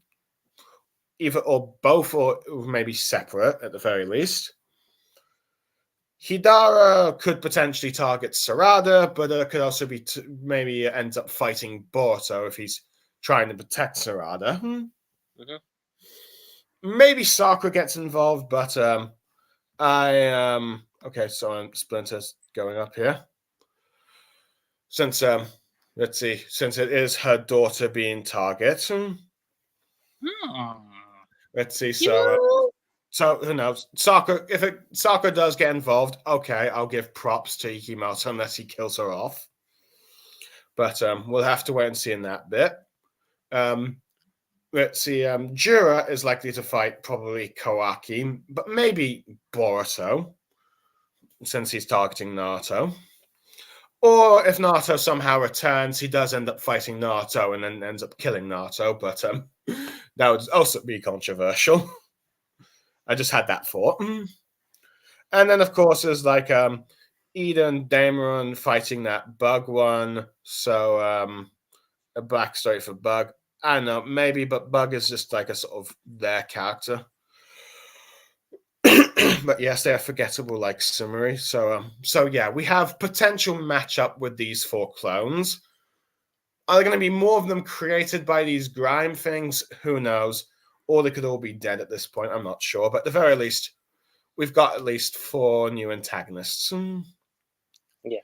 Either or both, or maybe separate at the very least. Hidara could potentially target Sarada, but could also be maybe ends up fighting Boruto if he's trying to protect Sarada. Mm-hmm. Maybe Sakura gets involved, but okay, so Splinter's going up here. Since let's see, since it is her daughter being target. Let's see, so who knows? Sakura, if Sakura does get involved, okay, I'll give props to Ikimoto unless he kills her off. But we'll have to wait and see in that bit. Let's see, Jura is likely to fight probably Kawaki, but maybe Boruto, since he's targeting Naruto. Or if Naruto somehow returns, he does end up fighting Naruto and then ends up killing Naruto, but that would also be controversial. I just had that thought. And then, of course, there's like Ida and Dameron fighting that Bug one. So a backstory for Bug. I don't know, maybe, but Bug is just like a sort of their character. But yes, they are forgettable like summary. So yeah, we have potential matchup with these 4 clones. Are there going to be more of them created by these grime things? Who knows? or they could all be dead at this point. I'm not sure, but at the very least, we've got at least 4 new antagonists. Yeah.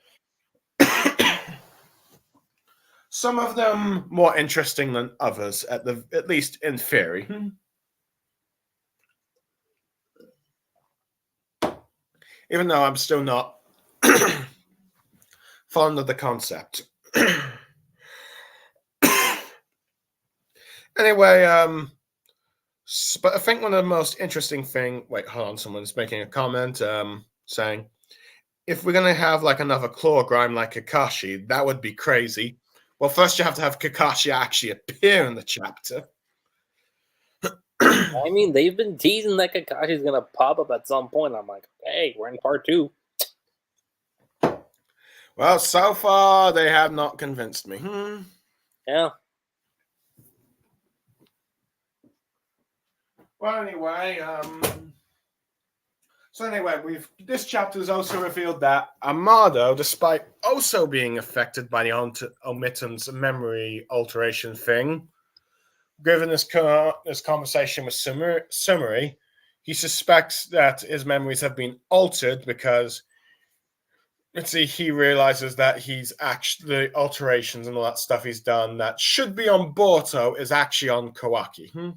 Some of them more interesting than others, at least in theory. Even though I'm still not fond of the concept. Anyway, but I think one of the most interesting thing. Wait, hold on. Someone's making a comment, saying, "If we're gonna have like another claw grime like Kakashi, that would be crazy." Well, first you have to have Kakashi actually appear in the chapter. I mean, they've been teasing that Kakashi's gonna pop up at some point. I'm like, hey, we're in part 2. Well, so far they have not convinced me. Yeah. Well, anyway, this chapter has also revealed that Amado, despite also being affected by the Omitten's memory alteration thing, given this conversation with Sumeri, he suspects that his memories have been altered because he realizes that he's actually the alterations and all that stuff he's done that should be on Boruto is actually on Kawaki.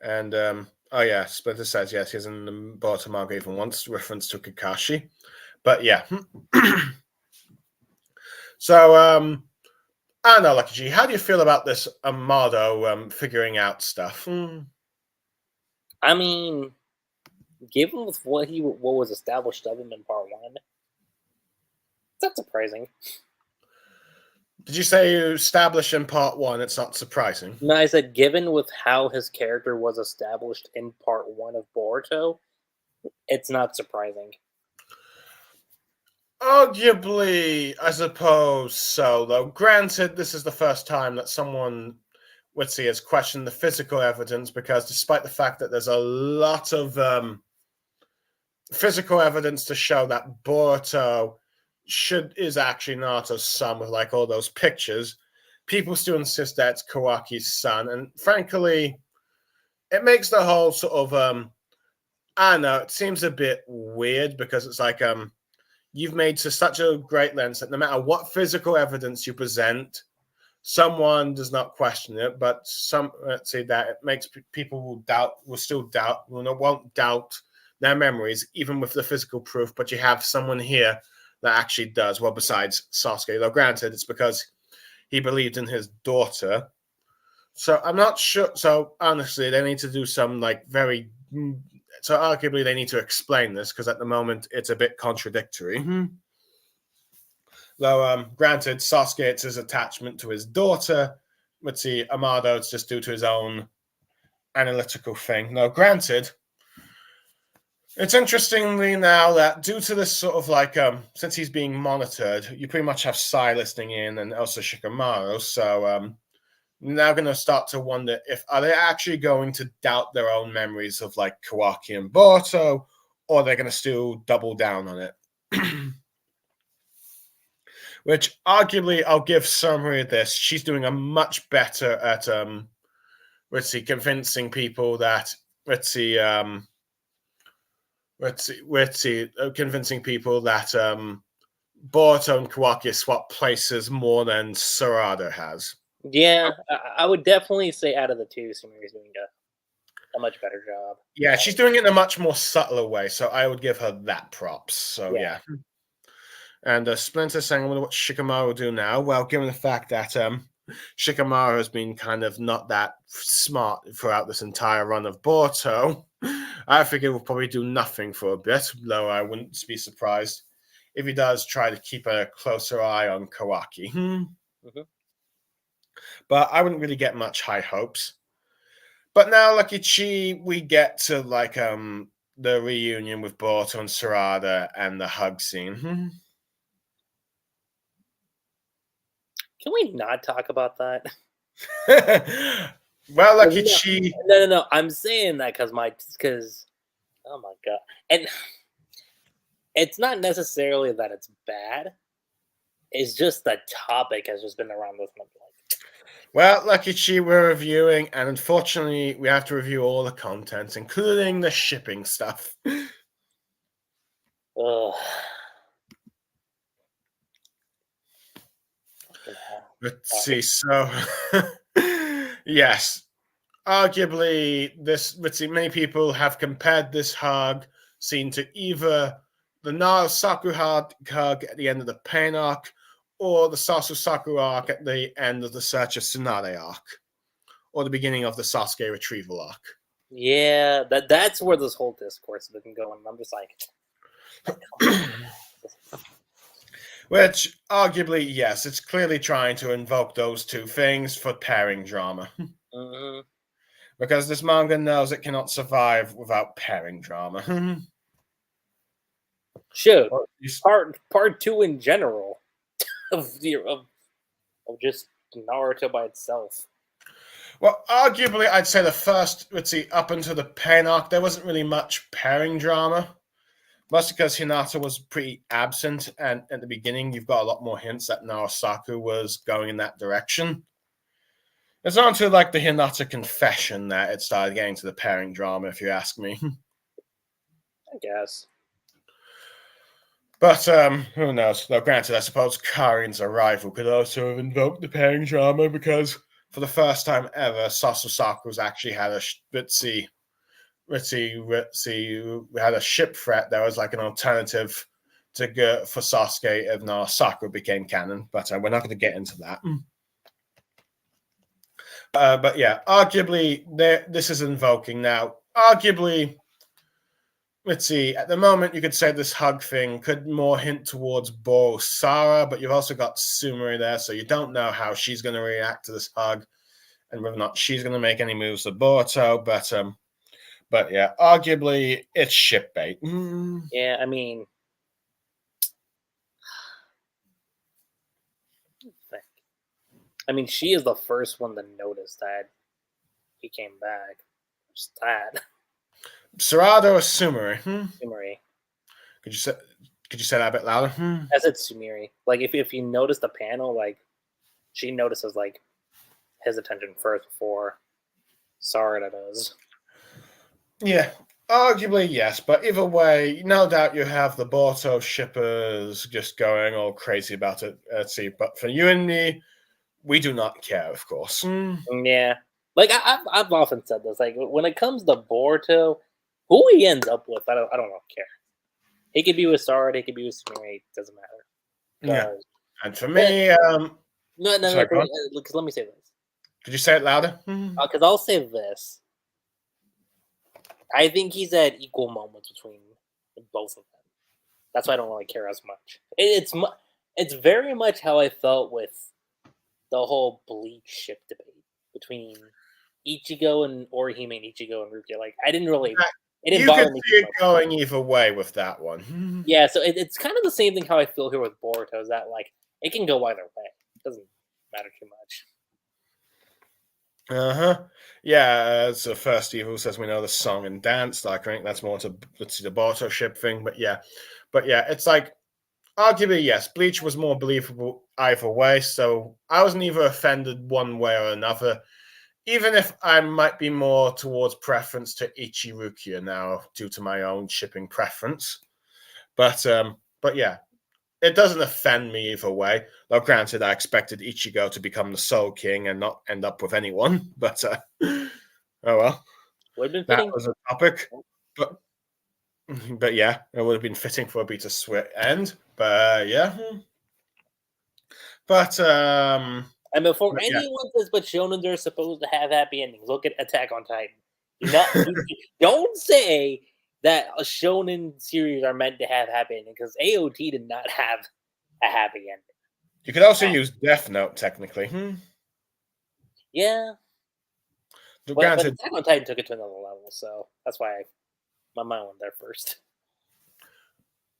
And oh yeah, Splinter says yes, he's in the Boruto manga even once, reference to Kakashi. But yeah. So I don't know, Lucky G, how do you feel about this Amado figuring out stuff? I mean, given with what was established of him in part 1, it's not surprising. Did you say you established in part 1? It's not surprising. No, I said given with how his character was established in part 1 of Boruto, it's not surprising. Arguably, I suppose so, though. Granted, this is the first time that someone, has questioned the physical evidence, because despite the fact that there's a lot of physical evidence to show that Boruto is actually Naruto's son with like all those pictures, people still insist that it's Kawaki's son, and frankly, it makes the whole sort of I don't know, it seems a bit weird because it's like you've made to such a great length that no matter what physical evidence you present, someone does not question it, but let's say that it makes people won't doubt their memories, even with the physical proof, but you have someone here that actually does. Well, besides Sasuke, though granted, it's because he believed in his daughter. So I'm not sure. So honestly, they need to do some so arguably they need to explain this, because at the moment it's a bit contradictory. Though, granted, Sasuke, it's his attachment to his daughter. Let's see, Amado, it's just due to his own analytical thing. Now, granted, it's interestingly now that due to this sort of like, since he's being monitored, you pretty much have Sai listening in and also Shikamaru. So, now going to start to wonder are they actually going to doubt their own memories of like Kawaki and Boruto, or they're going to still double down on it. Which arguably I'll give Sumeri this. She's doing a much better at convincing people that convincing people that Boruto and Kawaki swap places more than Sarada has. Yeah, I would definitely say out of the two, Sumeri's doing a much better job. Yeah, she's doing it in a much more subtler way, so I would give her that props. So yeah. And Splinter saying, I wonder what Shikamaru will do now. Well, given the fact that Shikamaru has been kind of not that smart throughout this entire run of Boruto, I think he will probably do nothing for a bit, though I wouldn't be surprised if he does try to keep a closer eye on Kawaki. But I wouldn't really get much high hopes. But now, Lucky Chi, we get to like the reunion with Boruto and Sarada and the hug scene. Can we not talk about that? Well, Lucky Chi. No. I'm saying that because oh my god, and it's not necessarily that it's bad. It's just the topic has just been around this much. Well, Lucky Chi, we're reviewing, and unfortunately, we have to review all the content, including the shipping stuff. Ugh. Let's see. So, yes, arguably, this. Let's see. Many people have compared this hug scene to either the Narusaku hug at the end of the Pain arc, or the Sasusaku arc at the end of the Search of Tsunade arc, or the beginning of the Sasuke retrieval arc. Yeah, that's where this whole discourse has been going. I'm just like, which, arguably, yes, it's clearly trying to invoke those two things for pairing drama. mm-hmm. Because this manga knows it cannot survive without pairing drama. Shoot, part 2 in general of just Naruto by itself. Well, arguably, I'd say the first, let's see, up until the Pain arc, there wasn't really much pairing drama. Mostly because Hinata was pretty absent, and at the beginning, you've got a lot more hints that Narusaku was going in that direction. It's not until like the Hinata confession that it started getting to the pairing drama, if you ask me. I guess. But who knows? Though granted, I suppose Karin's arrival could also have invoked the pairing drama, because for the first time ever, Sasusaku's actually had a we had a ship threat that was like an alternative to go for Sasuke if Narusaku became canon, but we're not going to get into that. But yeah, arguably, this is invoking now. Arguably, let's see, at the moment, you could say this hug thing could more hint towards Boro-Sara, but you've also got Sumari there, so you don't know how she's going to react to this hug and whether or not she's going to make any moves to Boruto, but yeah, arguably, it's ship bait. Yeah, I mean, she is the first one to notice that he came back. Just that. Sarado or Sumari? Sumari. Could you say that a bit louder? I said Sumari. Like, if you notice the panel, like, she notices, like, his attention first before Sarada does. Yeah, arguably, yes, but either way, no doubt you have the Boruto shippers just going all crazy about it. Let's see, but for you and me, we do not care, of course. Yeah. Like, I've often said this. Like, when it comes to Boruto, who he ends up with, I don't care. He could be with Sarada, he could be with Sumari, it doesn't matter. Yeah. And for me, no, because let me say this. Could you say it louder? Because I'll say this. I think he's at equal moments between both of them. That's why I don't really care as much. It's very much how I felt with the whole Bleach ship debate between Ichigo and Orihime and Ichigo and Rukia. Like, I didn't really. It didn't bother me. You could see it going either way with that one. Yeah, so it's kind of the same thing how I feel here with Boruto. Is that, like, it can go either way. It doesn't matter too much. Yeah, as the first evil says, we know the song and dance. Like, I think that's more to let's see the Boruto ship thing. But yeah, it's like arguably yes, Bleach was more believable either way. So I wasn't either offended one way or another. Even if I might be more towards preference to Ichirukia now due to my own shipping preference. But yeah, it doesn't offend me either way. Though granted, I expected Ichigo to become the Soul King and not end up with anyone. But oh well. That was a topic. But yeah, it would have been fitting for a Beta Switch end. But yeah. But and before anyone says but shonens are supposed to have happy endings, look at Attack on Titan. Don't say that a shonen series are meant to have happy ending, because AOT did not have a happy ending. You could also use Death Note, technically. Yeah. But Attack on Titan took it to another level, so that's why my mind went there first.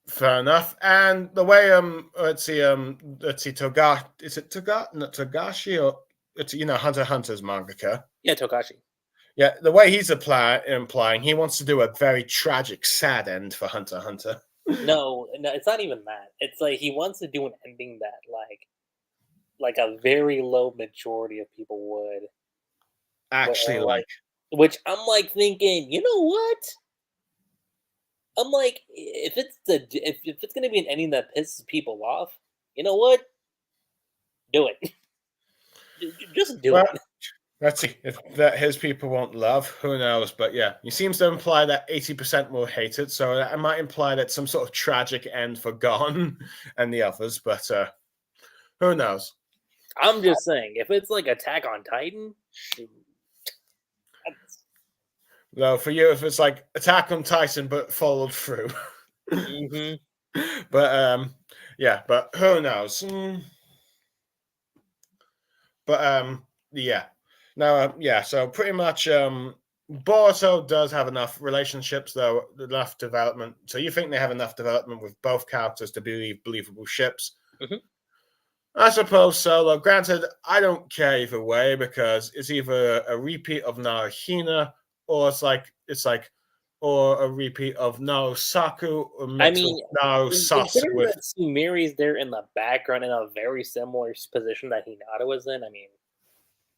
Fair enough. And the way let's see Togashi, is it not Togashi, or it's Hunter x Hunter's mangaka? Yeah, Togashi. Yeah, the way he's implying he wants to do a very tragic, sad end for Hunter x Hunter. No, it's not even that. It's like he wants to do an ending that, like, like a very low majority of people would. Actually, Like, like, which I'm like thinking, you know what? I'm like, if it's gonna be an ending that pisses people off, you know what? Do it. Just do well, it. let's see if that his people won't love. Who knows? But yeah, he seems to imply that 80% will hate it. So that might imply that some sort of tragic end for Gon and the others. But who knows? I'm just saying, if it's like Attack on Titan, that's, Though for you, if it's like Attack on Titan but followed through. mm-hmm. But yeah, but who knows? But yeah. Now, yeah. So pretty much, Boruto does have enough relationships, though, enough development. So you think they have enough development with both characters to be believable ships? Mm-hmm. I suppose so. Though, granted, I don't care either way because it's either a repeat of Narahina or or a repeat of Naosaku or I mixed with mean, Naosasu considering with that Sumeri's there in the background in a very similar position that Hinata was in, I mean,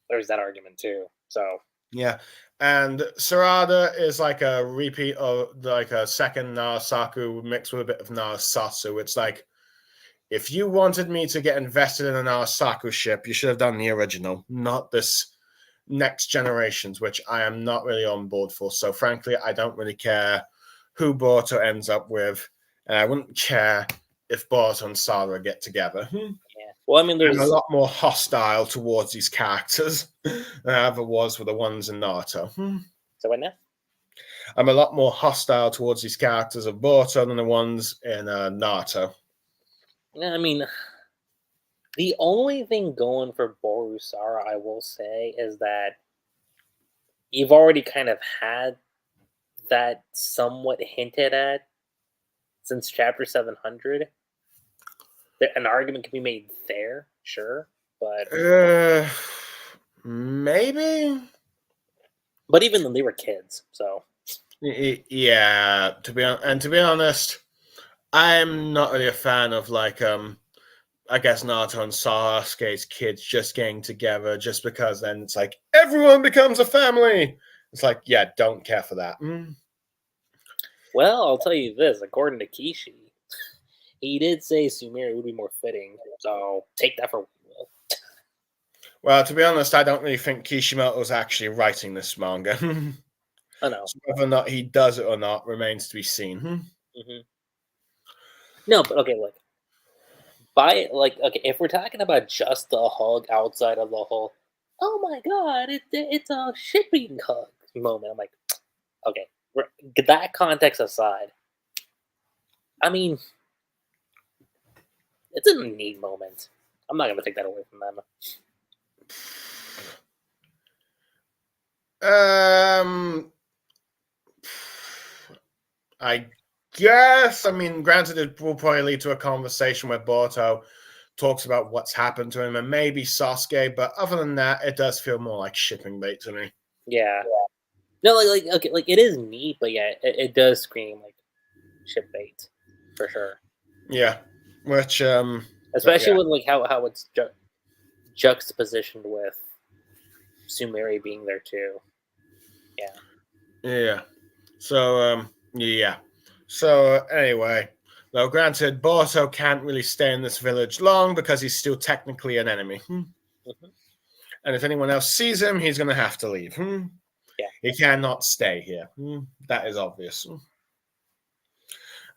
there's that argument too. So yeah. And Sarada is like a repeat of like a second Narasaku mixed with a bit of Narasasu. It's like if you wanted me to get invested in a Narasaku ship, you should have done the original, not this next generations, which I am not really on board for. So frankly, I don't really care who Boruto ends up with, and I wouldn't care if Boruto and Sarah get together. yeah. Well, I mean, I'm a there's lot more hostile towards these characters than I ever was with the ones in Naruto. so what now? I'm a lot more hostile towards these characters of Boruto than the ones in Naruto. Yeah, I mean, the only thing going for Borusara, I will say, is that you've already kind of had that somewhat hinted at since chapter 700. An argument can be made there, sure, but Maybe. even then they were kids, so Yeah. To be honest, I'm not really a fan of like I guess Naruto and Sasuke's kids just getting together just because then it's like everyone becomes a family. It's like, yeah, don't care for that. well, I'll tell you this: according to Kishi, he did say Sumeri would be more fitting, so take that for what you will. Well, to be honest, I don't really think Kishimoto was actually writing this manga. Oh no. So whether or not he does it or not remains to be seen. Hmm. No, but okay, look. Okay, if we're talking about just the hug outside of the whole, oh my god, it's a shipping hug moment. I'm like, okay, that context aside, I mean, it's a neat moment. I'm not gonna take that away from them. I guess. I mean, granted, it will probably lead to a conversation where Boruto talks about what's happened to him and maybe Sasuke, but other than that, it does feel more like shipping bait to me. Yeah. No, okay, like it is neat, but yeah, it does scream like ship bait for sure. Yeah, which but Especially yeah, with like how it's juxtapositioned with Sumeri being there too. Yeah. yeah. So yeah. So anyway, though granted, Boruto can't really stay in this village long because he's still technically an enemy. Hmm. And if anyone else sees him, he's going to have to leave. Yeah. He cannot stay here. That is obvious.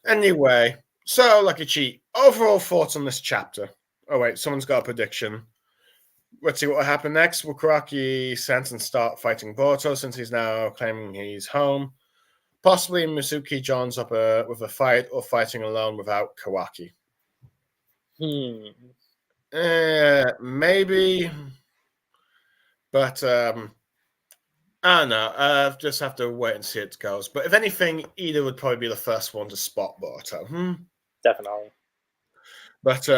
Anyway, so Lucky Cheat, overall thoughts on this chapter? Oh, wait, someone's got a prediction. Let's see what will happen next. Will Kuraki sense and start fighting Boruto since he's now claiming he's home? Possibly Mitsuki joins up with a fight or fighting alone without Kawaki. Hmm. Maybe. But I don't know. I just have to wait and see how it goes. But if anything, Ida would probably be the first one to spot Boruto. Definitely. But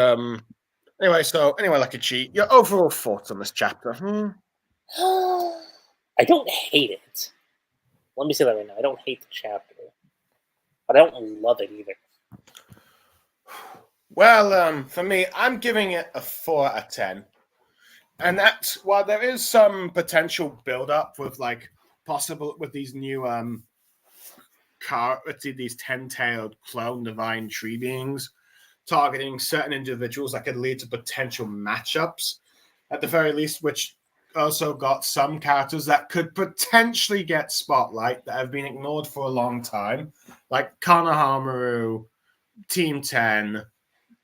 anyway, like a cheat. Your overall thoughts on this chapter? I don't hate it. Let me say that right now. I don't hate the chapter, but I don't love it either. Well, for me, I'm giving it a 4 out of 10. And that's while there is some potential build-up with like possible with these new these 10-tailed clone divine tree beings targeting certain individuals that could lead to potential matchups at the very least, which also got some characters that could potentially get spotlight that have been ignored for a long time, like Konohamaru, Team 10,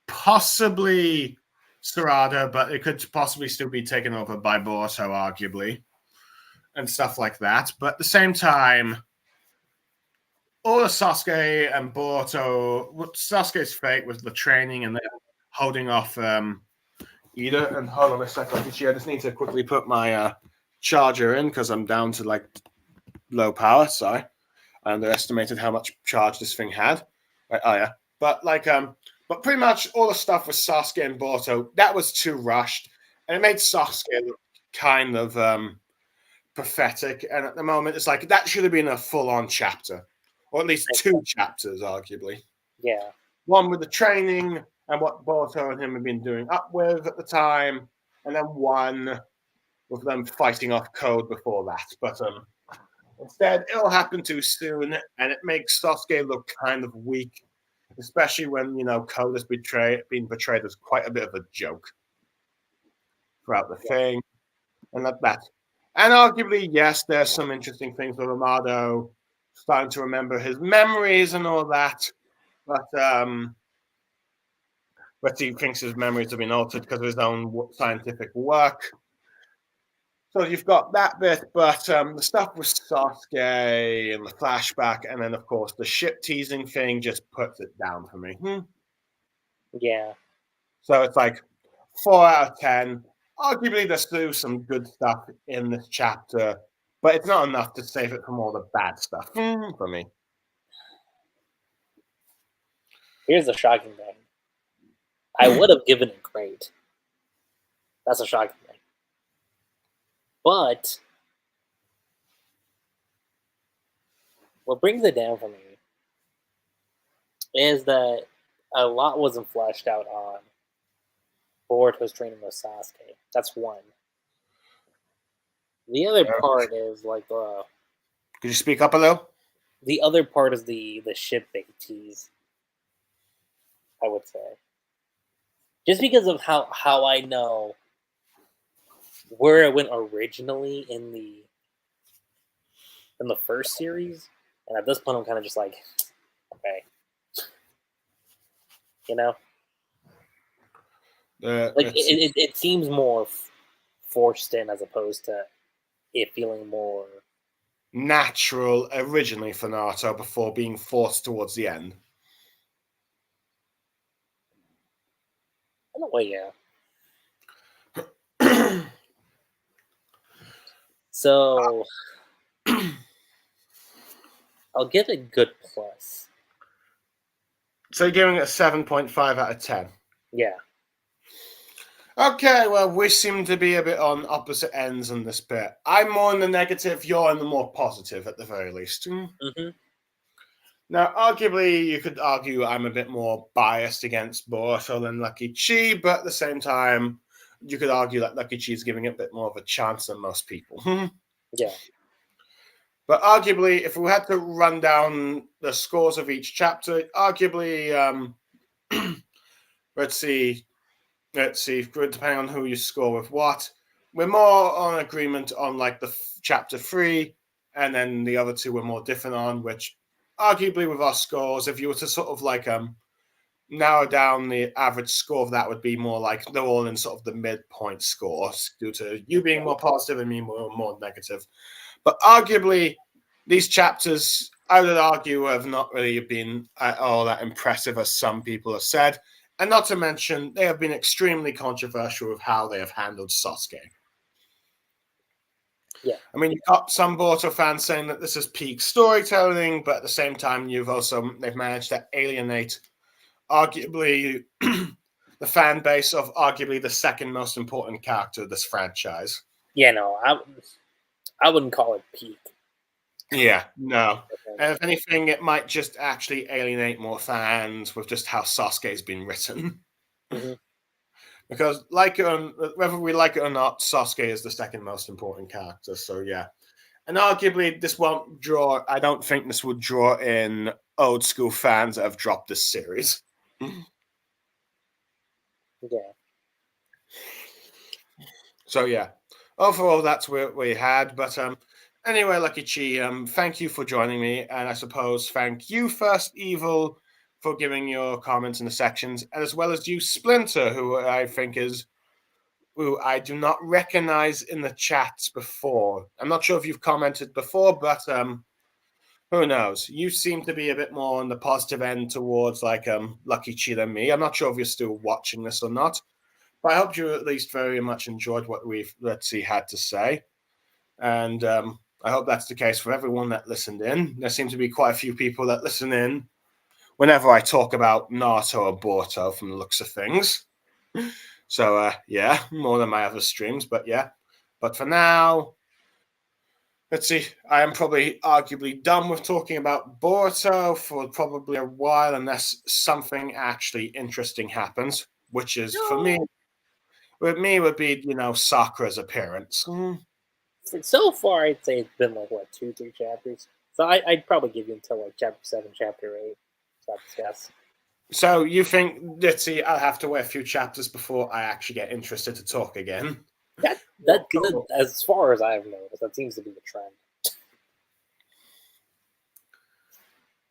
possibly Sarada, but it could possibly still be taken over by Boruto, arguably, and stuff like that. But at the same time, all of Sasuke and Boruto, Sasuke's fate was the training and then holding off Ida. And hold on a second, I just need to quickly put my charger in because I'm down to like low power. Sorry, I underestimated how much charge this thing had. Right, oh yeah, but but pretty much all the stuff with Sasuke and Boruto that was too rushed, and it made Sasuke look kind of pathetic. And at the moment, it's like that should have been a full-on chapter, or at least 2 chapters, arguably. Yeah. One with the training and what Boruto and him have been doing up with at the time, and then one with them fighting off Code before that. But instead, it all happened too soon, and it makes Sasuke look kind of weak, especially when Code has been portrayed as quite a bit of a joke throughout the thing, and that. And arguably, yes, there's some interesting things with Amado starting to remember his memories and all that, but he thinks his memories have been altered because of his own scientific work. So you've got that bit, but the stuff with Sasuke and the flashback, and then of course the ship teasing thing just puts it down for me. Yeah. So it's like 4 out of 10. Arguably, there's still some good stuff in this chapter, but it's not enough to save it from all the bad stuff for me. Here's the shocking thing. I would have given it great. That's a shocking thing. But what brings it down for me is that a lot wasn't fleshed out on Boruto's training with Sasuke. That's one. The other part is like Could you speak up a little? The other part is the ship bait tease, I would say. Just because of how I know where it went originally in the first series, and at this point I'm kind of just like, okay, like it seems more forced in as opposed to it feeling more natural originally for Naruto before being forced towards the end. In a way, yeah. So I'll give it good plus. So you're giving it a 7.5 out of 10? Yeah. Okay, well, we seem to be a bit on opposite ends on this bit. I'm more in the negative, you're in the more positive at the very least. Mm-hmm. Now, arguably, you could argue I'm a bit more biased against Boruto than Lucky Chi, but at the same time, you could argue that Lucky Chi is giving it a bit more of a chance than most people. Yeah. But arguably, if we had to run down the scores of each chapter, arguably, let's see, depending on who you score with what, we're more on agreement on like the chapter 3, and then the other 2 we're more different on, which arguably with our scores, if you were to sort of like narrow down the average score of that would be more like they're all in sort of the midpoint scores due to you being more positive and me more negative. But arguably, these chapters, I would argue, have not really been at all that impressive as some people have said. And not to mention, they have been extremely controversial with how they have handled Sasuke. Yeah. I mean, you've got some Boruto fans saying that this is peak storytelling, but at the same time, they've managed to alienate arguably the fan base of arguably the second most important character of this franchise. Yeah, no, I wouldn't call it peak. Yeah, no. And if anything, it might just actually alienate more fans with just how Sasuke's been written. Mm-hmm. Because whether we like it or not, Sasuke is the second most important character. So yeah, and arguably this won't draw. I don't think this will draw in old school fans that have dropped this series. Yeah. So yeah, overall that's what we had. But anyway, Lucky Chi, thank you for joining me, and I suppose thank you, First Evil, for giving your comments in the sections, and as well as you, Splinter, who I think is who I do not recognize in the chats before. I'm not sure if you've commented before, but who knows? You seem to be a bit more on the positive end towards like Lucky Chi than me. I'm not sure if you're still watching this or not, but I hope you at least very much enjoyed what we've had to say, and I hope that's the case for everyone that listened in. There seem to be quite a few people that listen in whenever I talk about Naruto or Boruto, from the looks of things. So yeah, more than my other streams, but yeah. But for now, let's see. I am probably arguably done with talking about Boruto for probably a while, unless something actually interesting happens, which is for me. With me, would be Sakura's appearance. So far, I'd say it's been like what 2, 3 chapters. So I'd probably give you until like chapter 7, chapter 8. So I'd discuss. So you think, let's see, I'll have to wait a few chapters before I actually get interested to talk again? As far as I've noticed, that seems to be the trend.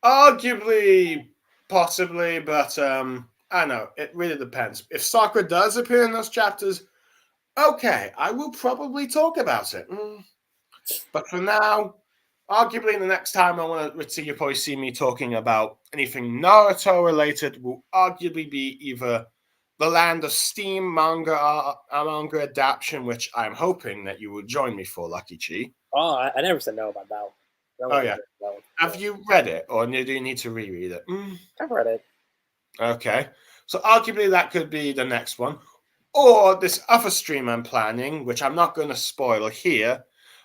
Arguably, possibly, but I don't know. It really depends. If Sakura does appear in those chapters, okay, I will probably talk about it. But for now, arguably the next time I want to see, you probably see me talking about anything Naruto related will arguably be either the Land of Steam manga adaptation, which I'm hoping that you will join me for, Lucky Chi. Oh, I never said no about that one. Oh yeah, have you read it, or do you need to reread it? I've read it. Okay, so arguably that could be the next one, or this other stream I'm planning, which I'm not going to spoil here,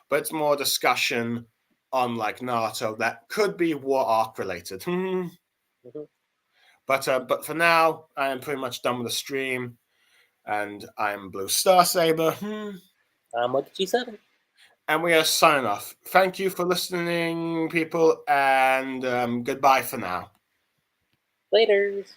but it's more discussion on like Naruto that could be war arc related. Mm-hmm. But for now, I am pretty much done with the stream, and I'm Blue Star Saber. I'm Lucky G7. And we are signing off. Thank you for listening, people, and goodbye for now. Laters.